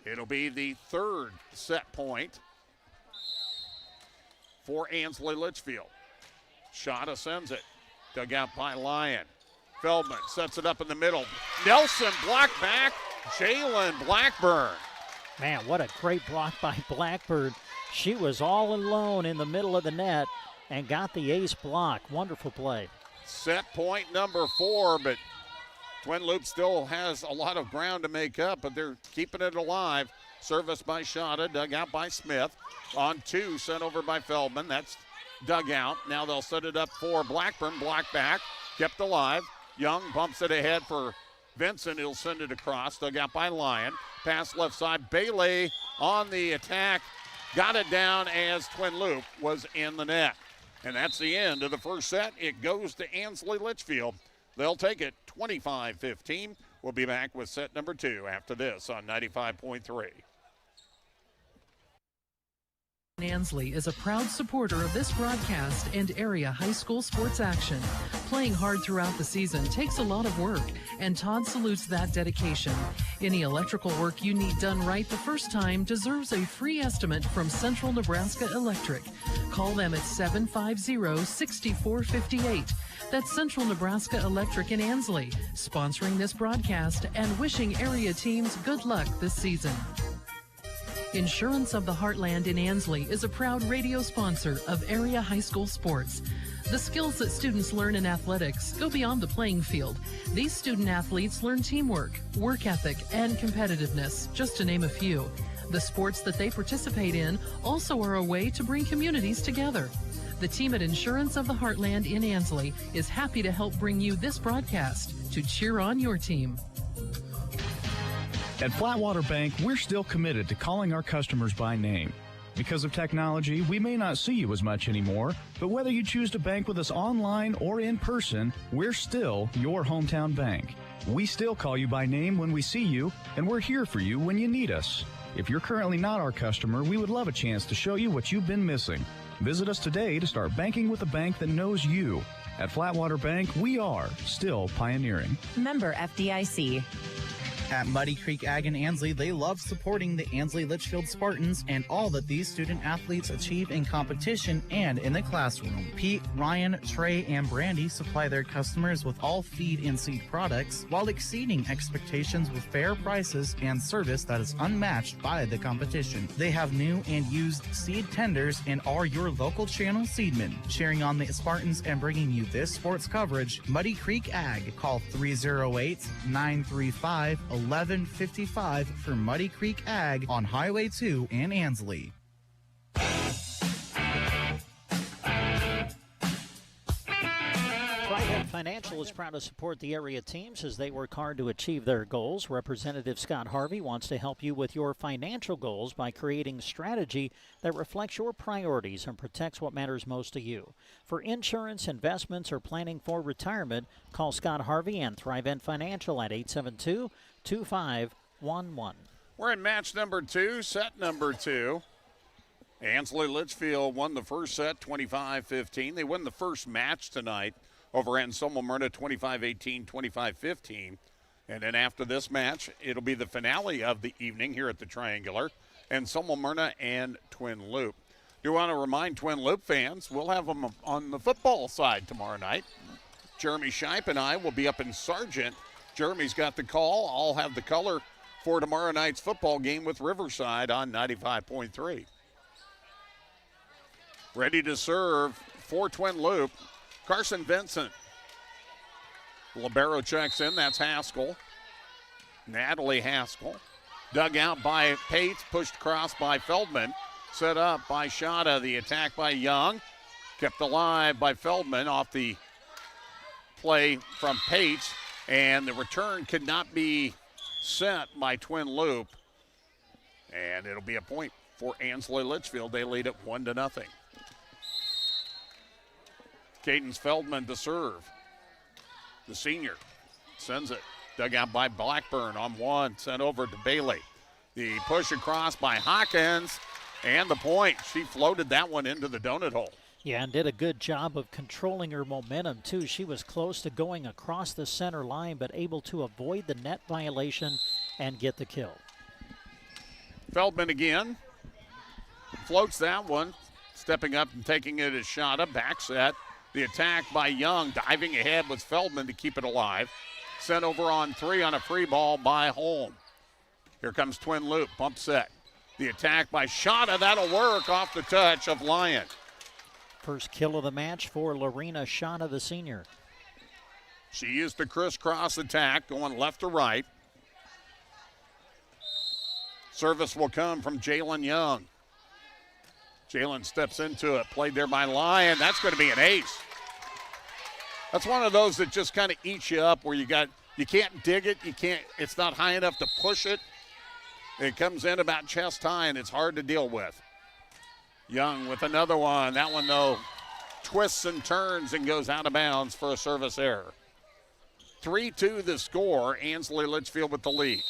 it'll be the third set point for Ansley Litchfield. Shada sends it. Dug out by Lyon. Feldman sets it up in the middle. Nelson blocked back. Jalen Blackburn. Man, what a great block by Blackburn. She was all alone in the middle of the net and got the ace block. Wonderful play. Set point number 4, but Twin Loup still has a lot of ground to make up, but they're keeping it alive. Service by Shada, dug out by Smith. On 2, sent over by Feldman. That's dug out. Now they'll set it up for Blackburn. Block back, kept alive. Young bumps it ahead for Vincent. He'll send it across. Dug out by Lyon. Pass left side. Bailey on the attack. Got it down as Twin Loup was in the net. And that's the end of the first set. It goes to Ansley Litchfield. They'll take it 25-15. We'll be back with set number 2 after this on 95.3. Ansley is a proud supporter of this broadcast and area high school sports action. Playing hard throughout the season takes a lot of work, and Todd salutes that dedication. Any electrical work you need done right the first time deserves a free estimate from Central Nebraska Electric. Call them at 750-6458. That's Central Nebraska Electric in Ansley, sponsoring this broadcast and wishing area teams good luck this season. Insurance of the Heartland in Ansley is a proud radio sponsor of area high school sports. The skills that students learn in athletics go beyond the playing field. These student athletes learn teamwork, work ethic, and competitiveness, just to name a few. The sports that they participate in also are a way to bring communities together. The team at Insurance of the Heartland in Ansley is happy to help bring you this broadcast to cheer on your team. At Flatwater Bank, we're still committed to calling our customers by name. Because of technology, we may not see you as much anymore, but whether you choose to bank with us online or in person, we're still your hometown bank. We still call you by name when we see you, and we're here for you when you need us. If you're currently not our customer, we would love a chance to show you what you've been missing. Visit us today to start banking with a bank that knows you. At Flatwater Bank, we are still pioneering. Member FDIC. At Muddy Creek Ag and Ansley, they love supporting the Ansley Litchfield Spartans and all that these student athletes achieve in competition and in the classroom. Pete, Ryan, Trey, and Brandy supply their customers with all feed and seed products while exceeding expectations with fair prices and service that is unmatched by the competition. They have new and used seed tenders and are your local channel seedmen, cheering on the Spartans and bringing you this sports coverage. Muddy Creek Ag. Call 308-935-1155 for Muddy Creek Ag on Highway 2 in Ansley. Trident Financial is proud to support the area teams as they work hard to achieve their goals. Representative Scott Harvey wants to help you with your financial goals by creating strategy that reflects your priorities and protects what matters most to you. For insurance, investments, or planning for retirement, call Scott Harvey and Trident Financial at 872-2511. We're in match number 2, set number 2. Ansley Litchfield won the first set 25-15. They won the first match tonight over Anselmo-Merna 25-18, 25-15. And then after this match, it'll be the finale of the evening here at the Triangular. Anselmo-Merna and Twin Loup. Do want to remind Twin Loup fans, we'll have them on the football side tomorrow night. Jeremy Scheip and I will be up in Sargent. Jeremy's got the call. I'll have the color for tomorrow night's football game with Riverside on 95.3. Ready to serve for Twin Loup, Carson Vincent. Libero checks in. That's Haskell. Natalie Haskell. Dug out by Pates. Pushed across by Feldman. Set up by Shada. The attack by Young. Kept alive by Feldman off the play from Pates. And the return could not be sent by Twin Loup. And it'll be a point for Ansley Litchfield. They lead it 1-0. Cadence Feldman to serve. The senior sends it. Dug out by Blackburn on one. Sent over to Bailey. The push across by Hawkins. And the point. She floated that one into the donut hole. Yeah, and did a good job of controlling her momentum, too. She was close to going across the center line, but able to avoid the net violation and get the kill. Feldman again. Floats that one. Stepping up and taking it as Shada. Back set. The attack by Young, diving ahead was Feldman to keep it alive. Sent over on 3 on a free ball by Holm. Here comes Twin Loup, bump set. The attack by Shada, that'll work off the touch of Lyon. First kill of the match for Lorena Shada, the senior. She used the crisscross attack, going left to right. Service will come from Jalen Young. Jalen steps into it, played there by Lyon. That's going to be an ace. That's one of those that just kind of eats you up where you can't dig it, it's not high enough to push it. It comes in about chest high and it's hard to deal with. Young with another one. That one though twists and turns and goes out of bounds for a service error. 3-2 the score, Ansley Litchfield with the lead.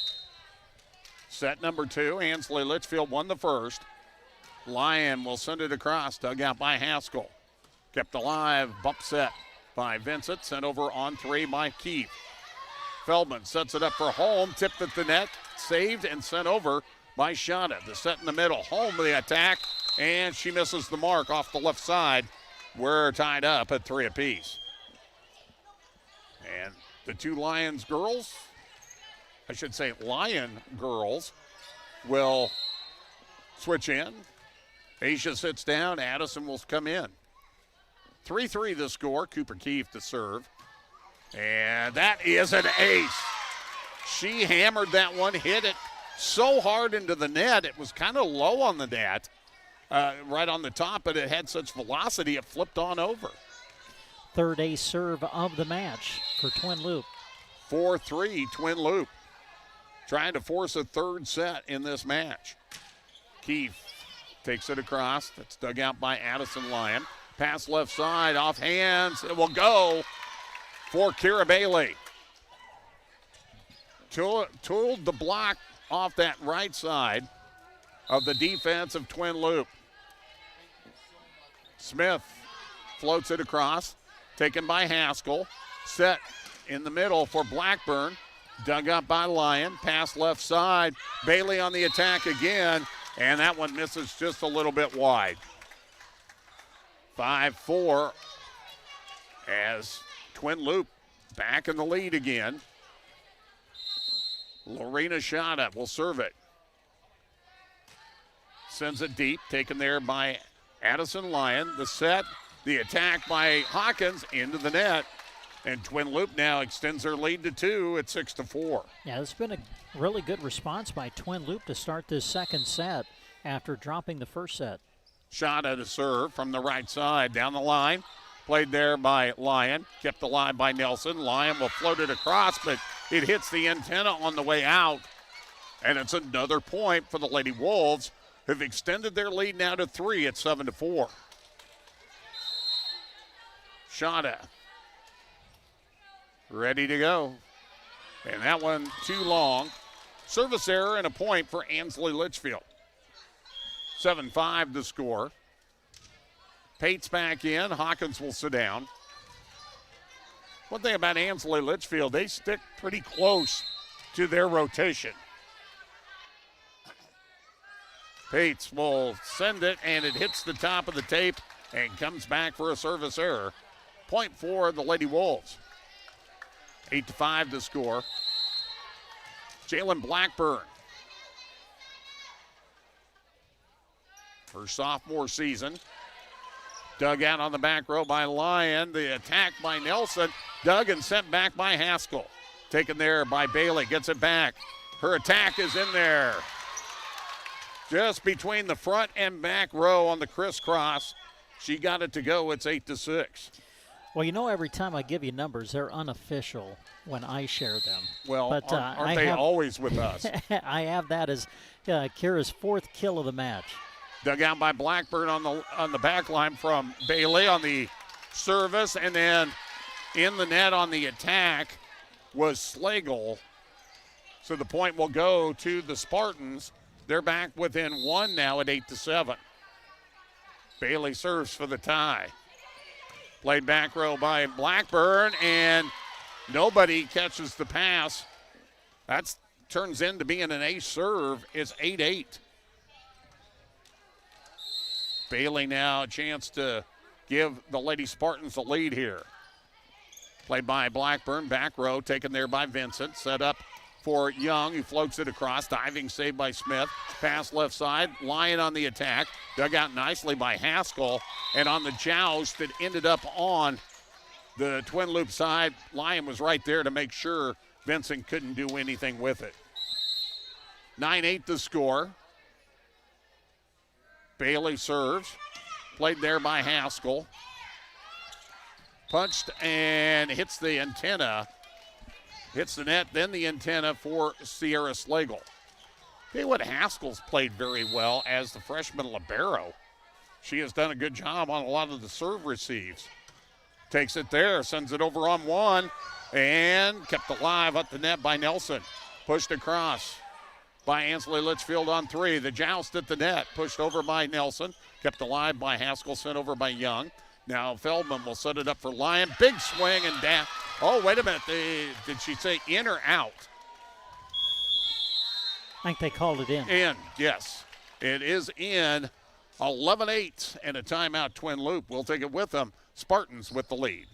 Set number 2, Ansley Litchfield won the first. Lyon will send it across, dug out by Haskell. Kept alive, bump set by Vincent, sent over on 3 by Keefe. Feldman sets it up for Holm, tipped at the net, saved and sent over by Shada. The set in the middle, Holm with the attack, and she misses the mark off the left side. We're tied up at 3 apiece. And the two Lion girls will switch in. Asia sits down. Addison will come in. 3-3 the score. Cooper Keefe to serve. And that is an ace. She hammered that one, hit it so hard into the net. It was kind of low on the net, right on the top, but it had such velocity it flipped on over. Third ace serve of the match for Twin Loup. 4-3 Twin Loup. Trying to force a third set in this match. Keefe takes it across. That's dug out by Addison Lyon. Pass left side, off hands. It will go for Kira Bailey. Tooled the block off that right side of the defense of Twin Loup. Smith floats it across. Taken by Haskell. Set in the middle for Blackburn. Dug up by Lyon. Pass left side. Bailey on the attack again. And that one misses just a little bit wide. 5-4 as Twin Loup back in the lead again. Lorena Shada will serve it. Sends it deep, taken there by Addison Lyon. The set, the attack by Hawkins into the net. And Twin Loup now extends their lead to 2 at 6-4. Yeah, it's been a really good response by Twin Loup to start this second set after dropping the first set. Shada to serve from the right side down the line. Played there by Lyon. Kept alive by Nelson. Lyon will float it across, but it hits the antenna on the way out. And it's another point for the Lady Wolves, who've extended their lead now to 3 at 7-4. Shada ready to go. And that one too long. Service error and a point for Ansley Litchfield. 7-5 the score. Pate's back in. Hawkins will sit down. One thing about Ansley Litchfield, they stick pretty close to their rotation. Pates will send it, and it hits the top of the tape and comes back for a service error. Point for the Lady Wolves. 8-5 the score. Jalen Blackburn. Her sophomore season. Dug out on the back row by Lyon. The attack by Nelson. Dug and sent back by Haskell. Taken there by Bailey. Gets it back. Her attack is in there. Just between the front and back row on the crisscross. She got it to go. It's 8-6. Well, you know, every time I give you numbers, they're unofficial when I share them. Well, but, aren't they always with us? I have that as Kira's 4th kill of the match. Dug out by Blackburn on the back line from Bailey on the service, and then in the net on the attack was Slagle. So the point will go to the Spartans. They're back within 1 now at 8-7. Bailey serves for the tie. Played back row by Blackburn, and nobody catches the pass. That turns into being an ace serve. It's 8-8. Bailey now a chance to give the Lady Spartans the lead here. Played by Blackburn, back row, taken there by Vincent. Set up for Young, who floats it across. Diving save by Smith. Pass left side. Lyon on the attack. Dug out nicely by Haskell. And on the joust that ended up on the Twin Loup side, Lyon was right there to make sure Vincent couldn't do anything with it. 9-8 the score. Bailey serves. Played there by Haskell. Punched and hits the antenna. Hits the net, then the antenna for Sierra Slagle. Tell you what, Haskell's played very well as the freshman libero. She has done a good job on a lot of the serve receives. Takes it there, sends it over on one, and kept alive at the net by Nelson. Pushed across by Ansley Litchfield on 3. The joust at the net, pushed over by Nelson. Kept alive by Haskell, sent over by Young. Now Feldman will set it up for Lyon. Big swing and down. Oh, wait a minute. Did she say in or out? I think they called it in. In, yes. It is in. 11-8 and a timeout. Twin Loup will take it with them. Spartans with the lead.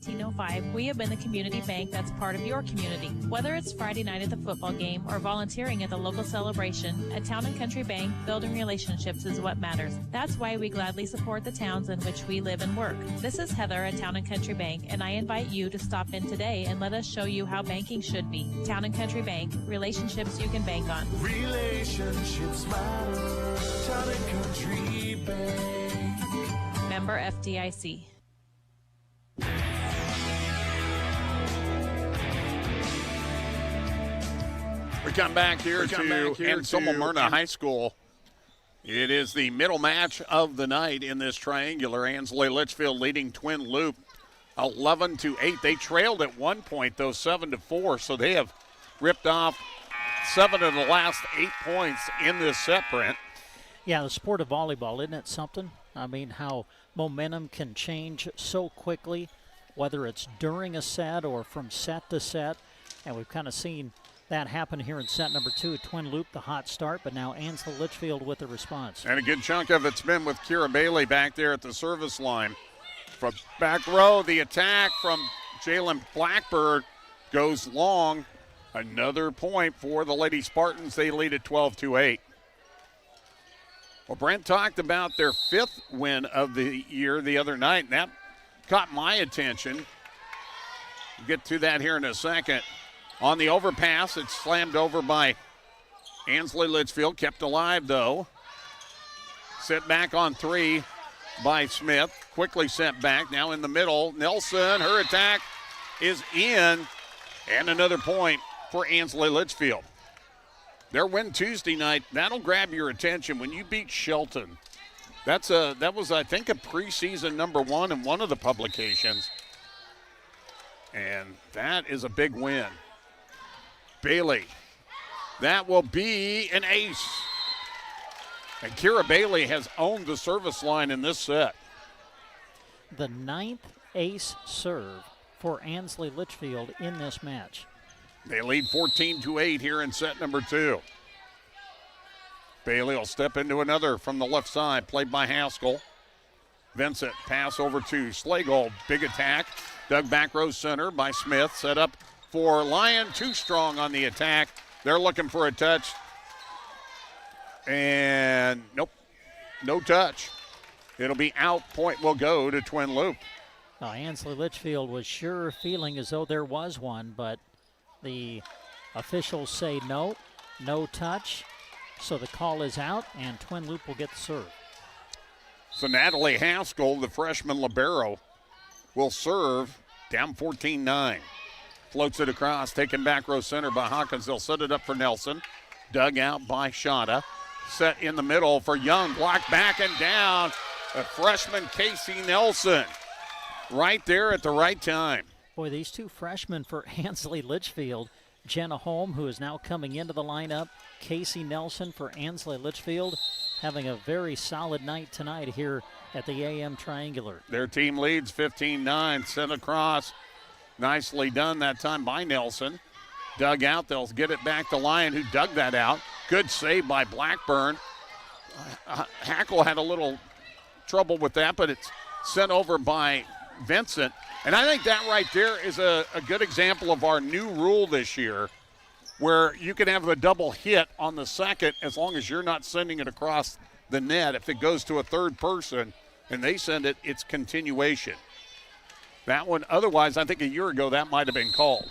1905, we have been the community bank that's part of your community. Whether it's Friday night at the football game or volunteering at the local celebration, at Town & Country Bank, building relationships is what matters. That's why we gladly support the towns in which we live and work. This is Heather at Town & Country Bank, and I invite you to stop in today and let us show you how banking should be. Town & Country Bank, relationships you can bank on. Relationships matter. Town & Country Bank. Member FDIC. We come back here to Anselmo-Merna High School. It is the middle match of the night in this triangular. Ansley Litchfield leading Twin Loup 11-8. They trailed at one point, though, 7-4, so they have ripped off 7 of the last 8 points in this set, Brent. Yeah, the sport of volleyball, isn't it something? I mean, how momentum can change so quickly. whether it's during a set or from set to set. And we've kind of seen that happen here in set number 2. Twin Loup, the hot start, but now Ansley Litchfield with the response. And a good chunk of it's been with Kira Bailey back there at the service line. From back row, the attack from Jalen Blackbird goes long. Another point for the Lady Spartans. They lead at 12-8. Well, Brent talked about their 5th win of the year the other night, and that caught my attention. We'll get to that here in a second. On the overpass, it's slammed over by Ansley Litchfield. Kept alive, though. Set back on 3 by Smith. Quickly sent back. Now in the middle, Nelson. Her attack is in. And another point for Ansley Litchfield. Their win Tuesday night, that'll grab your attention. When you beat Shelton, that was, I think, a preseason number 1 in one of the publications. And that is a big win. Bailey, that will be an ace. And Kira Bailey has owned the service line in this set. The 9th ace serve for Ansley Litchfield in this match. They lead 14-8 here in set number 2. Bailey will step into another from the left side, played by Haskell. Vincent, pass over to Slagold. Big attack. Dug back row center by Smith. Set up for Lyon. Too strong on the attack. They're looking for a touch. And nope, no touch. It'll be out. Point will go to Twin Loup. Now, Ansley Litchfield was sure feeling as though there was one, but the officials say no touch. So the call is out, and Twin Loup will get the serve. So Natalie Haskell, the freshman libero, will serve down 14-9. Floats it across, taken back row center by Hawkins. They'll set it up for Nelson. Dug out by Shada. Set in the middle for Young. Blocked back and down. A freshman, Casey Nelson. Right there at the right time. Boy, these 2 freshmen for Ansley Litchfield. Jenna Holm, who is now coming into the lineup. Casey Nelson for Ansley Litchfield, having a very solid night tonight here at the AM Triangular. Their team leads 15-9. Sent across. Nicely done that time by Nelson. Dug out. They'll get it back to Lyon, who dug that out. Good save by Blackburn. Hackle had a little trouble with that, but it's sent over by Vincent. And I think that right there is a good example of our new rule this year, where you can have a double hit on the second as long as you're not sending it across the net. If it goes to a third person and they send it, it's continuation. That one, otherwise, I think a year ago that might have been called.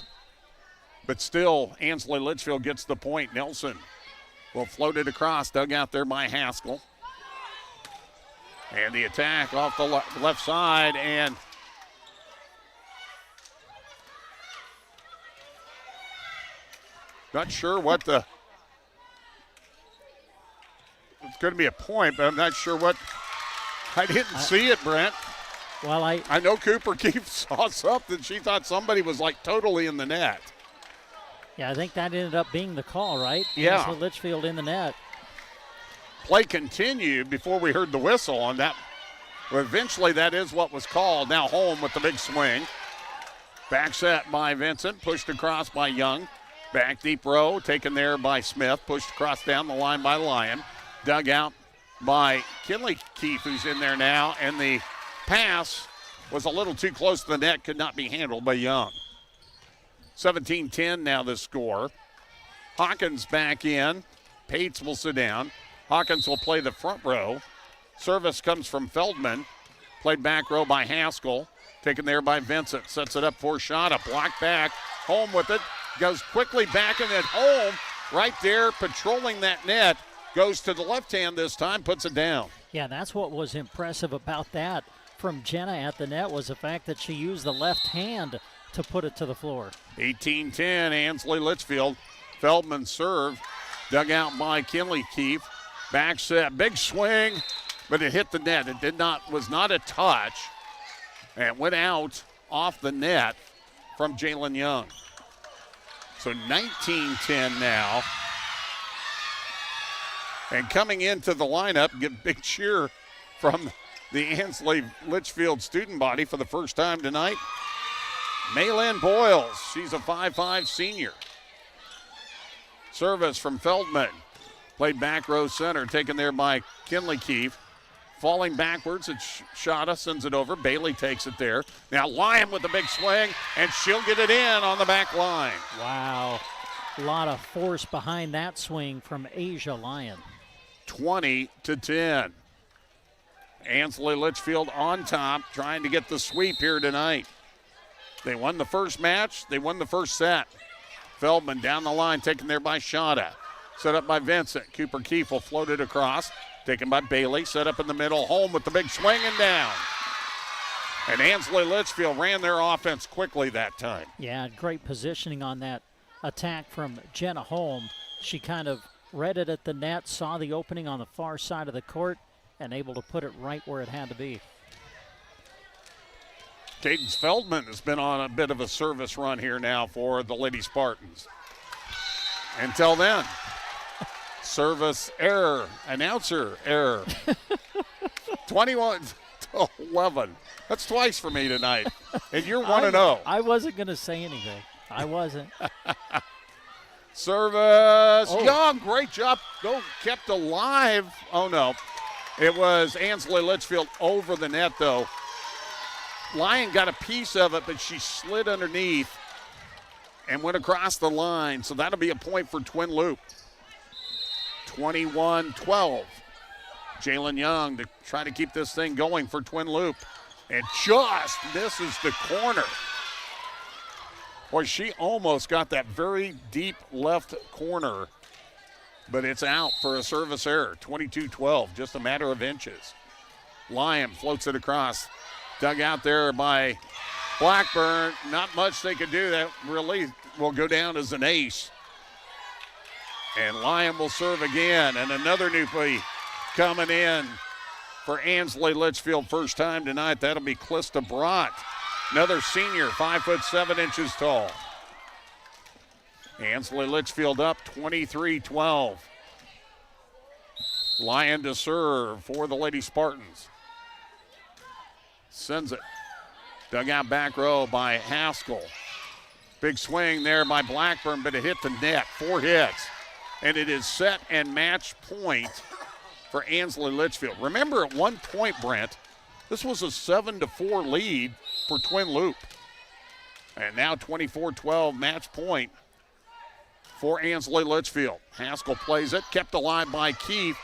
But still, Ansley Litchfield gets the point. Nelson will float it across, dug out there by Haskell. And the attack off the left side, and not sure what the, it's going to be a point, but I'm not sure what, I didn't see it, Brent. Well, I know Cooper Keefe saw something. She thought somebody was like totally in the net. Yeah, I think that ended up being the call, right? Yeah. Ansley Litchfield in the net. Play continued before we heard the whistle on that. But eventually that is what was called. Now Holm with the big swing. Back set by Vincent, pushed across by Young. Back deep row, taken there by Smith, pushed across down the line by Lyon. Dug out by Kinley Keefe, who's in there now, and the pass was a little too close to the net, could not be handled by Young. 17-10 now the score. Hawkins back in. Pates will sit down. Hawkins will play the front row. Service comes from Feldman. Played back row by Haskell. Taken there by Vincent. Sets it up for Shada. Blocked back. Holm with it. Goes quickly back, and then Holm right there patrolling that net. Goes to the left hand this time. Puts it down. Yeah, that's what was impressive about that from Jenna at the net, was the fact that she used the left hand to put it to the floor. 18-10, Ansley Litchfield. Feldman serve. Dug out by Kinley Keefe. Back set, big swing, but it hit the net. It was not a touch. And went out off the net from Jalen Young. So 19-10 now. And coming into the lineup, get a big cheer from the Ansley Litchfield student body for the first time tonight. Maylin Boyles, she's a 5'5 senior. Service from Feldman. Played back row center, taken there by Kinley Keefe. Falling backwards, it's Shada, sends it over. Bailey takes it there. Now Lyon with the big swing, and she'll get it in on the back line. Wow. A lot of force behind that swing from Asia Lyon. 20-10. Ansley Litchfield on top, trying to get the sweep here tonight. They won the first match. They won the first set. Feldman down the line, taken there by Shada. Set up by Vincent. Cooper Keefe will float it across. Taken by Bailey. Set up in the middle. Holm with the big swing and down. And Ansley Litchfield ran their offense quickly that time. Yeah, great positioning on that attack from Jenna Holm. She kind of read it at the net, saw the opening on the far side of the court, and able to put it right where it had to be. Cadence Feldman has been on a bit of a service run here now for the Lady Spartans. Until then, service error, announcer error. 21-11. That's twice for me tonight. And you're 1-0. I wasn't going to say anything. I wasn't. Service. Young, great job. Kept alive. Oh, no. It was Ansley Litchfield over the net, though. Lyon got a piece of it, but she slid underneath and went across the line. So that'll be a point for Twin Loup. 21-12. Jalen Young to try to keep this thing going for Twin Loup. And just misses the corner. Boy, she almost got that very deep left corner, but it's out for a service error. 22-12, just a matter of inches. Lyon floats it across. Dug out there by Blackburn. Not much they could do. That really will go down as an ace. And Lyon will serve again. And another newbie coming in for Ansley Litchfield. First time tonight. That'll be Clista Brott. Another senior, 5'7" tall. Ansley Litchfield up 23-12. Lyon to serve for the Lady Spartans. Sends it. Dug out back row by Haskell. Big swing there by Blackburn, but it hit the net. 4 hits. And it is set and match point for Ansley Litchfield. Remember at one point, Brent, this was a 7-4 lead for Twin Loup. And now 24-12 match point for Ansley Litchfield. Haskell plays it, kept alive by Keefe.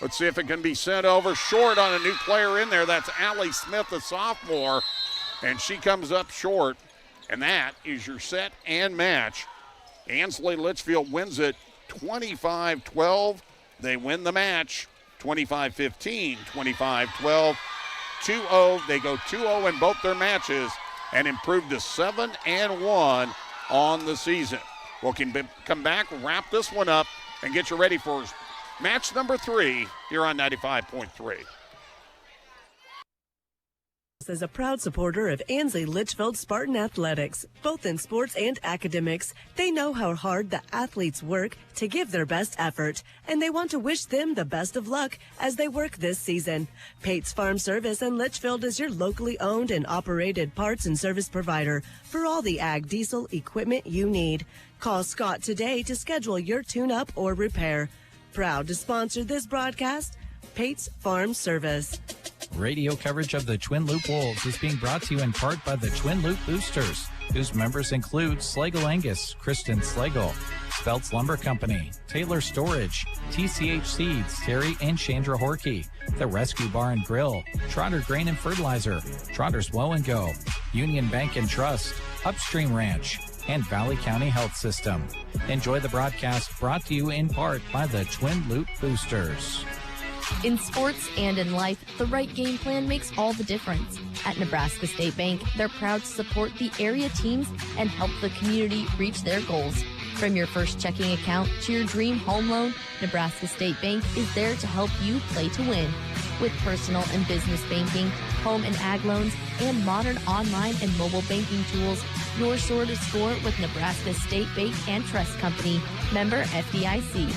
Let's see if it can be sent over short on a new player in there. That's Allie Smith, a sophomore, and she comes up short. And that is your set and match. Ansley Litchfield wins it 25-12. They win the match 25-15, 25-12, 2-0. They go 2-0 in both their matches and improve to 7-1 on the season. We'll come back, wrap this one up, and get you ready for match number 3 here on 95.3. Is a proud supporter of Ansley Litchfield Spartan Athletics, both in sports and academics. They know how hard the athletes work to give their best effort, and they want to wish them the best of luck as they work this season. Pate's Farm Service in Litchfield is your locally owned and operated parts and service provider for all the ag diesel equipment you need. Call Scott today to schedule your tune-up or repair. Proud to sponsor this broadcast, Pate's Farm Service. Radio coverage of the Twin Loup Wolves is being brought to you in part by the Twin Loup Boosters, whose members include Slagle Angus, Kristen Slagle, Speltz Lumber Company, Taylor Storage, TCH Seeds, Terry and Chandra Horkey, The Rescue Bar and Grill, Trotter Grain and Fertilizer, Trotter's Woe and Go, Union Bank and Trust, Upstream Ranch, and Valley County Health System. Enjoy the broadcast brought to you in part by the Twin Loup Boosters. In sports and in life, the right game plan makes all the difference. At Nebraska State Bank, they're proud to support the area teams and help the community reach their goals. From your first checking account to your dream home loan, Nebraska State Bank is there to help you play to win. With personal and business banking, home and ag loans, and modern online and mobile banking tools, you're sure to score with Nebraska State Bank and Trust Company, member FDIC.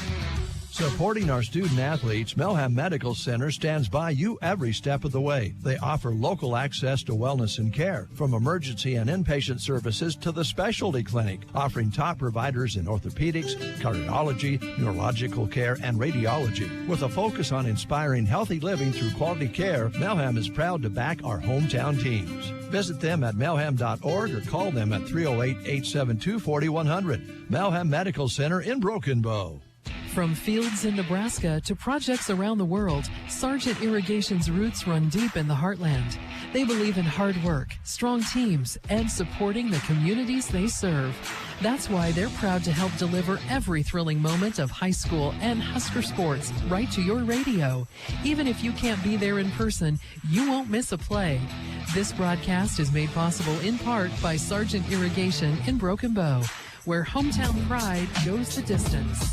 Supporting our student athletes, Melham Medical Center stands by you every step of the way. They offer local access to wellness and care, from emergency and inpatient services to the specialty clinic, offering top providers in orthopedics, cardiology, neurological care, and radiology. With a focus on inspiring healthy living through quality care, Melham is proud to back our hometown teams. Visit them at melham.org or call them at 308-872-4100. Melham Medical Center in Broken Bow. From fields in Nebraska to projects around the world, Sargent Irrigation's roots run deep in the heartland. They believe in hard work, strong teams, and supporting the communities they serve. That's why they're proud to help deliver every thrilling moment of high school and Husker sports right to your radio. Even if you can't be there in person, you won't miss a play. This broadcast is made possible in part by Sargent Irrigation in Broken Bow, where hometown pride goes the distance.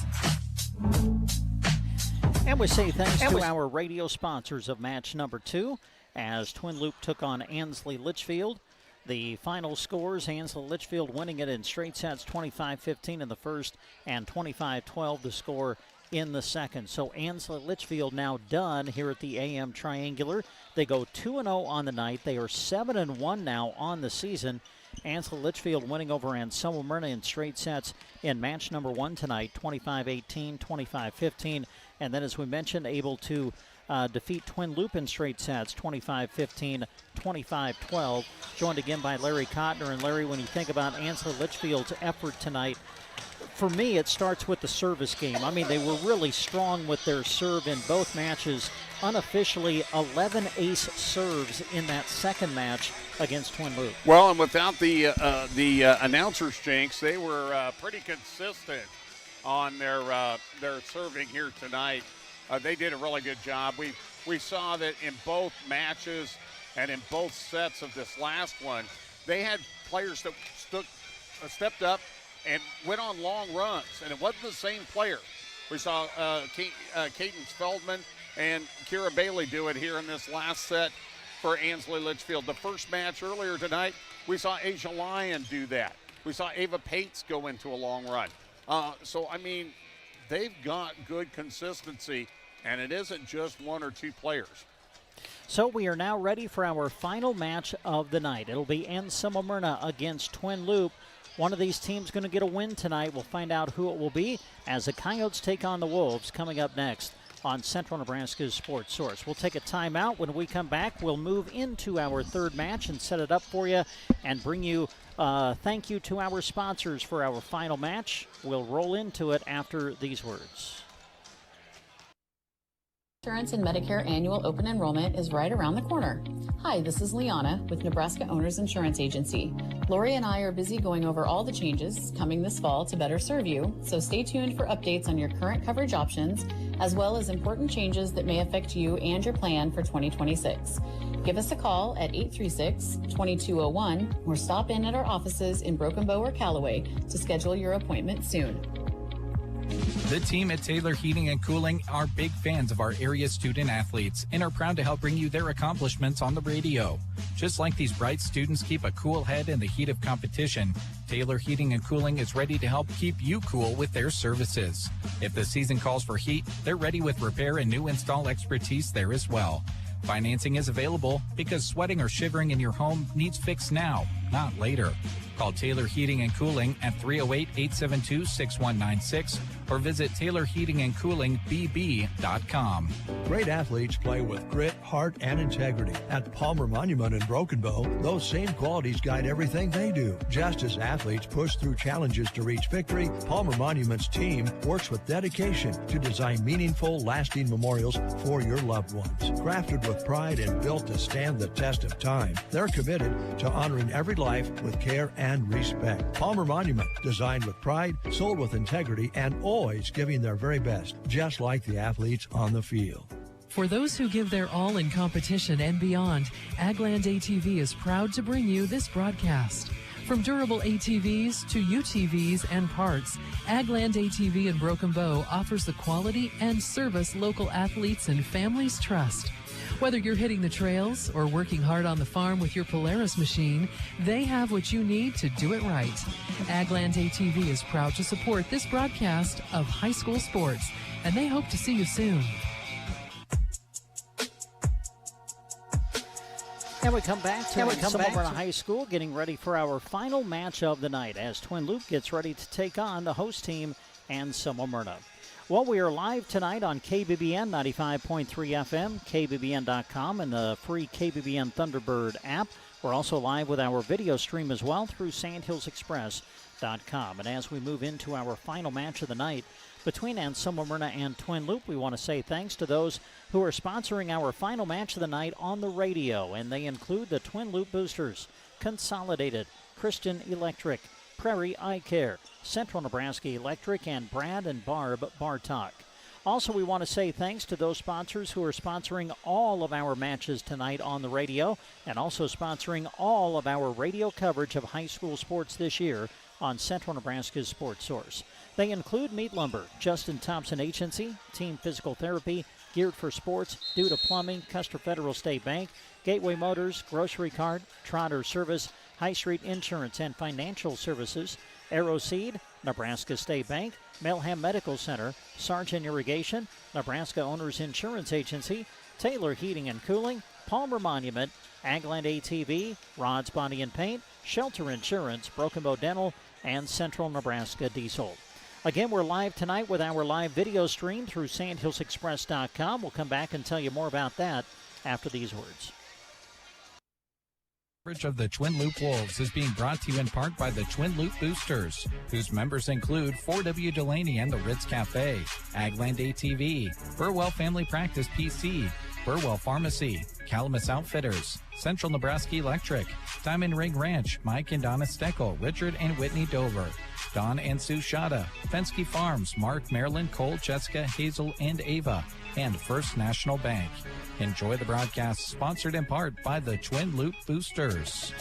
And we say thanks to our radio sponsors of match number 2 as Twin Loup took on Ansley Litchfield. The final scores, Ansley Litchfield winning it in straight sets, 25-15 in the first and 25-12 the score in the second. So Ansley Litchfield now done here at the AM Triangular. They go 2-0 on the night. They are 7-1 now on the season. Ansley Litchfield winning over Anselmo-Merna in straight sets in match number 1 tonight, 25-18, 25-15. And then, as we mentioned, able to defeat Twin Loup in straight sets, 25-15, 25-12. Joined again by Larry Kottner. And Larry, when you think about Ansley Litchfield's effort tonight, for me, it starts with the service game. I mean, they were really strong with their serve in both matches. Unofficially, 11 ace serves in that second match against Twin Loup. Well, and without the announcers, Jinx, they were pretty consistent on their serving here tonight. They did a really good job. We saw that in both matches and in both sets of this last one, they had players that stepped up and went on long runs, and it wasn't the same player. We saw Cadence Feldman and Kira Bailey do it here in this last set for Ansley Litchfield. The first match earlier tonight, we saw Asia Lyon do that. We saw Ava Pates go into a long run. So, I mean, they've got good consistency, and it isn't just one or two players. So we are now ready for our final match of the night. It'll be Anselmo-Merna against Twin Loup. One of these teams going to get a win tonight. We'll find out who it will be as the Coyotes take on the Wolves coming up next on Central Nebraska's Sports Source. We'll take a timeout. When we come back, we'll move into our third match and set it up for you and bring you thank you to our sponsors for our final match. We'll roll into it after these words. Insurance and Medicare annual open enrollment is right around the corner. Hi, this is Liana with Nebraska Owners Insurance Agency. Lori and I are busy going over all the changes coming this fall to better serve you, so stay tuned for updates on your current coverage options, as well as important changes that may affect you and your plan for 2026. Give us a call at 836-2201 or stop in at our offices in Broken Bow or Callaway to schedule your appointment soon. The team at Taylor Heating and Cooling are big fans of our area student athletes and are proud to help bring you their accomplishments on the radio. Just like these bright students keep a cool head in the heat of competition, Taylor Heating and Cooling is ready to help keep you cool with their services. If the season calls for heat, they're ready with repair and new install expertise there as well. Financing is available because sweating or shivering in your home needs fixed now, not later. Call Taylor Heating and Cooling at 308-872-6196 or visit TaylorHeatingandCoolingBB.com. Great athletes play with grit, heart, and integrity. At Palmer Monument in Broken Bow, those same qualities guide everything they do. Just as athletes push through challenges to reach victory, Palmer Monument's team works with dedication to design meaningful, lasting memorials for your loved ones. Crafted with pride and built to stand the test of time, they're committed to honoring every life with care and respect. Palmer Monument, designed with pride, sold with integrity, and always giving their very best, just like the athletes on the field. For those who give their all in competition and beyond, Agland ATV is proud to bring you this broadcast. From durable ATVs to UTVs and parts, Agland ATV in Broken Bow offers the quality and service local athletes and families trust. Whether you're hitting the trails or working hard on the farm with your Polaris machine, they have what you need to do it right. Agland ATV is proud to support this broadcast of high school sports, and they hope to see you soon. And we come back to Anselmo-Merna High School, getting ready for our final match of the night as Twin Loup gets ready to take on the host team, Anselmo-Merna. Well, we are live tonight on KBBN 95.3 FM, KBBN.com, and the free KBBN Thunderbird app. We're also live with our video stream as well through SandhillsExpress.com. And as we move into our final match of the night between Anselmo-Merna and Twin Loup, we want to say thanks to those who are sponsoring our final match of the night on the radio. And they include the Twin Loup Boosters, Consolidated, Christian Electric, Prairie Eye Care, Central Nebraska Electric, and Brad and Barb Bartok. Also, we want to say thanks to those sponsors who are sponsoring all of our matches tonight on the radio and also sponsoring all of our radio coverage of high school sports this year on Central Nebraska's Sports Source. They include Meat Lumber, Justin Thompson Agency, Team Physical Therapy, Geared for Sports, Duda Plumbing, Custer Federal State Bank, Gateway Motors, Grocery Cart, Trotter Service, High Street Insurance and Financial Services, Aeroseed, Nebraska State Bank, Melham Medical Center, Sargent Irrigation, Nebraska Owners Insurance Agency, Taylor Heating and Cooling, Palmer Monument, Agland ATV, Rod's Body and Paint, Shelter Insurance, Broken Bow Dental, and Central Nebraska Diesel. Again, we're live tonight with our live video stream through SandhillsExpress.com. We'll come back and tell you more about that after these words. Coverage of the Twin Loup Wolves is being brought to you in part by the Twin Loup Boosters, whose members include 4W Delaney and the Ritz Cafe, Agland ATV, Burwell Family Practice PC, Burwell Pharmacy, Calamus Outfitters, Central Nebraska Electric, Diamond Ring Ranch, Mike and Donna Steckel, Richard and Whitney Dover, Don and Sue Shada, Fensky Farms, Mark, Marilyn, Cole, Jessica, Hazel, and Ava, and First National Bank. Enjoy the broadcast sponsored in part by the Twin Loup Boosters.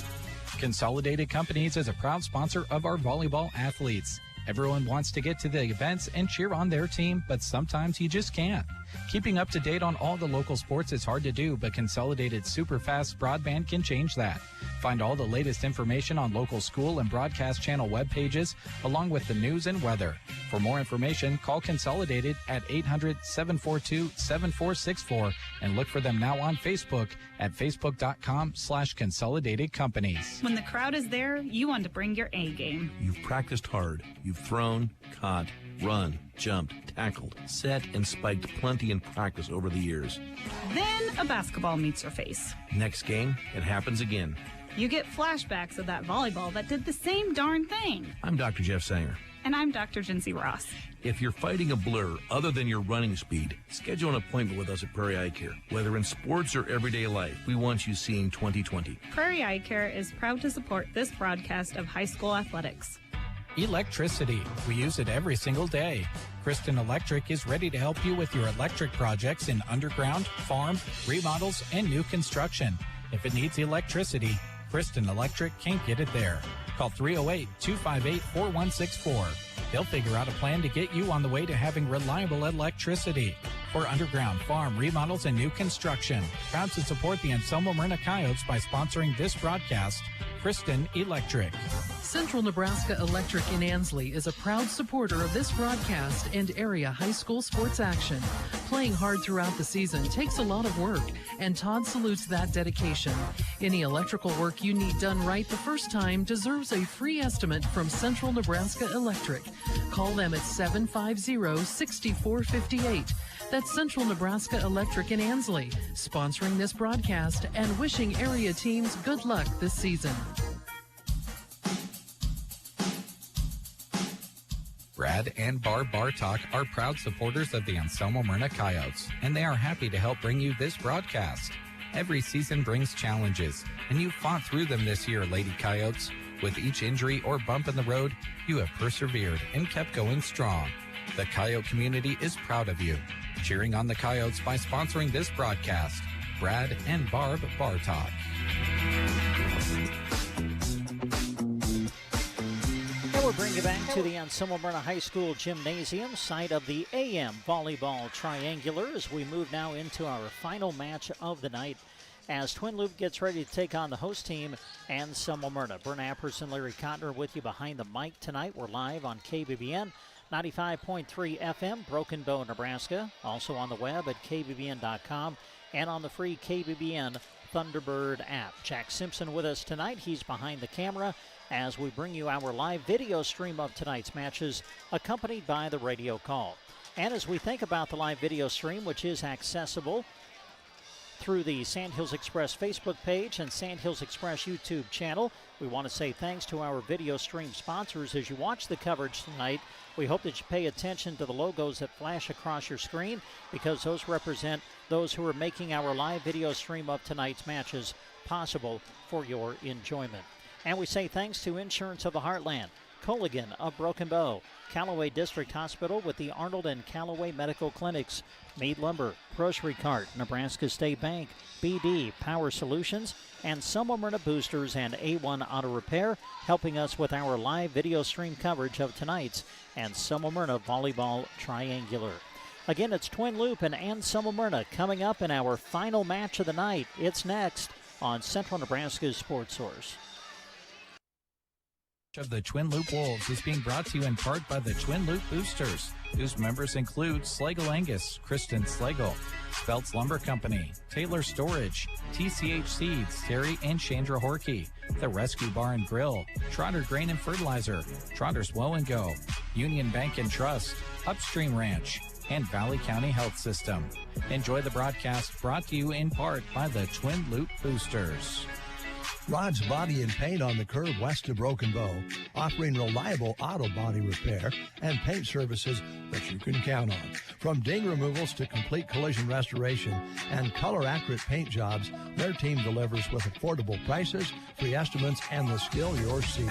Consolidated Companies is a proud sponsor of our volleyball athletes. Everyone wants to get to the events and cheer on their team, but sometimes you just can't. Keeping up to date on all the local sports is hard to do, but Consolidated Superfast Broadband can change that. Find all the latest information on local school and broadcast channel web pages, along with the news and weather. For more information, call Consolidated at 800-742-7464 and look for them now on Facebook at facebook.com/Consolidated Companies. When the crowd is there, you want to bring your A game. You've practiced hard. You've thrown, caught, run, jumped, tackled, set, and spiked plenty in practice over the years. Then a basketball meets your face. Next game, it happens again. You get flashbacks of that volleyball that did the same darn thing. I'm Dr. Jeff Sanger. And I'm Dr. Jinsey Ross. If you're fighting a blur other than your running speed, schedule an appointment with us at Prairie Eye Care. Whether in sports or everyday life, we want you seeing 20/20. Prairie Eye Care is proud to support this broadcast of high school athletics. Electricity. We use it every single day. Kristen Electric is ready to help you with your electric projects in underground, farm, remodels, and new construction. If it needs electricity, Kristen Electric can't get it there. Call 308-258-4164. They'll figure out a plan to get you on the way to having reliable electricity. For underground, farm, remodels, and new construction. Proud to support the Anselmo-Merna Coyotes by sponsoring this broadcast, Kristen Electric. Central Nebraska Electric in Ansley is a proud supporter of this broadcast and area high school sports action. Playing hard throughout the season takes a lot of work, and Todd salutes that dedication. Any electrical work you need done right the first time deserves a free estimate from Central Nebraska Electric. Call them at 750-6458. That's Central Nebraska Electric in Ansley, sponsoring this broadcast and wishing area teams good luck this season. Brad and Barb Bartok are proud supporters of the Anselmo-Merna Coyotes, and they are happy to help bring you this broadcast. Every season brings challenges, and you fought through them this year, Lady Coyotes. With each injury or bump in the road, you have persevered and kept going strong. The Coyote community is proud of you. Cheering on the Coyotes by sponsoring this broadcast, Brad and Barb Bartok. And we're bringing you back to the Anselmo-Merna High School Gymnasium, site of the AM Volleyball Triangular, as we move now into our final match of the night as Twin Loup gets ready to take on the host team, Anselmo-Merna. Brent Apperson, Larry Cotner with you behind the mic tonight. We're live on KBBN 95.3 FM, Broken Bow, Nebraska. Also on the web at kbbn.com and on the free KBBN Thunderbird app. Jack Simpson with us tonight. He's behind the camera as we bring you our live video stream of tonight's matches, accompanied by the radio call. And as we think about the live video stream, which is accessible through the Sandhills Express Facebook page and Sandhills Express YouTube channel, we want to say thanks to our video stream sponsors. As you watch the coverage tonight, we hope that you pay attention to the logos that flash across your screen, because those represent those who are making our live video stream of tonight's matches possible for your enjoyment. And we say thanks to Insurance of the Heartland, Colligan of Broken Bow, Callaway District Hospital with the Arnold and Callaway Medical Clinics, Meade Lumber, Grocery Cart, Nebraska State Bank, BD Power Solutions, and Anselmo-Merna Boosters and A1 Auto Repair, helping us with our live video stream coverage of tonight's Anselmo-Merna Volleyball Triangular. Again, it's Twin Loup and Anselmo-Merna coming up in our final match of the night. It's next on Central Nebraska's Sports Source. Of the Twin Loup Wolves is being brought to you in part by the Twin Loup Boosters, whose members include Slagle Angus, Kristen Slagle, Speltz Lumber Company, Taylor Storage, TCH Seeds, Terry and Chandra Horkey, The Rescue Bar and Grill, Trotter Grain and Fertilizer, Trotter's Woe and Go, Union Bank and Trust, Upstream Ranch, and Valley County Health System. Enjoy the broadcast brought to you in part by the Twin Loup Boosters. Rod's Body and Paint on the curve west of Broken Bow, offering reliable auto body repair and paint services that you can count on. From ding removals to complete collision restoration and color-accurate paint jobs, their team delivers with affordable prices, free estimates, and the skill you're seeking.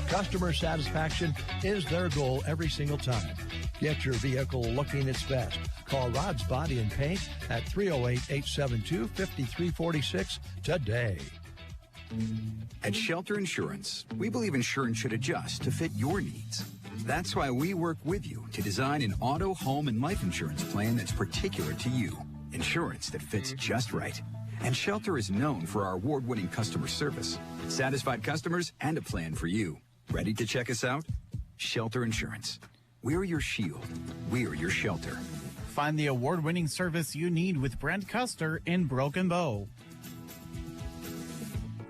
Customer satisfaction is their goal every single time. Get your vehicle looking its best. Call Rod's Body and Paint at 308-872-5346 today. At Shelter Insurance, we believe insurance should adjust to fit your needs. That's why we work with you to design an auto, home, and life insurance plan that's particular to you. Insurance that fits just right. And Shelter is known for our award-winning customer service, satisfied customers, and a plan for you. Ready to check us out? Shelter Insurance. We're your shield. We're your shelter. Find the award-winning service you need with Brent Custer in Broken Bow.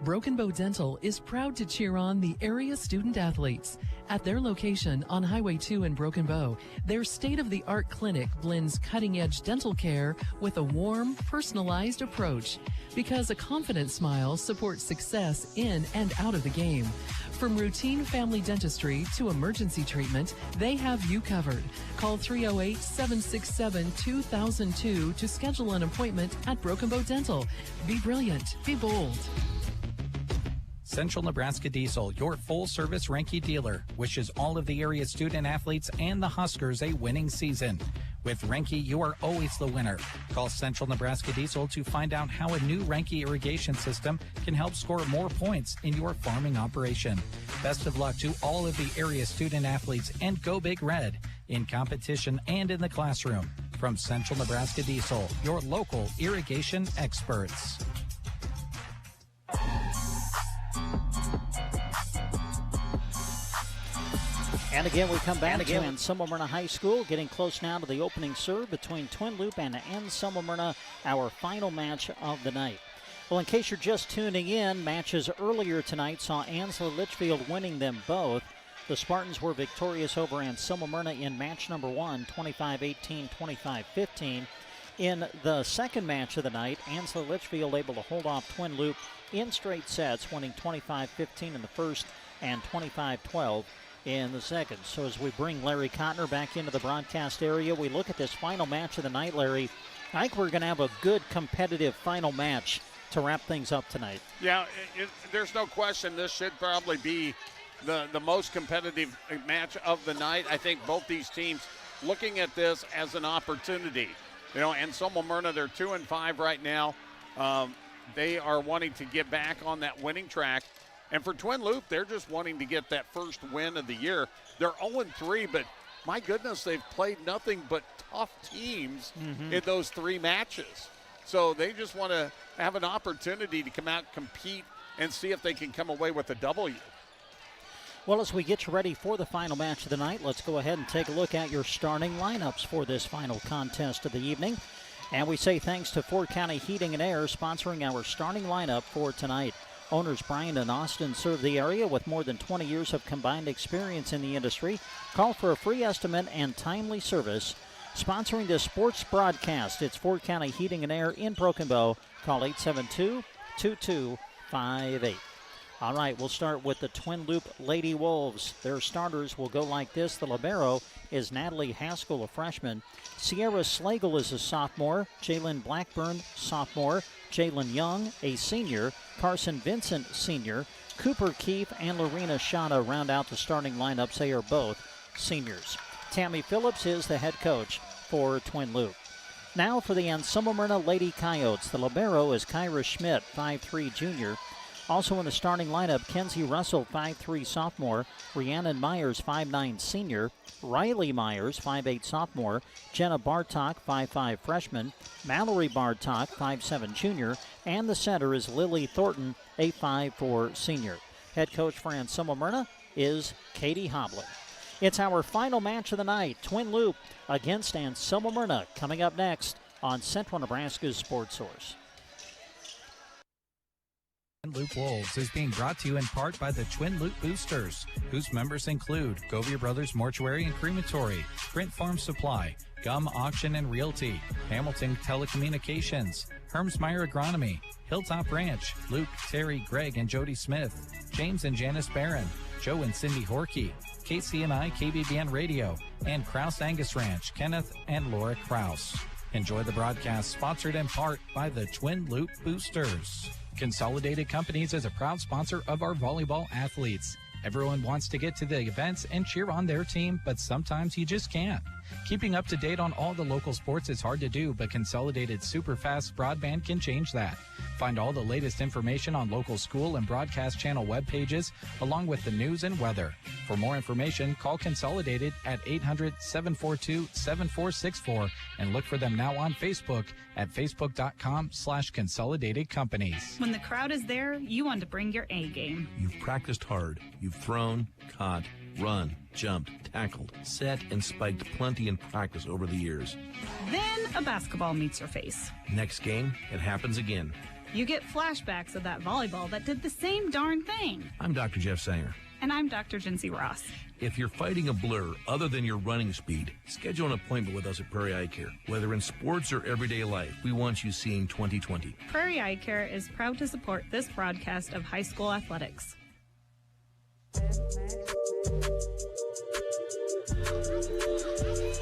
Broken Bow Dental is proud to cheer on the area student athletes. At their location on Highway 2 in Broken Bow, their state-of-the-art clinic blends cutting-edge dental care with a warm, personalized approach, because a confident smile supports success in and out of the game. From routine family dentistry to emergency treatment, they have you covered. Call 308-767-2002 to schedule an appointment at Broken Bow Dental. Be brilliant. Be bold. Central Nebraska Diesel, your full-service Renke dealer, wishes all of the area student-athletes and the Huskers a winning season. With Renke, you are always the winner. Call Central Nebraska Diesel to find out how a new Renke irrigation system can help score more points in your farming operation. Best of luck to all of the area student-athletes, and go Big Red in competition and in the classroom. From Central Nebraska Diesel, your local irrigation experts. And again, we come back to Anselmo-Merna High School, getting close now to the opening serve between Twin Loup and Anselmo-Merna, our final match of the night. Well, in case you're just tuning in, matches earlier tonight saw Ansley Litchfield winning them both. The Spartans were victorious over Anselmo-Merna in match number 1, 25-18, 25-15. In the second match of the night, Ansley Litchfield able to hold off Twin Loup in straight sets, winning 25-15 in the first and 25-12 in the second. So as we bring Larry Cotner back into the broadcast area, we look at this final match of the night, Larry. I think we're going to have a good competitive final match to wrap things up tonight. Yeah, there's no question this should probably be the most competitive match of the night. I think both these teams looking at this as an opportunity. You know, Anselmo-Merna, they're 2-5 right now. They are wanting to get back on that winning track. And for Twin Loup, they're just wanting to get that first win of the year. They're 0-3, but my goodness, they've played nothing but tough teams in those 3 matches. So they just want to have an opportunity to come out, compete, and see if they can come away with a W. Well, as we get you ready for the final match of the night, let's go ahead and take a look at your starting lineups for this final contest of the evening. And we say thanks to Fort County Heating and Air sponsoring our starting lineup for tonight. Owners Brian and Austin serve the area with more than 20 years of combined experience in the industry. Call for a free estimate and timely service. Sponsoring this sports broadcast, it's Fort County Heating and Air in Broken Bow. Call 872-2258. All right, we'll start with the Twin Loup Lady Wolves. Their starters will go like this. The libero is Natalie Haskell, a freshman. Sierra Slagle is a sophomore. Jalen Blackburn, sophomore. Jalen Young, a senior. Carson Vincent, senior. Cooper Keefe and Lorena Shada round out the starting lineups. They are both seniors. Tammy Phillips is the head coach for Twin Loup. Now for the Anselmo-Merna Lady Coyotes. The libero is Kyra Schmidt, 5'3", junior. Also in the starting lineup, Kenzie Russell, 5'3", sophomore. Rhiannon Myers, 5'9", senior. Riley Myers, 5'8", sophomore. Jenna Bartok, 5'5", freshman. Mallory Bartok, 5'7", junior. And the center is Lily Thornton, a 5'4", senior. Head coach for Anselmo-Merna is Katie Hobley. It's our final match of the night, Twin Loup against Anselmo-Merna, coming up next on Central Nebraska's Sports Source. Loup Wolves is being brought to you in part by the Twin Loup Boosters, whose members include Govia Brothers Mortuary and Crematory, Brent Farm Supply, Gum Auction and Realty, Hamilton Telecommunications, Hermsmeyer Agronomy, Hilltop Ranch, Luke, Terry, Greg, and Jody Smith, James and Janice Barron, Joe and Cindy Horkey, KCNI KBBN Radio, and Kraus Angus Ranch, Kenneth and Laura Kraus. Enjoy the broadcast sponsored in part by the Twin Loup Boosters. Consolidated Companies is a proud sponsor of our volleyball athletes. Everyone wants to get to the events and cheer on their team, but sometimes you just can't. Keeping up to date on all the local sports is hard to do, but Consolidated Superfast Broadband can change that. Find all the latest information on local school and broadcast channel web pages, along with the news and weather. For more information, call Consolidated at 800-742-7464 and look for them now on Facebook at facebook.com/Consolidated Companies. When the crowd is there, you want to bring your A game. You've practiced hard. You've thrown, caught, run, jumped, tackled, set, and spiked plenty in practice over the years. Then a basketball meets your face. Next game, it happens again. You get flashbacks of that volleyball that did the same darn thing. I'm Dr. Jeff Sanger. And I'm Dr. Jinsey Ross. If you're fighting a blur other than your running speed, schedule an appointment with us at Prairie Eye Care. Whether in sports or everyday life, we want you seeing 20/20. Prairie Eye Care is proud to support this broadcast of high school athletics.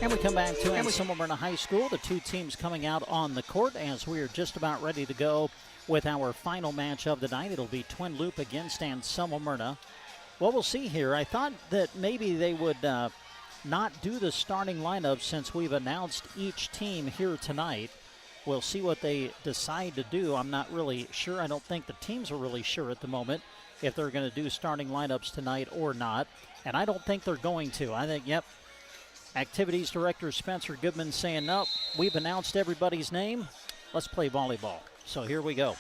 And we come back to Anselmo-Merna High School. The two teams coming out on the court as we are just about ready to go with our final match of the night. It'll be Twin Loup against Anselmo-Merna. Well, we'll see here. I thought that maybe they would not do the starting lineup since we've announced each team here tonight. We'll see what they decide to do. I'm not really sure. I don't think the teams are really sure at the moment if they're going to do starting lineups tonight or not. And I don't think they're going to. I think, yep, Activities Director Spencer Goodman saying, nope, we've announced everybody's name. Let's play volleyball. So here we go.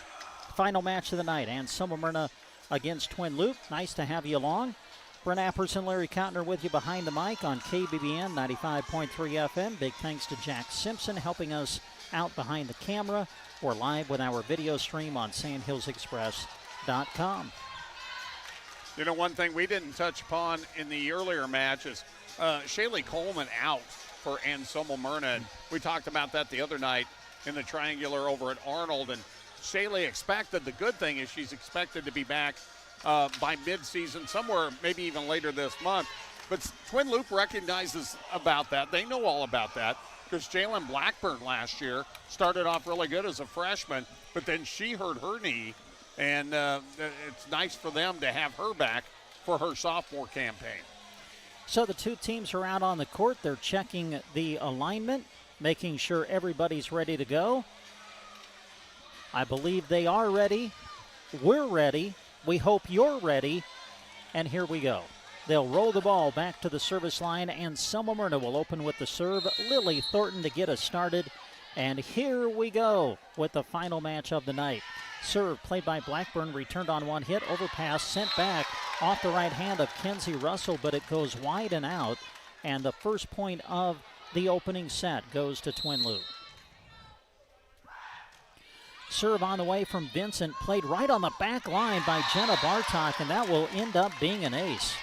Final match of the night, Anselmo-Merna against Twin Loup. Nice to have you along. Brent Apperson, Larry Kottner with you behind the mic on KBBN 95.3 FM. Big thanks to Jack Simpson helping us out behind the camera. We're live with our video stream on sandhillsexpress.com. You know, one thing we didn't touch upon in the earlier match is Shaylee Coleman out for Anselmo-Merna. And we talked about that the other night in the triangular over at Arnold. And Shaylee expected, the good thing is she's expected to be back by midseason, somewhere maybe even later this month. But Twin Loup recognizes about that. They know all about that because Jalen Blackburn last year started off really good as a freshman, but then she hurt her knee. And it's nice for them to have her back for her sophomore campaign. So the two teams are out on the court. They're checking the alignment, making sure everybody's ready to go. I believe they are ready. We're ready. We hope you're ready. And here we go. They'll roll the ball back to the service line, and Anselmo-Merna will open with the serve. Lily Thornton to get us started. And here we go with the final match of the night. Serve played by Blackburn, returned on one hit, overpass, sent back off the right hand of Kenzie Russell, but it goes wide and out. And the first point of the opening set goes to Twin Loup. Serve on the way from Vincent, played right on the back line by Jenna Bartok, and that will end up being an ace.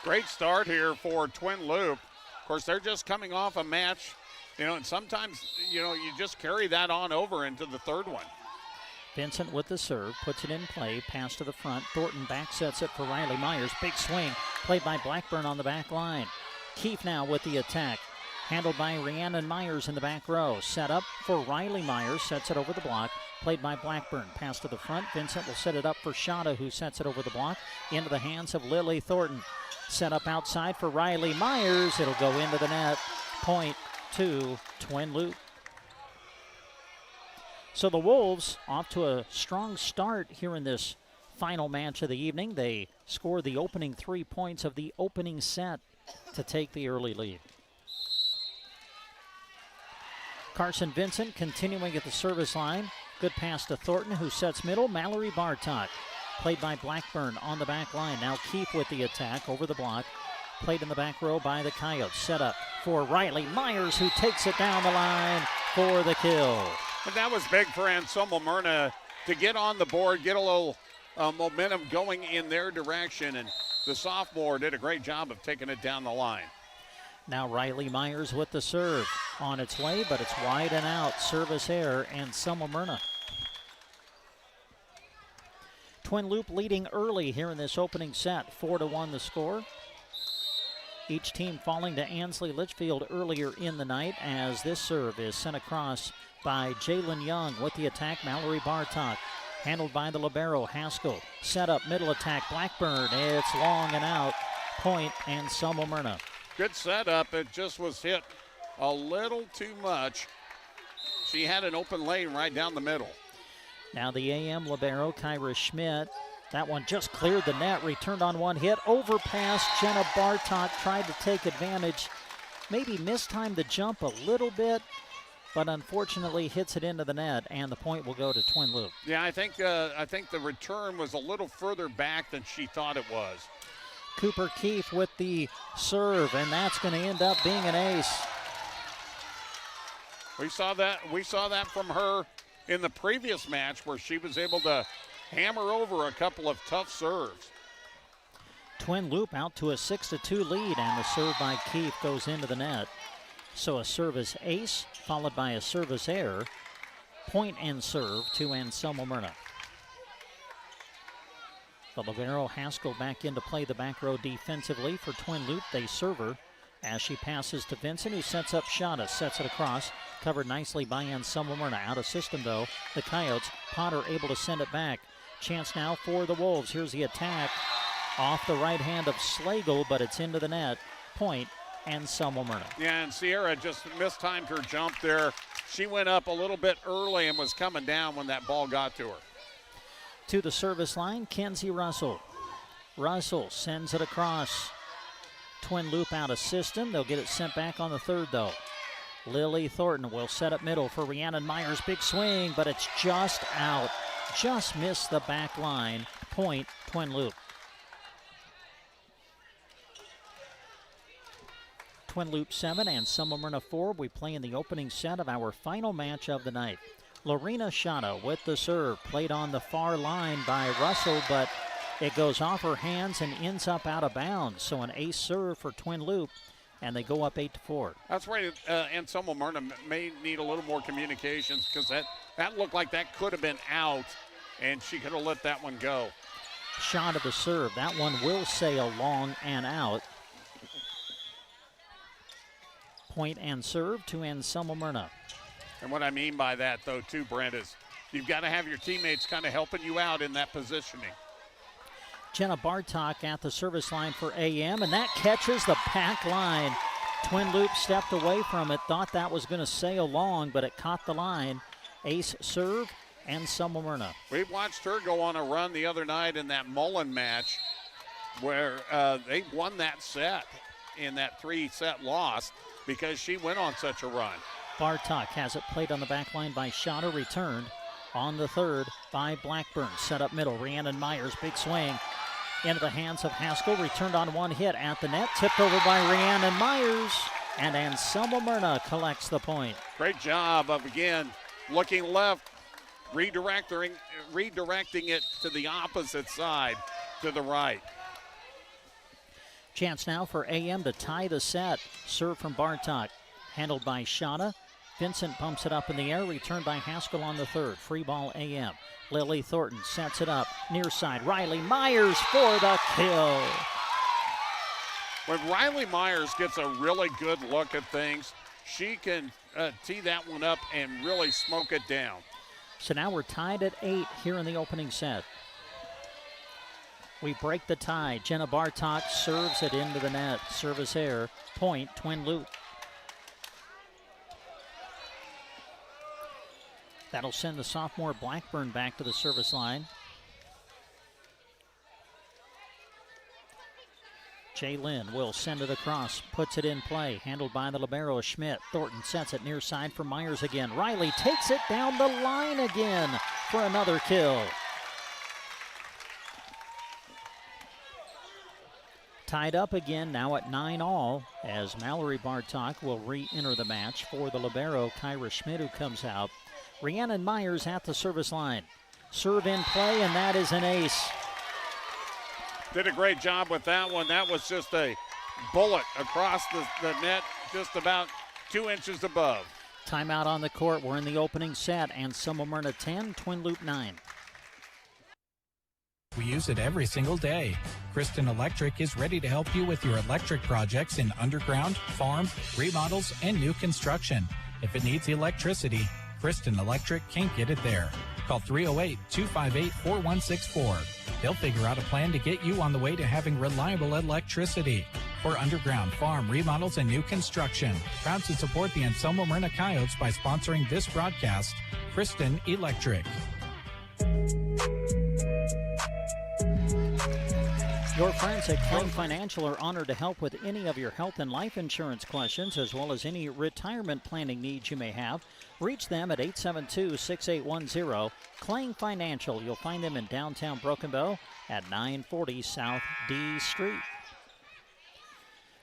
Great start here for Twin Loup. Of course, they're just coming off a match, and sometimes, you just carry that on over into the third one. Vincent with the serve, puts it in play, pass to the front. Thornton back sets it for Riley Myers. Big swing, played by Blackburn on the back line. Keefe now with the attack. Handled by Rhiannon Myers in the back row. Set up for Riley Myers, sets it over the block. Played by Blackburn. Pass to the front. Vincent will set it up for Shada, who sets it over the block. Into the hands of Lily Thornton. Set up outside for Riley Myers. It'll go into the net. Point to Twin Loup. So the Wolves off to a strong start here in this final match of the evening. They scored the opening 3 points of the opening set to take the early lead. Carson Vincent continuing at the service line. Good pass to Thornton, who sets middle. Mallory Bartok, played by Blackburn on the back line. Now Keefe with the attack over the block. Played in the back row by the Coyotes. Set up for Riley Myers, who takes it down the line for the kill. And that was big for Anselmo-Merna to get on the board, get a little momentum going in their direction, and the sophomore did a great job of taking it down the line. Now Riley Myers with the serve. On its way, but it's wide and out. Service error, Anselmo-Merna. Twin Loup leading early here in this opening set. 4-1 the score. Each team falling to Ansley Litchfield earlier in the night as this serve is sent across by Jalen Young with the attack. Mallory Bartok. Handled by the libero, Haskell. Set up, middle attack, Blackburn. It's long and out. Point, Anselmo-Merna. Good setup. It just was hit a little too much. She had an open lane right down the middle. Now the AM libero, Kyra Schmidt. That one just cleared the net, returned on one hit. Overpass, Jenna Bartok tried to take advantage. Maybe mistimed the jump a little bit, but unfortunately hits it into the net, and the point will go to Twin Loup. Yeah, I think the return was a little further back than she thought it was. Cooper Keefe with the serve, and that's going to end up being an ace. We saw that from her in the previous match where she was able to hammer over a couple of tough serves. Twin Loup out to a 6-2 lead, and the serve by Keefe goes into the net. So a service ace followed by a service error. Point and serve to Anselmo-Merna. The libero Haskell back in to play the back row defensively for Twin Loup. They serve her as she passes to Vincent, who sets up Shada, sets it across. Covered nicely by Anselmo-Merna. Out of system, though, the Coyotes. Potter able to send it back. Chance now for the Wolves. Here's the attack off the right hand of Slagle, but it's into the net. Point, Anselmo-Merna. Yeah, and Sierra just mistimed her jump there. She went up a little bit early and was coming down when that ball got to her. To the service line, Kenzie Russell. Russell sends it across. Twin Loup out of system. They'll get it sent back on the third, though. Lily Thornton will set up middle for Rhiannon Myers. Big swing, but it's just out. Just missed the back line. Point, Twin Loup. Twin Loup 7 and Anselmo-Merna 4. We play in the opening set of our final match of the night. Lorena Shada with the serve. Played on the far line by Russell, but it goes off her hands and ends up out of bounds. So an ace serve for Twin Loup, and they go up 8-4. That's right. Anselmo-Merna may need a little more communications because that looked like that could have been out, and she could have let that one go. Shot of the serve. That one will sail long and out. Point and serve to Anselmo-Merna. And what I mean by that, though, too, Brent, is you've got to have your teammates kind of helping you out in that positioning. Jenna Bartok at the service line for AM, and that catches the back line. Twin Loup stepped away from it, thought that was going to sail long, but it caught the line. Ace serve, Anselmo-Merna. We watched her go on a run the other night in that Mullen match where they won that set in that 3-set loss because she went on such a run. Bartok has it played on the back line by Schotter, returned on the third by Blackburn. Set up middle, Rhiannon Myers, big swing into the hands of Haskell, returned on one hit at the net, tipped over by Rhiannon Myers, and Anselmo-Merna collects the point. Great job of, again, looking left, redirecting it to the opposite side, to the right. Chance now for AM to tie the set. Serve from Bartok, handled by Shada. Vincent pumps it up in the air, returned by Haskell on the third. Free ball AM. Lily Thornton sets it up, near side. Riley Myers for the kill. When Riley Myers gets a really good look at things, she can tee that one up and really smoke it down. So now we're tied at 8 here in the opening set. We break the tie. Jenna Bartok serves it into the net. Service error. Point, Twin Loup. That'll send the sophomore Blackburn back to the service line. Jay Lynn will send it across, puts it in play, handled by the libero Schmidt. Thornton sets it near side for Myers again. Riley takes it down the line again for another kill. Tied up again, now at 9-all, as Mallory Bartok will re-enter the match for the libero Kyra Schmidt, who comes out. Rhiannon Myers at the service line. Serve in play, and that is an ace. Did a great job with that one. That was just a bullet across the net, just about 2 inches above. Timeout on the court. We're in the opening set. Anselmo-Merna 10, Twin Loup 9. We use it every single day. Kristen Electric is ready to help you with your electric projects in underground, farm, remodels, and new construction. If it needs electricity, Kristen Electric can get it there. Call 308-258-4164. They'll figure out a plan to get you on the way to having reliable electricity. For underground, farm, remodels, and new construction. Proud to support the Anselmo-Merna Coyotes by sponsoring this broadcast, Kristen Electric. Your friends at Claim Financial are honored to help with any of your health and life insurance questions, as well as any retirement planning needs you may have. Reach them at 872-6810. Claim Financial. You'll find them in downtown Broken Bow at 940 South D Street.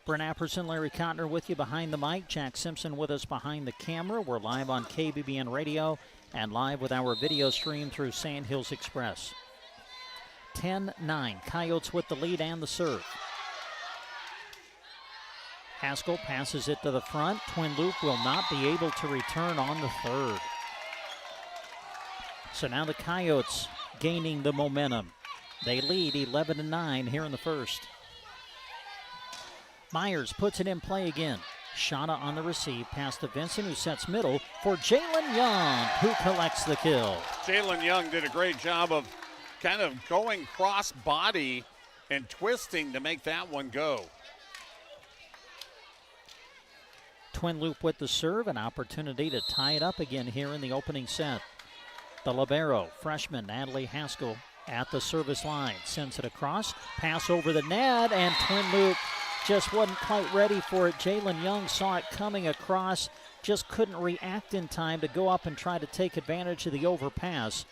Brent Apperson, Larry Cotner with you behind the mic. Jack Simpson with us behind the camera. We're live on KBBN Radio and live with our video stream through Sand Hills Express. 10-9. Coyotes with the lead and the serve. Haskell passes it to the front. Twin Loup will not be able to return on the third. So now the Coyotes gaining the momentum. They lead 11-9 here in the first. Myers puts it in play again. Shana on the receive, pass to Vincent, who sets middle for Jalen Young, who collects the kill. Jalen Young did a great job of kind of going cross body and twisting to make that one go. Twin Loup with the serve, an opportunity to tie it up again here in the opening set. The libero, freshman Natalie Haskell at the service line, sends it across, pass over the net, and Twin Loup just wasn't quite ready for it. Jalen Young saw it coming across, just couldn't react in time to go up and try to take advantage of the overpass.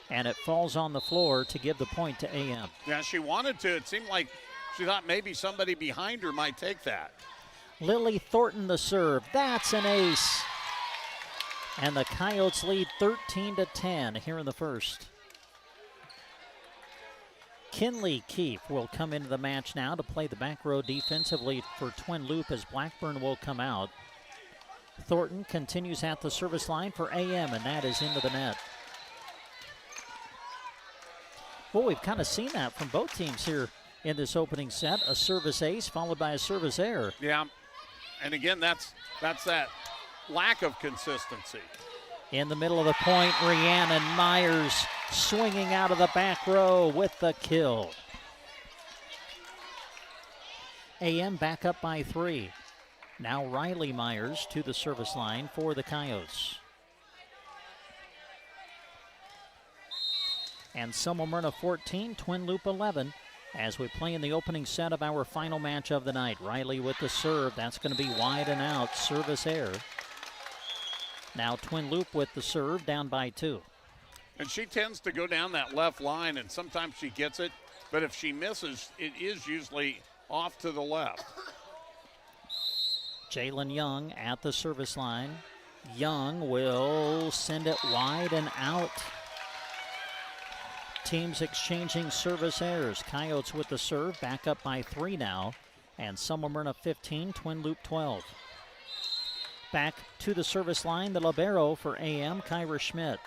And it falls on the floor to give the point to AM. Yeah, she wanted to. It seemed like she thought maybe somebody behind her might take that. Lily Thornton the serve. That's an ace. And the Coyotes lead 13-10 here in the first. Kinley Keefe will come into the match now to play the back row defensively for Twin Loup as Blackburn will come out. Thornton continues at the service line for AM, and that is into the net. Well, we've kind of seen that from both teams here in this opening set. A service ace followed by a service error. Yeah, and again, that's that lack of consistency. In the middle of the point, Rhiannon Myers swinging out of the back row with the kill. AM back up by 3. Now Riley Myers to the service line for the Coyotes. Anselmo-Merna 14, Twin Loup 11. As we play in the opening set of our final match of the night. Riley with the serve. That's going to be wide and out. Service error. Now Twin Loup with the serve, down by 2. And she tends to go down that left line, and sometimes she gets it. But if she misses, it is usually off to the left. Jalen Young at the service line. Young will send it wide and out. Teams exchanging service errors. Coyotes with the serve, back up by 3 now. And Anselmo-Merna 15, Twin Loup 12. Back to the service line, the libero for AM, Kyra Schmidt.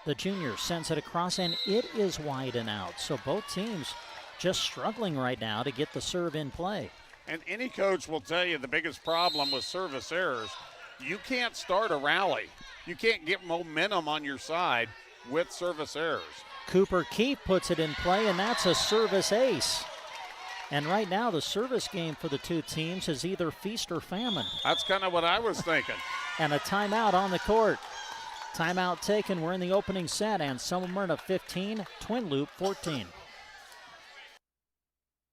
The junior sends it across, and it is wide and out. So both teams just struggling right now to get the serve in play. And any coach will tell you the biggest problem with service errors, you can't start a rally. You can't get momentum on your side with service errors. Cooper Keefe puts it in play, and that's a service ace. And right now, the service game for the two teams is either feast or famine. That's kind of what I was thinking. And a timeout on the court. Timeout taken. We're in the opening set. Anselmo-Merna 15, Twin Loup 14.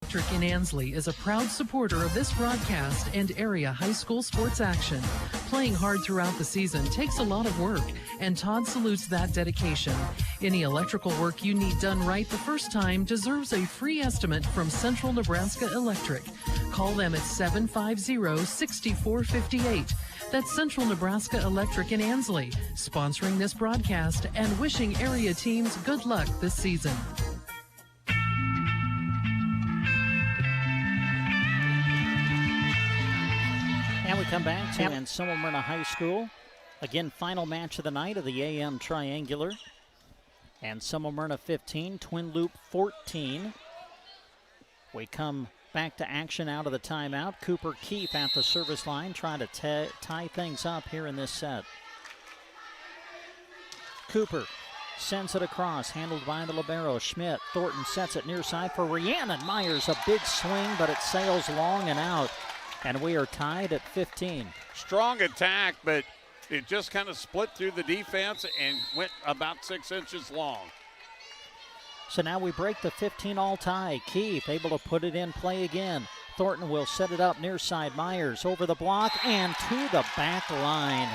Electric in Ansley is a proud supporter of this broadcast and area high school sports action. Playing hard throughout the season takes a lot of work, and Todd salutes that dedication. Any electrical work you need done right the first time deserves a free estimate from Central Nebraska Electric. Call them at 750-6458. That's Central Nebraska Electric in Ansley, sponsoring this broadcast and wishing area teams good luck this season. And we come back to Anselmo-Merna High School. Again, final match of the night of the AM Triangular. Anselmo-Merna 15, Twin Loup 14. We come back to action out of the timeout. Cooper Keefe at the service line trying to tie things up here in this set. Cooper sends it across, handled by the libero. Schmidt, Thornton sets it near side for Rhiannon Myers. A big swing, but it sails long and out. And we are tied at 15. Strong attack, but it just kind of split through the defense and went about 6 inches long. So now we break the 15-all tie. Keefe able to put it in play again. Thornton will set it up near side. Myers over the block and to the back line.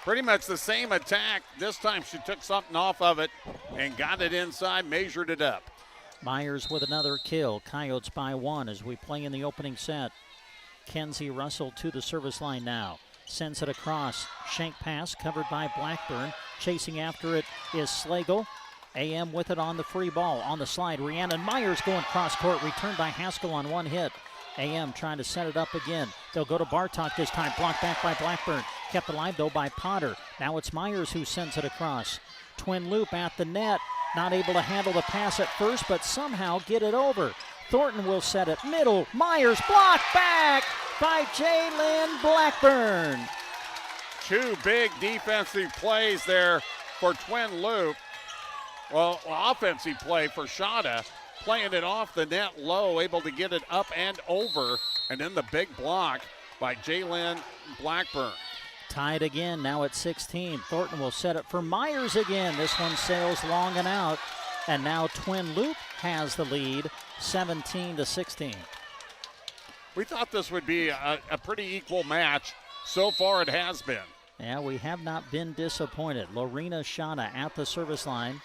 Pretty much the same attack. This time she took something off of it and got it inside, measured it up. Myers with another kill. Coyotes by 1 as we play in the opening set. Kenzie Russell to the service line now. Sends it across. Shank pass covered by Blackburn. Chasing after it is Slagle. AM with it on the free ball. On the slide, Rhiannon Myers going cross court. Returned by Haskell on one hit. AM trying to set it up again. They'll go to Bartok this time. Blocked back by Blackburn. Kept alive though by Potter. Now it's Myers who sends it across. Twin Loup at the net. Not able to handle the pass at first, but somehow get it over. Thornton will set it middle. Myers blocked back by Jalen Blackburn. 2 big defensive plays there for Twin Loup. Well, offensive play for Shada, playing it off the net low, able to get it up and over, and then the big block by Jalen Blackburn. Tied again, now at 16. Thornton will set it for Myers again. This one sails long and out, and now Twin Loup has the lead, 17-16. We thought this would be a pretty equal match. So far it has been. Yeah, we have not been disappointed. Lorena Shana at the service line.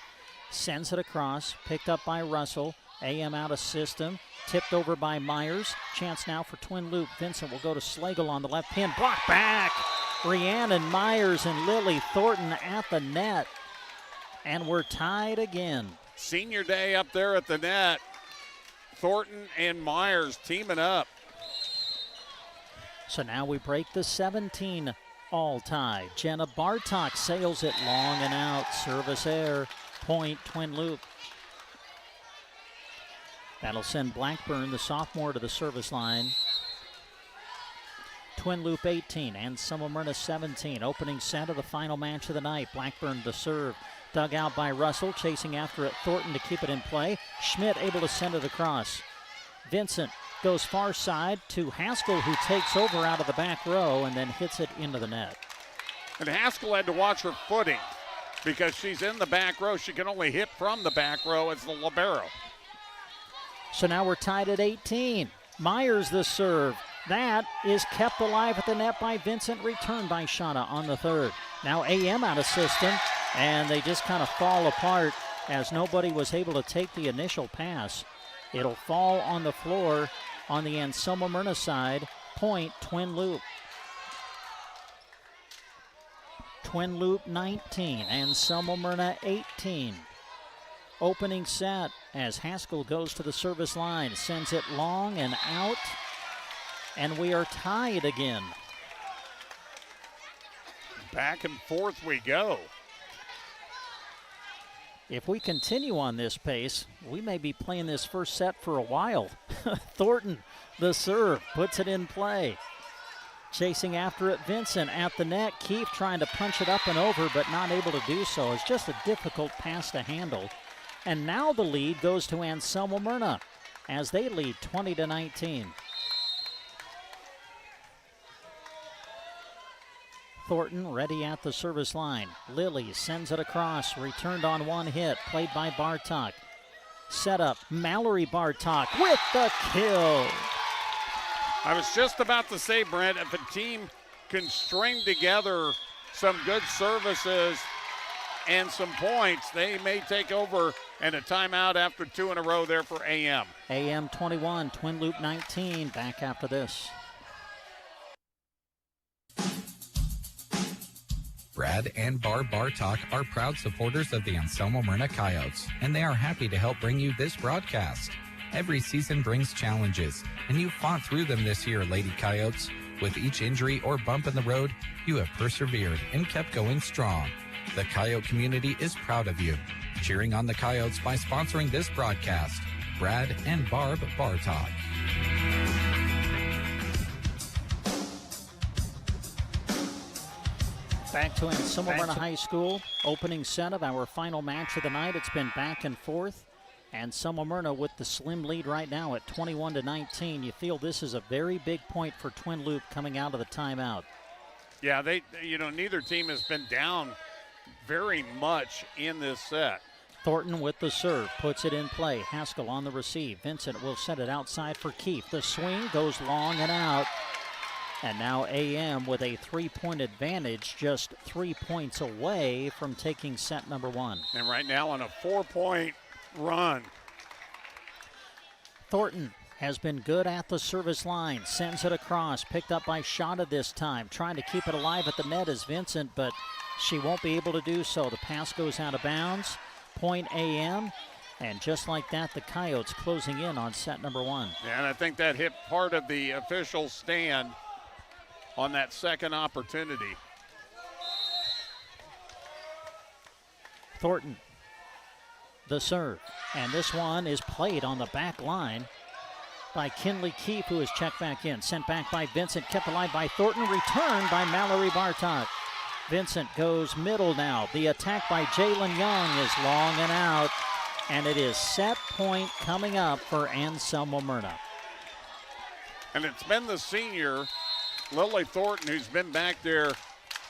Sends it across, picked up by Russell. AM out of system, tipped over by Myers. Chance now for Twin Loup. Vincent will go to Slagle on the left pin. Block back. Rhiannon Myers and Lily Thornton at the net. And we're tied again. Senior day up there at the net. Thornton and Myers teaming up. So now we break the 17-all tie. Jenna Bartok sails it long and out. Service error. Point Twin Loup. That'll send Blackburn, the sophomore, to the service line. Twin Loup 18 and Anselmo-Merna 17. Opening set of the final match of the night. Blackburn to serve. Dug out by Russell. Chasing after it, Thornton to keep it in play. Schmidt able to send it across. Vincent goes far side to Haskell, who takes over out of the back row and then hits it into the net. And Haskell had to watch her footing. because she's in the back row. She can only hit from the back row as the libero. So now we're tied at 18. Myers the serve. That is kept alive at the net by Vincent, returned by Shauna on the third. Now AM out of system, and they just kind of fall apart as nobody was able to take the initial pass. It'll fall on the floor on the Anselmo-Merna side. Point, Twin Loop. Twin Loop 19, Anselmo-Merna 18. Opening set as Haskell goes to the service line, sends it long and out, and we are tied again. Back and forth we go. If we continue on this pace, we may be playing this first set for a while. Thornton, the serve, puts it in play. Chasing after it, Vincent at the net. Keefe trying to punch it up and over, but not able to do so. It's just a difficult pass to handle. And now the lead goes to Anselmo-Merna as they lead 20-19. Thornton ready at the service line. Lilly sends it across, returned on one hit, played by Bartok. Set up, Mallory Bartok with the kill. I was just about to say, Brent, if a team can string together some good services and some points, they may take over, and a timeout after two in a row there for AM. AM 21, Twin Loop 19, back after this. Brad and Barb Bartok are proud supporters of the Anselmo-Merna Coyotes, and they are happy to help bring you this broadcast. Every season brings challenges, and you fought through them this year, Lady Coyotes. With each injury or bump in the road, you have persevered and kept going strong. The Coyote community is proud of you. Cheering on the Coyotes by sponsoring this broadcast, Brad and Barb Bartok. Back to Anselmo-Merna High School, opening set of our final match of the night. It's been back and forth. Anselmo-Merna with the slim lead right now at 21-19. You feel this is a very big point for Twin Loop coming out of the timeout. Yeah, neither team has been down very much in this set. Thornton with the serve, puts it in play. Haskell on the receive. Vincent will set it outside for Keefe. The swing goes long and out. And now AM with a 3-point advantage, just 3 points away from taking set number one. And right now on a 4-point run. Thornton has been good at the service line, sends it across, picked up by Shada this time, trying to keep it alive at the net as Vincent, but she won't be able to do so. The pass goes out of bounds. Point AM. And just like that, the Coyotes closing in on set number one. Yeah, and I think that hit part of the official stand on that second opportunity. Thornton, the serve. And this one is played on the back line by Kinley Keefe, who is checked back in. Sent back by Vincent, kept alive by Thornton, returned by Mallory Bartok. Vincent goes middle now. The attack by Jalen Young is long and out. And it is set point coming up for Anselmo-Merna. And it's been the senior, Lily Thornton, who's been back there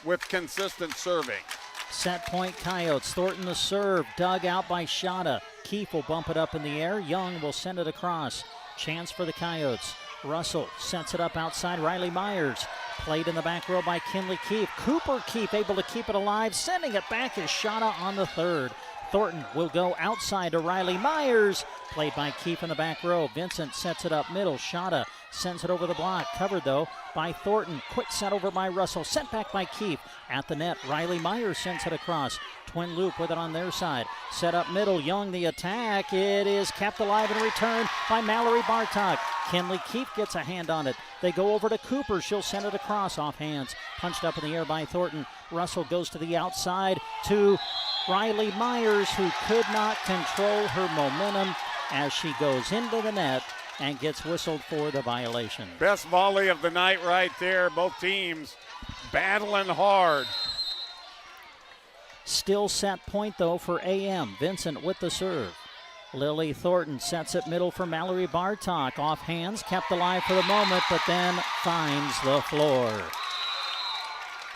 with consistent serving. Set point Coyotes. Thornton the serve, dug out by Shada. Keefe will bump it up in the air. Young will send it across. Chance for the Coyotes. Russell sets it up outside. Riley Myers played in the back row by Kinley Keefe. Cooper Keefe able to keep it alive. Sending it back is Shada on the third. Thornton will go outside to Riley Myers. Played by Keefe in the back row. Vincent sets it up middle. Shada sends it over the block. Covered, though, by Thornton. Quick set over by Russell. Sent back by Keefe. At the net, Riley Myers sends it across. Twin Loop with it on their side. Set up middle. Young the attack. It is kept alive and returned by Mallory Bartok. Kinley Keefe gets a hand on it. They go over to Cooper. She'll send it across off hands. Punched up in the air by Thornton. Russell goes to the outside to Riley Myers, who could not control her momentum as she goes into the net and gets whistled for the violation. Best volley of the night right there. Both teams battling hard. Still set point, though, for AM. Vincent with the serve. Lily Thornton sets it middle for Mallory Bartok. Off hands, kept alive for the moment, but then finds the floor.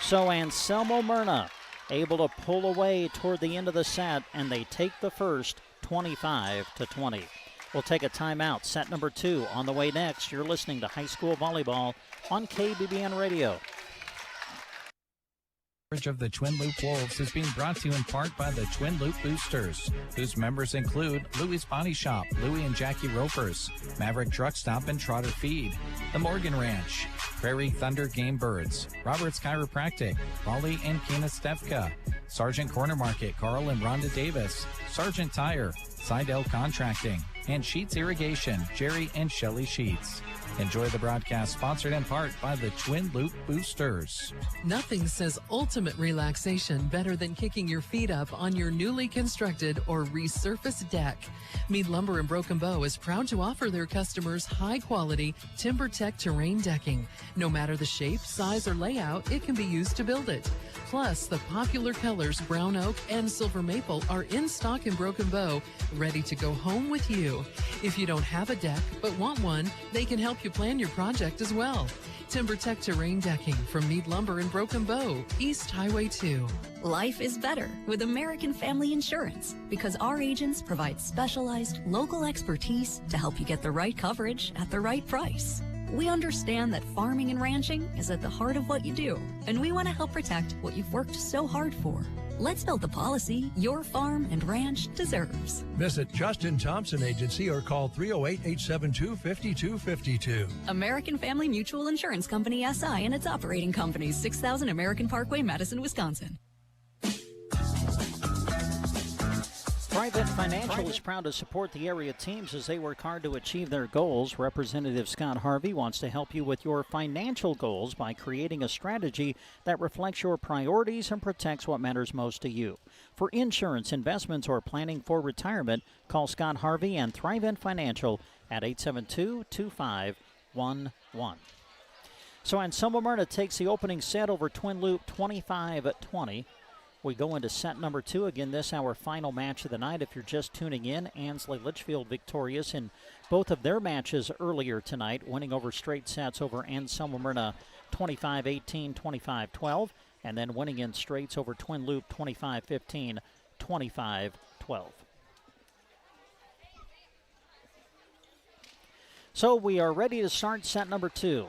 So Anselmo-Merna able to pull away toward the end of the set, and they take the first 25-20. We'll take a timeout. Set number 2 on the way next. You're listening to High School Volleyball on KBBN Radio. Of the Twin Loop Wolves is being brought to you in part by the Twin Loop Boosters, whose members include Louie's Body Shop, Louie and Jackie Ropers, Maverick Truck Stop and Trotter Feed, the Morgan Ranch, Prairie Thunder Game Birds, Roberts Chiropractic, Raleigh and Kena Stefka, Sargent Corner Market, Carl and Rhonda Davis, Sargent Tire, Seidel Contracting, and Sheets Irrigation, Jerry and Shelley Sheets. Enjoy the broadcast sponsored in part by the Twin Loop Boosters. Nothing says ultimate relaxation better than kicking your feet up on your newly constructed or resurfaced deck. Mead Lumber in Broken Bow is proud to offer their customers high-quality TimberTech terrain decking. No matter the shape, size, or layout, it can be used to build it. Plus, the popular colors brown oak and silver maple are in stock in Broken Bow, ready to go home with you. If you don't have a deck but want one, they can help you plan your project as well. TimberTech Terrain Decking from Mead Lumber in Broken Bow, East Highway 2. Life is better with American Family Insurance because our agents provide specialized local expertise to help you get the right coverage at the right price. We understand that farming and ranching is at the heart of what you do, and we want to help protect what you've worked so hard for. Let's build the policy your farm and ranch deserves. Visit Justin Thompson Agency or call 308-872-5252. American Family Mutual Insurance Company, SI, and its operating companies, 6000 American Parkway, Madison, Wisconsin. Private Financial is proud to support the area teams as they work hard to achieve their goals. Representative Scott Harvey wants to help you with your financial goals by creating a strategy that reflects your priorities and protects what matters most to you. For insurance, investments, or planning for retirement, call Scott Harvey and Thrivent Financial at 872-2511. So Anselmo-Merna takes the opening set over Twin Loop 25-20. We go into set number 2. Again, this our final match of the night. If you're just tuning in, Ansley Litchfield victorious in both of their matches earlier tonight, winning over straight sets over Anselmo-Merna 25-18, 25-12, and then winning in straights over Twin Loop 25-15, 25-12. So we are ready to start set number 2.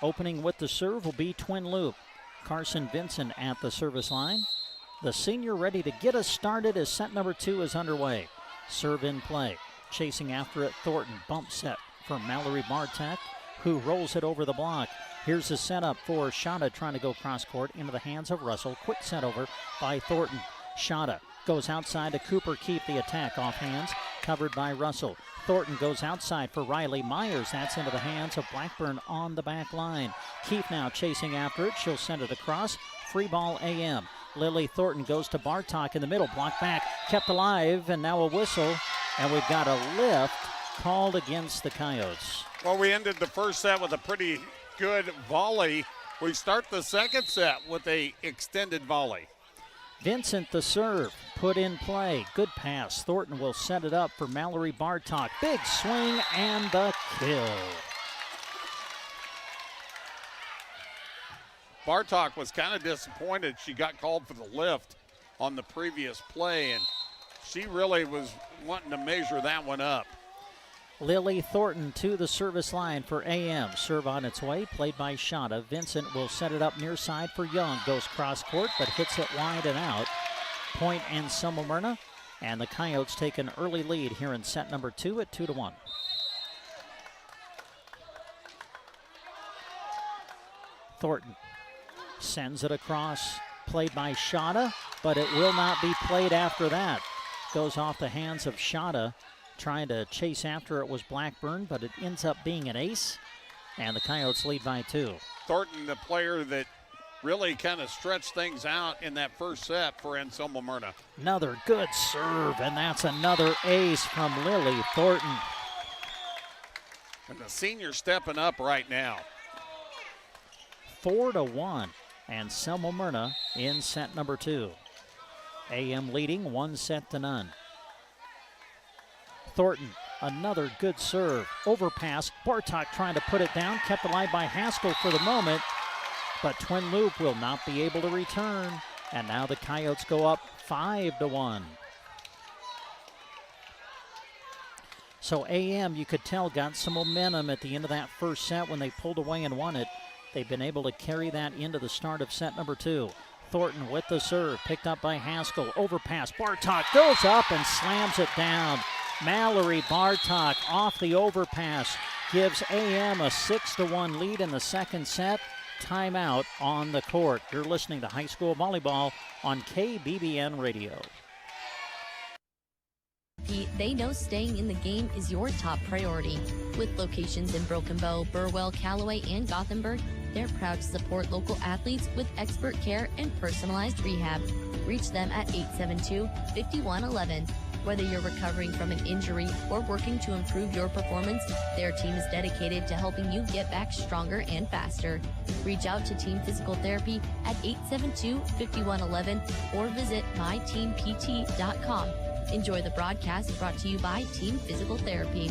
Opening with the serve will be Twin Loop. Carson Vincent at the service line. The senior ready to get us started as set number 2 is underway. Serve in play. Chasing after it, Thornton. Bump set for Mallory Bartek, who rolls it over the block. Here's the setup for Shada trying to go cross court into the hands of Russell. Quick set over by Thornton. Shada goes outside to Cooper. Keep the attack off hands. Covered by Russell. Thornton goes outside for Riley Myers. That's into the hands of Blackburn on the back line. Keefe now chasing after it. She'll send it across. Free ball AM. Lily Thornton goes to Bartok in the middle. Block back. Kept alive. And now a whistle. And we've got a lift called against the Coyotes. Well, we ended the first set with a pretty good volley. We start the second set with a extended volley. Vincent the serve, put in play. Good pass. Thornton will set it up for Mallory Bartok. Big swing and the kill. Bartok was kind of disappointed. She got called for the lift on the previous play, and she really was wanting to measure that one up. Lily Thornton to the service line for AM. Serve on its way, played by Shada. Vincent will set it up near side for Young. Goes cross court, but hits it wide and out. Point Anselmo-Merna, and the Coyotes take an early lead here in set number 2 at 2-1. Thornton sends it across, played by Shada, but it will not be played after that. Goes off the hands of Shada. Trying to chase after it was Blackburn, but it ends up being an ace, and the Coyotes lead by 2. Thornton, the player that really kind of stretched things out in that first set for Anselmo-Merna. Another good serve, and that's another ace from Lily Thornton. And the senior stepping up right now. 4-1, Anselmo-Merna in set number 2. AM leading 1-0. Thornton, another good serve. Overpass. Bartok trying to put it down. Kept alive by Haskell for the moment. But Twin Loop will not be able to return. And now the Coyotes go up 5-1. So AM, you could tell, got some momentum at the end of that first set when they pulled away and won it. They've been able to carry that into the start of set number 2. Thornton with the serve, picked up by Haskell. Overpass, Bartok goes up and slams it down. Mallory Bartok off the overpass gives AM a 6-1 lead in the second set. Timeout on the court. You're listening to High School Volleyball on KBBN Radio. They know staying in the game is your top priority. With locations in Broken Bow, Burwell, Callaway, and Gothenburg, they're proud to support local athletes with expert care and personalized rehab. Reach them at 872-5111. Whether you're recovering from an injury or working to improve your performance, their team is dedicated to helping you get back stronger and faster. Reach out to Team Physical Therapy at 872-5111 or visit myteampt.com. Enjoy the broadcast brought to you by Team Physical Therapy.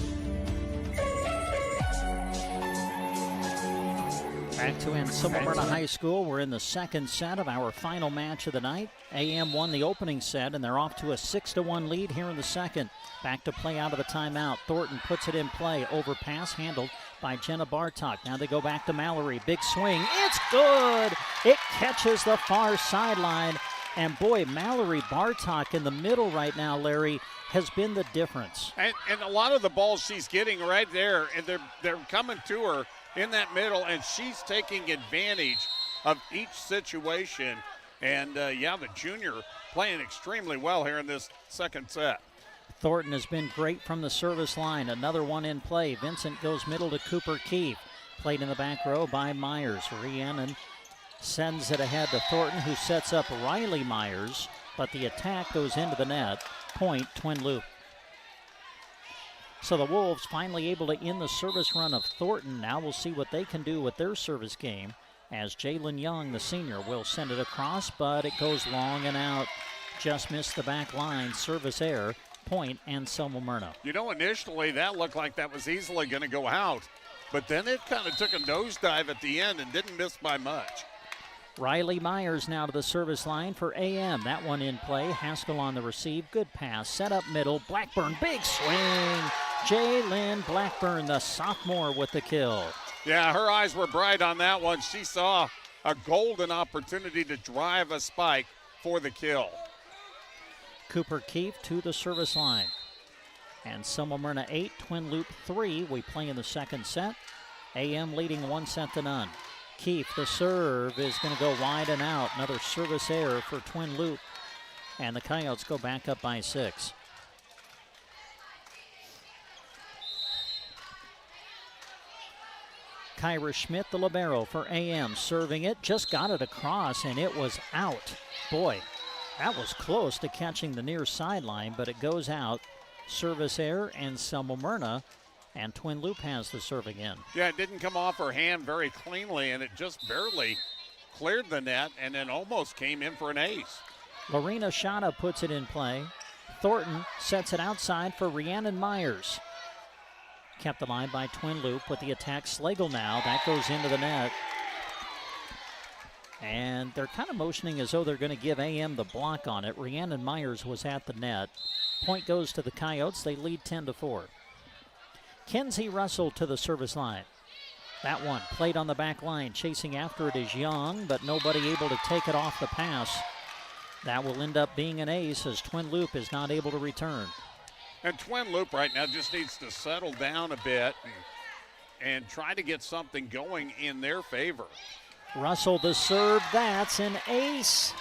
Back to Anselmo-Merna High School. We're in the second set of our final match of the night. AM won the opening set, and they're off to a 6-1 lead here in the second. Back to play out of the timeout. Thornton puts it in play. Overpass handled by Jenna Bartok. Now they go back to Mallory. Big swing. It's good. It catches the far sideline. And boy, Mallory Bartok in the middle right now, Larry, has been the difference. And a lot of the balls she's getting right there, and they're coming to her in that middle, and she's taking advantage of each situation. And, the junior playing extremely well here in this second set. Thornton has been great from the service line. Another one in play. Vincent goes middle to Cooper Keefe. Played in the back row by Myers. Rhiannon sends it ahead to Thornton, who sets up Riley Myers, but the attack goes into the net. Point, Twin Loup. So the Wolves finally able to end the service run of Thornton. Now we'll see what they can do with their service game, as Jalen Young, the senior, will send it across, but it goes long and out. Just missed the back line. Service error. Point, Anselmo-Merna. Initially that looked like that was easily going to go out, but then it kind of took a nosedive at the end and didn't miss by much. Riley Myers now to the service line for AM. That one in play. Haskell on the receive. Good pass. Set up middle. Blackburn, big swing. Jalen Blackburn, the sophomore, with the kill. Yeah, her eyes were bright on that one. She saw a golden opportunity to drive a spike for the kill. Cooper Keefe to the service line. Anselmo-Merna 8, Twin Loup 3. We play in the second set. AM leading 1-0. Keefe, the serve, is going to go wide and out. Another service error for Twin Loup. And the Coyotes go back up by 6. Kyra Schmidt, the libero for AM, serving it. Just got it across, and it was out. Boy, that was close to catching the near sideline, but it goes out. Service error, and Anselmo-Merna, and Twin Loup has the serve again. Yeah, it didn't come off her hand very cleanly, and it just barely cleared the net and then almost came in for an ace. Lorena Shada puts it in play. Thornton sets it outside for Rhiannon Myers. Kept alive by Twin Loup with the attack. Slagle now. That goes into the net. And they're kind of motioning as though they're going to give AM the block on it. Rhiannon Myers was at the net. Point goes to the Coyotes. They lead 10-4. Kenzie Russell to the service line. That one played on the back line. Chasing after it is Young, but nobody able to take it off the pass. That will end up being an ace as Twin Loup is not able to return. And Twin Loup right now just needs to settle down a bit and try to get something going in their favor. Russell the serve. That's an ace.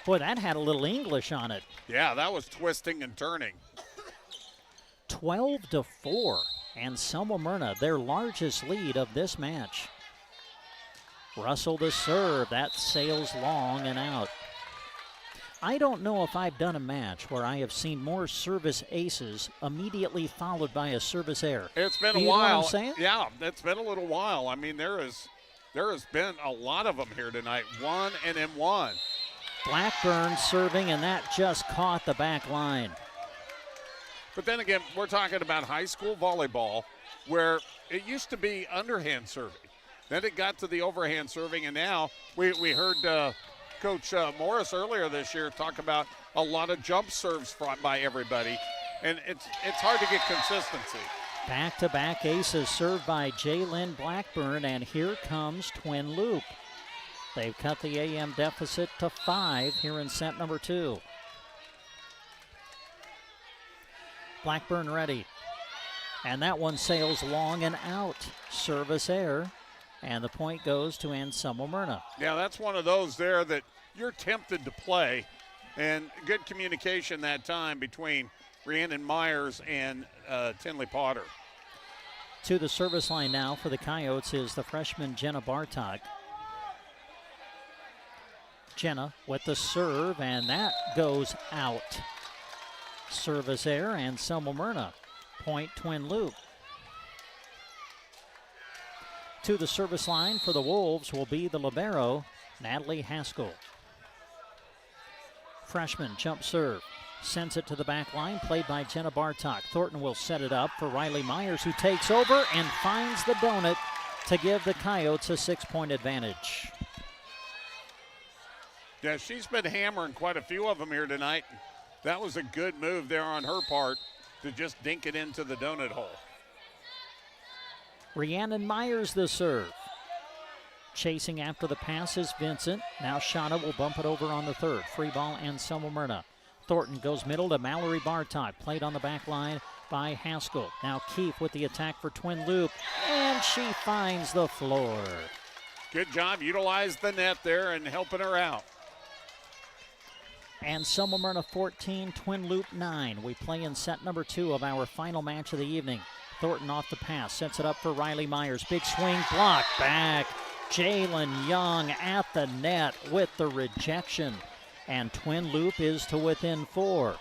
Boy, that had a little English on it. Yeah, that was twisting and turning. 12-4. Anselmo-Merna, their largest lead of this match. Russell the serve. That sails long and out. I don't know if I've done a match where I have seen more service aces immediately followed by a service error. It's been a while. You know what I'm saying? Yeah, it's been a little while. I mean, there has been a lot of them here tonight. One and then one. Blackburn serving, and that just caught the back line. But then again, we're talking about high school volleyball where it used to be underhand serving. Then it got to the overhand serving, and now we heard Coach Morris earlier this year talked about a lot of jump serves by everybody, and it's hard to get consistency. Back-to-back aces served by Jalen Blackburn, and here comes Twin Loup. They've cut the AM deficit to 5 here in set number 2. Blackburn ready. And that one sails long and out. Service error. And the point goes to Anselmo-Merna. Yeah, that's one of those there that you're tempted to play. And good communication that time between Rhiannon Myers and Tinley Potter. To the service line now for the Coyotes is the freshman Jenna Bartok. Jenna with the serve, and that goes out. Service error, Anselmo-Merna. Point Twin Loup. To the service line for the Wolves will be the libero, Natalie Haskell. Freshman jump serve. Sends it to the back line, played by Jenna Bartok. Thornton will set it up for Riley Myers, who takes over and finds the donut to give the Coyotes a 6-point advantage. Yeah, she's been hammering quite a few of them here tonight. That was a good move there on her part to just dink it into the donut hole. Rhiannon Myers the serve. Chasing after the pass is Vincent. Now Shauna will bump it over on the third. Free ball Anselmo-Merna. Thornton goes middle to Mallory Bartok. Played on the back line by Haskell. Now Keefe with the attack for Twin Loup. And she finds the floor. Good job. Utilize the net there and helping her out. Anselmo-Merna 14, Twin Loup 9. We play in set number 2 of our final match of the evening. Thornton off the pass, sets it up for Riley Myers. Big swing, block back. Jalen Young at the net with the rejection. And Twin Loup is to within 4.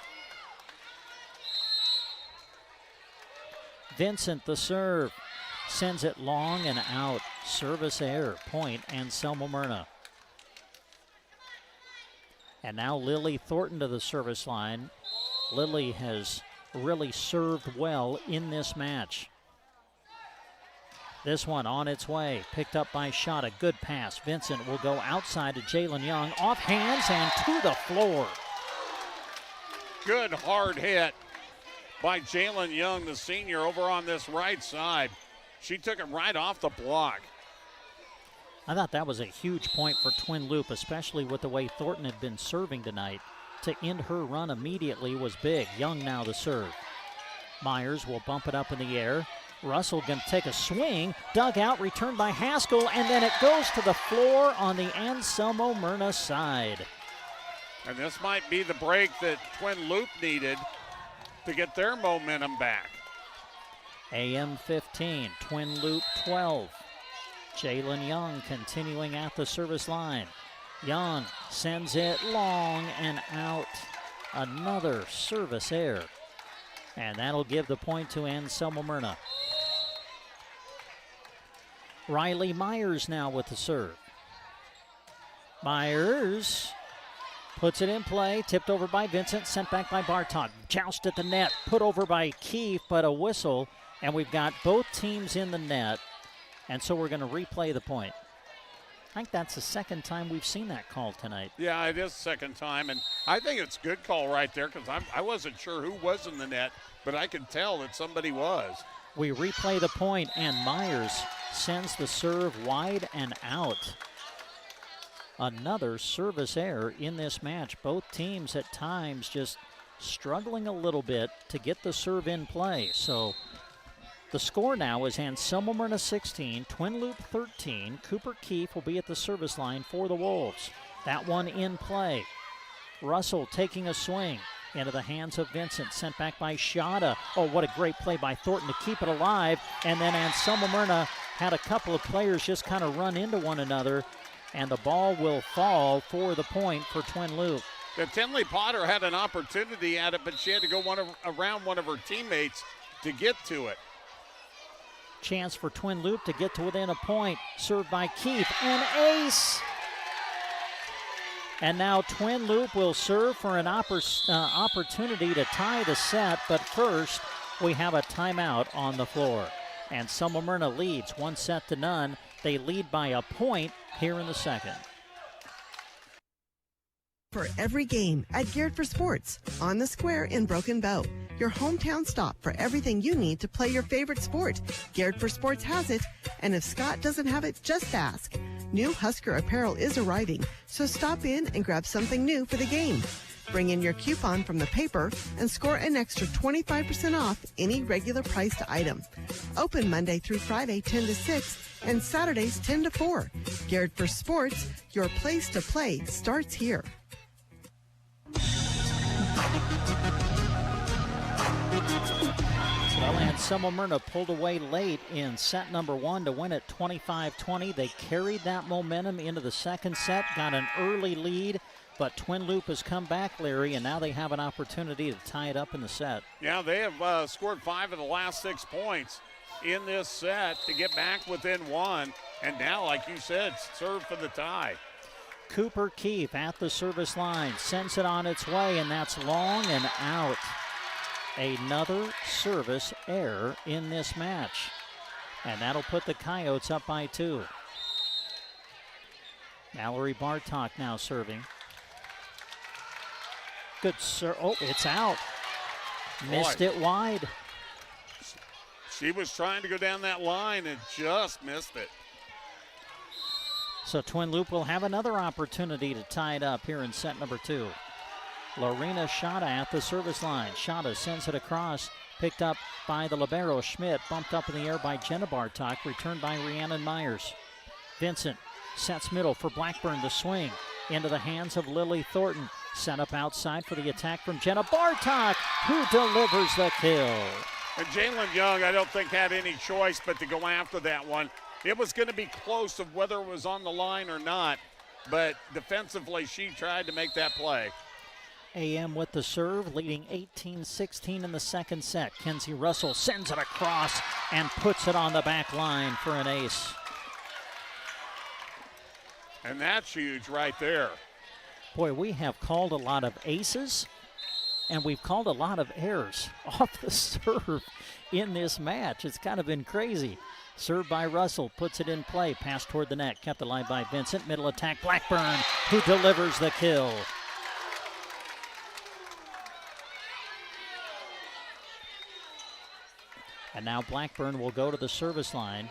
Vincent the serve. Sends it long and out. Service error. Point Anselmo-Merna. And now Lily Thornton to the service line. Lily has really served well in this match. This one on its way, picked up by Shot. A good pass. Vincent will go outside to Jalen Young. Off hands and to the floor. Good hard hit by Jalen Young, the senior, over on this right side. She took it right off the block. I thought that was a huge point for Twin Loup, especially with the way Thornton had been serving tonight. To end her run immediately was big. Young now the serve. Myers will bump it up in the air. Russell going to take a swing. Dug out, returned by Haskell, and then it goes to the floor on the Anselmo-Merna side. And this might be the break that Twin Loup needed to get their momentum back. AM 15, Twin Loup 12. Jalen Young continuing at the service line. Young sends it long and out. Another service error. And that'll give the point to Anselmo-Merna. Riley Myers now with the serve. Myers puts it in play, tipped over by Vincent, sent back by Bartok. Joust at the net, put over by Keefe, but a whistle, and we've got both teams in the net, and so we're going to replay the point. I think that's the second time we've seen that call tonight. Yeah, it is the second time, and I think it's a good call right there because I wasn't sure who was in the net, but I could tell that somebody was. We replay the point, and Myers sends the serve wide and out. Another service error in this match. Both teams at times just struggling a little bit to get the serve in play. So the score now is Anselmo-Merna 16, Twin Loup 13. Cooper Keefe will be at the service line for the Wolves. That one in play. Russell taking a swing into the hands of Vincent, sent back by Shada. Oh, what a great play by Thornton to keep it alive. And then Anselmo-Merna had a couple of players just kind of run into one another, and the ball will fall for the point for Twin Loup. The Tinley Potter had an opportunity at it, but she had to go around one of her teammates to get to it. Chance for Twin Loup to get to within a point. Served by Keefe. An ace! And now Twin Loup will serve for an opportunity to tie the set, but first we have a timeout on the floor. And Anselmo-Merna leads 1-0. They lead by a point here in the second. For every game at Geared for Sports, on the square in Broken Bow. Your hometown stop for everything you need to play your favorite sport. Geared for Sports has it, and if Scott doesn't have it, just ask. New Husker apparel is arriving, so stop in and grab something new for the game. Bring in your coupon from the paper and score an extra 25% off any regular priced item. Open Monday through Friday 10 to 6 and Saturdays 10 to 4. Geared for Sports, your place to play starts here. Well, Anselmo-Merna pulled away late in set number 1 to win it 25-20. They carried that momentum into the second set, got an early lead, but Twin Loup has come back, Larry, and now they have an opportunity to tie it up in the set. Yeah, they have scored 5 of the last 6 points in this set to get back within 1. And now, like you said, serve for the tie. Cooper Keefe at the service line, sends it on its way, and that's long and out. Another service error in this match. And that'll put the Coyotes up by 2. Mallory Bartok now serving. Good serve. Oh, it's out. Missed it wide. She was trying to go down that line and just missed it. So Twin Loup will have another opportunity to tie it up here in set number 2. Lorena Schada at the service line. Schada sends it across, picked up by the libero Schmidt, bumped up in the air by Jenna Bartok, returned by Rhiannon Myers. Vincent sets middle for Blackburn to swing into the hands of Lily Thornton. Set up outside for the attack from Jenna Bartok, who delivers the kill. And Jalen Young, I don't think, had any choice but to go after that one. It was going to be close of whether it was on the line or not, but defensively she tried to make that play. AM with the serve, leading 18-16 in the second set. Kenzie Russell sends it across and puts it on the back line for an ace. And that's huge right there. Boy, we have called a lot of aces, and we've called a lot of errors off the serve in this match. It's kind of been crazy. Served by Russell, puts it in play, pass toward the net, kept alive by Vincent. Middle attack, Blackburn, who delivers the kill. And now Blackburn will go to the service line.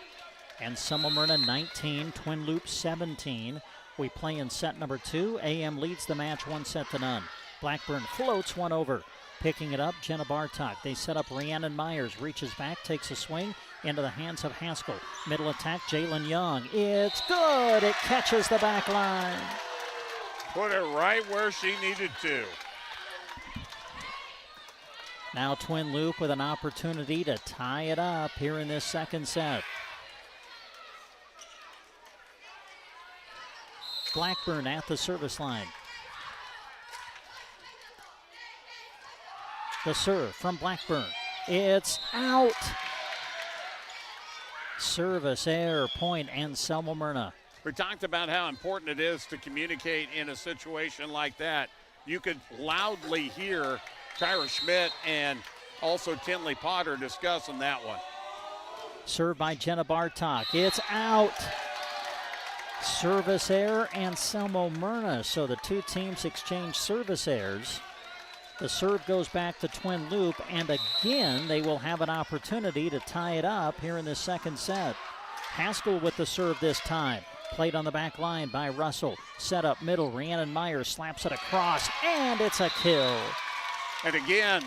Anselmo-Merna 19, Twin Loup 17. We play in set number 2. AM leads the match 1-0. Blackburn floats one over. Picking it up, Jenna Bartok. They set up Rhiannon Myers. Reaches back, takes a swing into the hands of Haskell. Middle attack, Jalen Young. It's good. It catches the back line. Put it right where she needed to. Now Twin Loup with an opportunity to tie it up here in this second set. Blackburn at the service line. The serve from Blackburn. It's out. Service error, point, Anselmo-Merna. We talked about how important it is to communicate in a situation like that. You could loudly hear Tyra Schmidt and also Tinley Potter discussing that one. Served by Jenna Bartok. It's out. Service error, Anselmo-Merna. So the two teams exchange service errors. The serve goes back to Twin Loup, and again, they will have an opportunity to tie it up here in the second set. Haskell with the serve this time. Played on the back line by Russell. Set up middle, Rhiannon Myers slaps it across, and it's a kill. And again,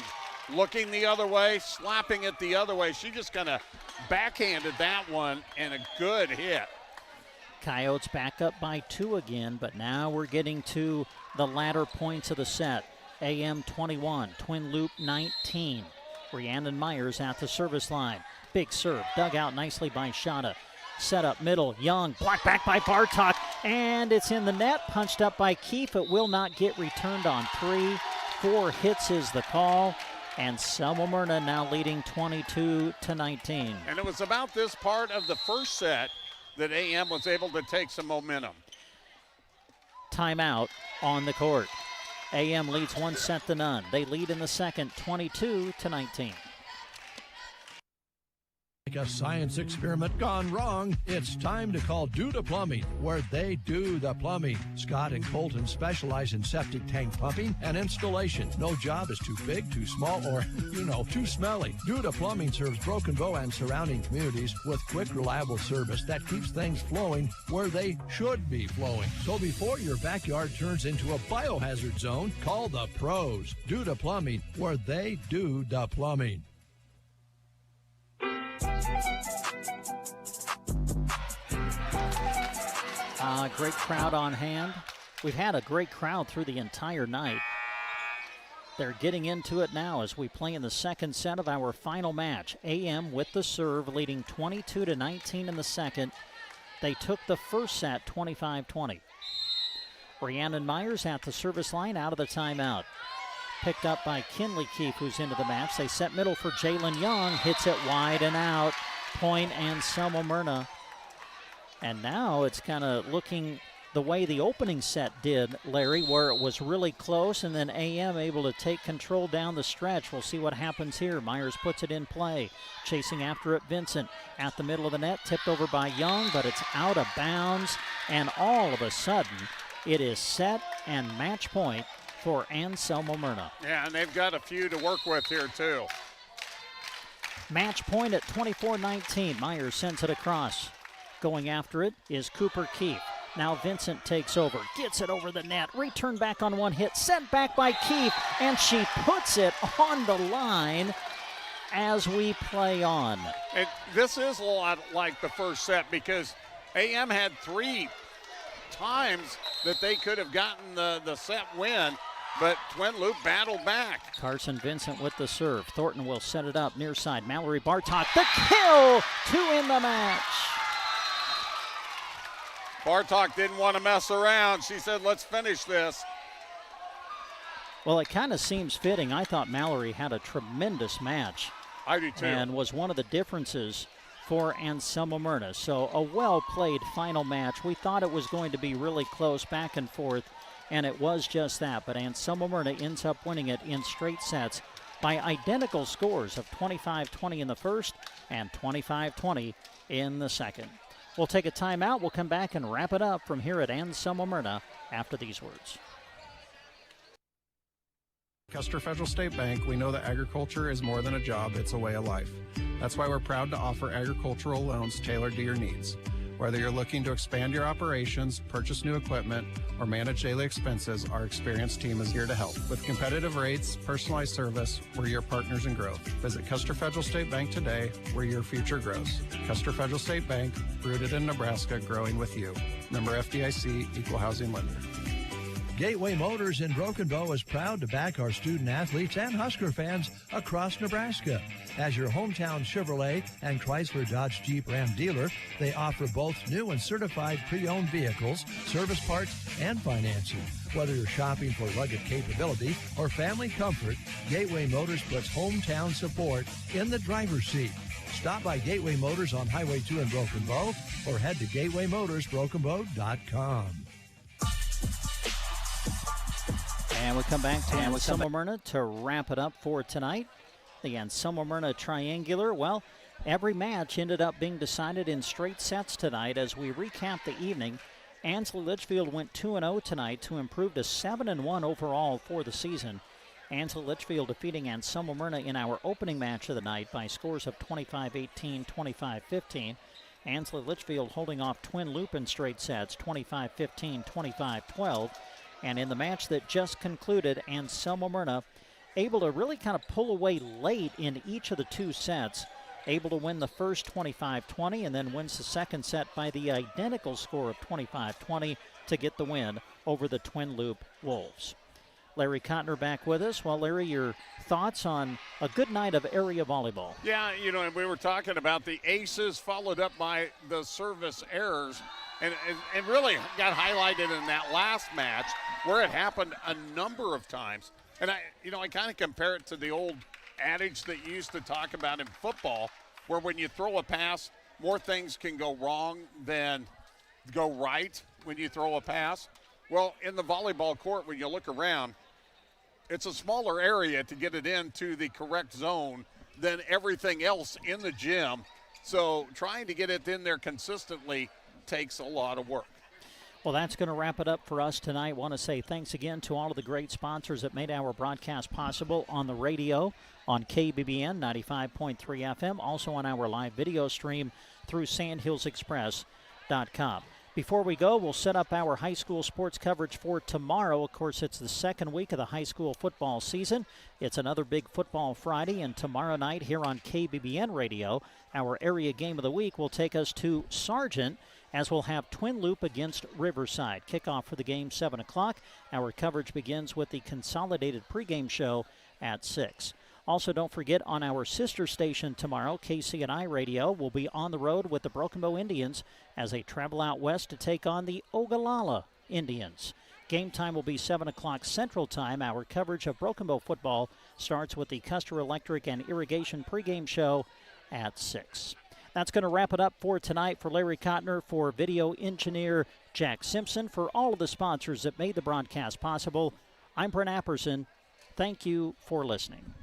looking the other way, slapping it the other way. She just kind of backhanded that one, and a good hit. Coyotes back up by 2 again, but now we're getting to the latter points of the set. AM 21, Twin Loup 19. Rhiannon Myers at the service line. Big serve, dug out nicely by Schada. Set up middle, Young, blocked back by Bartok, and it's in the net, punched up by Keefe. It will not get returned on 3. 4 hits is the call, and Anselmo-Merna now leading 22-19. And it was about this part of the first set that AM was able to take some momentum. Timeout on the court. AM leads 1-0. They lead in the second, 22-19. Like a science experiment gone wrong, it's time to call Duda Plumbing, where they do the plumbing. Scott and Colton specialize in septic tank pumping and installation. No job is too big, too small, or, too smelly. Duda Plumbing serves Broken Bow and surrounding communities with quick, reliable service that keeps things flowing where they should be flowing. So before your backyard turns into a biohazard zone, call the pros. Duda Plumbing, where they do the plumbing. Great crowd on hand. We've had a great crowd through the entire night. They're getting into it now as we play in the second set of our final match. AM with the serve, leading 22-19 in the second. They took the first set 25-20. Rhiannon Myers at the service line out of the timeout. Picked up by Kinley Keefe, who's into the match. They set middle for Jalen Young. Hits it wide and out. Point Anselmo-Merna. And now it's kind of looking the way the opening set did, Larry, where it was really close and then AM able to take control down the stretch. We'll see what happens here. Myers puts it in play. Chasing after it, Vincent at the middle of the net. Tipped over by Young, but it's out of bounds. And all of a sudden, it is set and match point for Anselmo-Merna. Yeah, and they've got a few to work with here, too. Match point at 24-19. Myers sends it across. Going after it is Cooper Keefe. Now Vincent takes over, gets it over the net, return back on one hit, sent back by Keefe, and she puts it on the line as we play on. And this is a lot like the first set because AM had 3 times that they could have gotten the set win, but Twin Loup battled back. Carson Vincent with the serve. Thornton will set it up near side. Mallory Bartok, the kill to end the match. Bartok didn't want to mess around. She said, let's finish this. Well, it kind of seems fitting. I thought Mallory had a tremendous match. I do too. And was one of the differences for Anselmo-Merna. So a well-played final match. We thought it was going to be really close back and forth, and it was just that. But Anselmo-Merna ends up winning it in straight sets by identical scores of 25-20 in the first and 25-20 in the second. We'll take a timeout. We'll come back and wrap it up from here at Anselmo-Merna after these words. Custer Federal State Bank, we know that agriculture is more than a job, it's a way of life. That's why we're proud to offer agricultural loans tailored to your needs. Whether you're looking to expand your operations, purchase new equipment, or manage daily expenses, our experienced team is here to help. With competitive rates, personalized service, we're your partners in growth. Visit Custer Federal State Bank today, where your future grows. Custer Federal State Bank, rooted in Nebraska, growing with you. Member FDIC, Equal Housing Lender. Gateway Motors in Broken Bow is proud to back our student athletes and Husker fans across Nebraska. As your hometown Chevrolet and Chrysler Dodge Jeep Ram dealer, they offer both new and certified pre-owned vehicles, service parts, and financing. Whether you're shopping for rugged capability or family comfort, Gateway Motors puts hometown support in the driver's seat. Stop by Gateway Motors on Highway 2 in Broken Bow or head to gatewaymotorsbrokenbow.com. And we come back to Anselmo-Merna to wrap it up for tonight. The Anselmo-Merna Triangular, well, every match ended up being decided in straight sets tonight. As we recap the evening, Ansley Litchfield went 2-0 tonight to improve to 7-1 overall for the season. Ansley Litchfield defeating Anselmo-Merna in our opening match of the night by scores of 25-18, 25-15. Ansley Litchfield holding off Twin Loup in straight sets, 25-15, 25-12. And in the match that just concluded, Anselmo-Merna able to really kind of pull away late in each of the 2 sets, able to win the first 25-20 and then wins the second set by the identical score of 25-20 to get the win over the Twin Loup Wolves. Larry Cotner back with us. Well, Larry, your thoughts on a good night of area volleyball? Yeah, and we were talking about the aces followed up by the service errors. And really got highlighted in that last match where it happened a number of times. And I kind of compare it to the old adage that you used to talk about in football, where when you throw a pass, more things can go wrong than go right when you throw a pass. Well, in the volleyball court, when you look around, it's a smaller area to get it into the correct zone than everything else in the gym. So trying to get it in there consistently takes a lot of work. Well, that's going to wrap it up for us tonight. I want to say thanks again to all of the great sponsors that made our broadcast possible on the radio, on KBBN 95.3 FM, also on our live video stream through sandhillsexpress.com. Before we go, we'll set up our high school sports coverage for tomorrow. Of course, it's the second week of the high school football season. It's another big football Friday, and tomorrow night here on KBBN Radio, our area game of the week will take us to Sargent, as we'll have Twin Loop against Riverside. Kickoff for the game, 7 o'clock. Our coverage begins with the consolidated pregame show at 6. Also, don't forget, on our sister station tomorrow, KCNI Radio, will be on the road with the Broken Bow Indians as they travel out west to take on the Ogallala Indians. Game time will be 7 o'clock Central Time. Our coverage of Broken Bow football starts with the Custer Electric and Irrigation pregame show at 6. That's going to wrap it up for tonight. For Larry Kottner, for video engineer Jack Simpson, for all of the sponsors that made the broadcast possible, I'm Brent Apperson. Thank you for listening.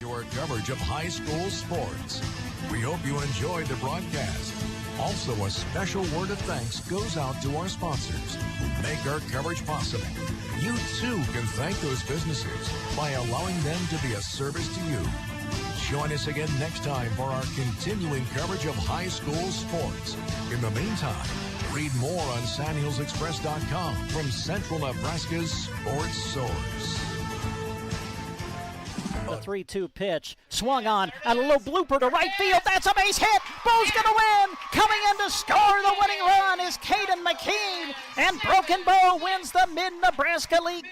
Your coverage of high school sports. We hope you enjoyed the broadcast. Also, a special word of thanks goes out to our sponsors who make our coverage possible. You too can thank those businesses by allowing them to be a service to you. Join us again next time for our continuing coverage of high school sports. In the meantime, read more on sandhillsexpress.com from Central Nebraska's sports source. The 3-2 pitch, swung on, and a little blooper to right field. That's a base hit. Bow's going to win. Coming in to score the winning run is Caden McKean, and Broken Bow wins the Mid-Nebraska League.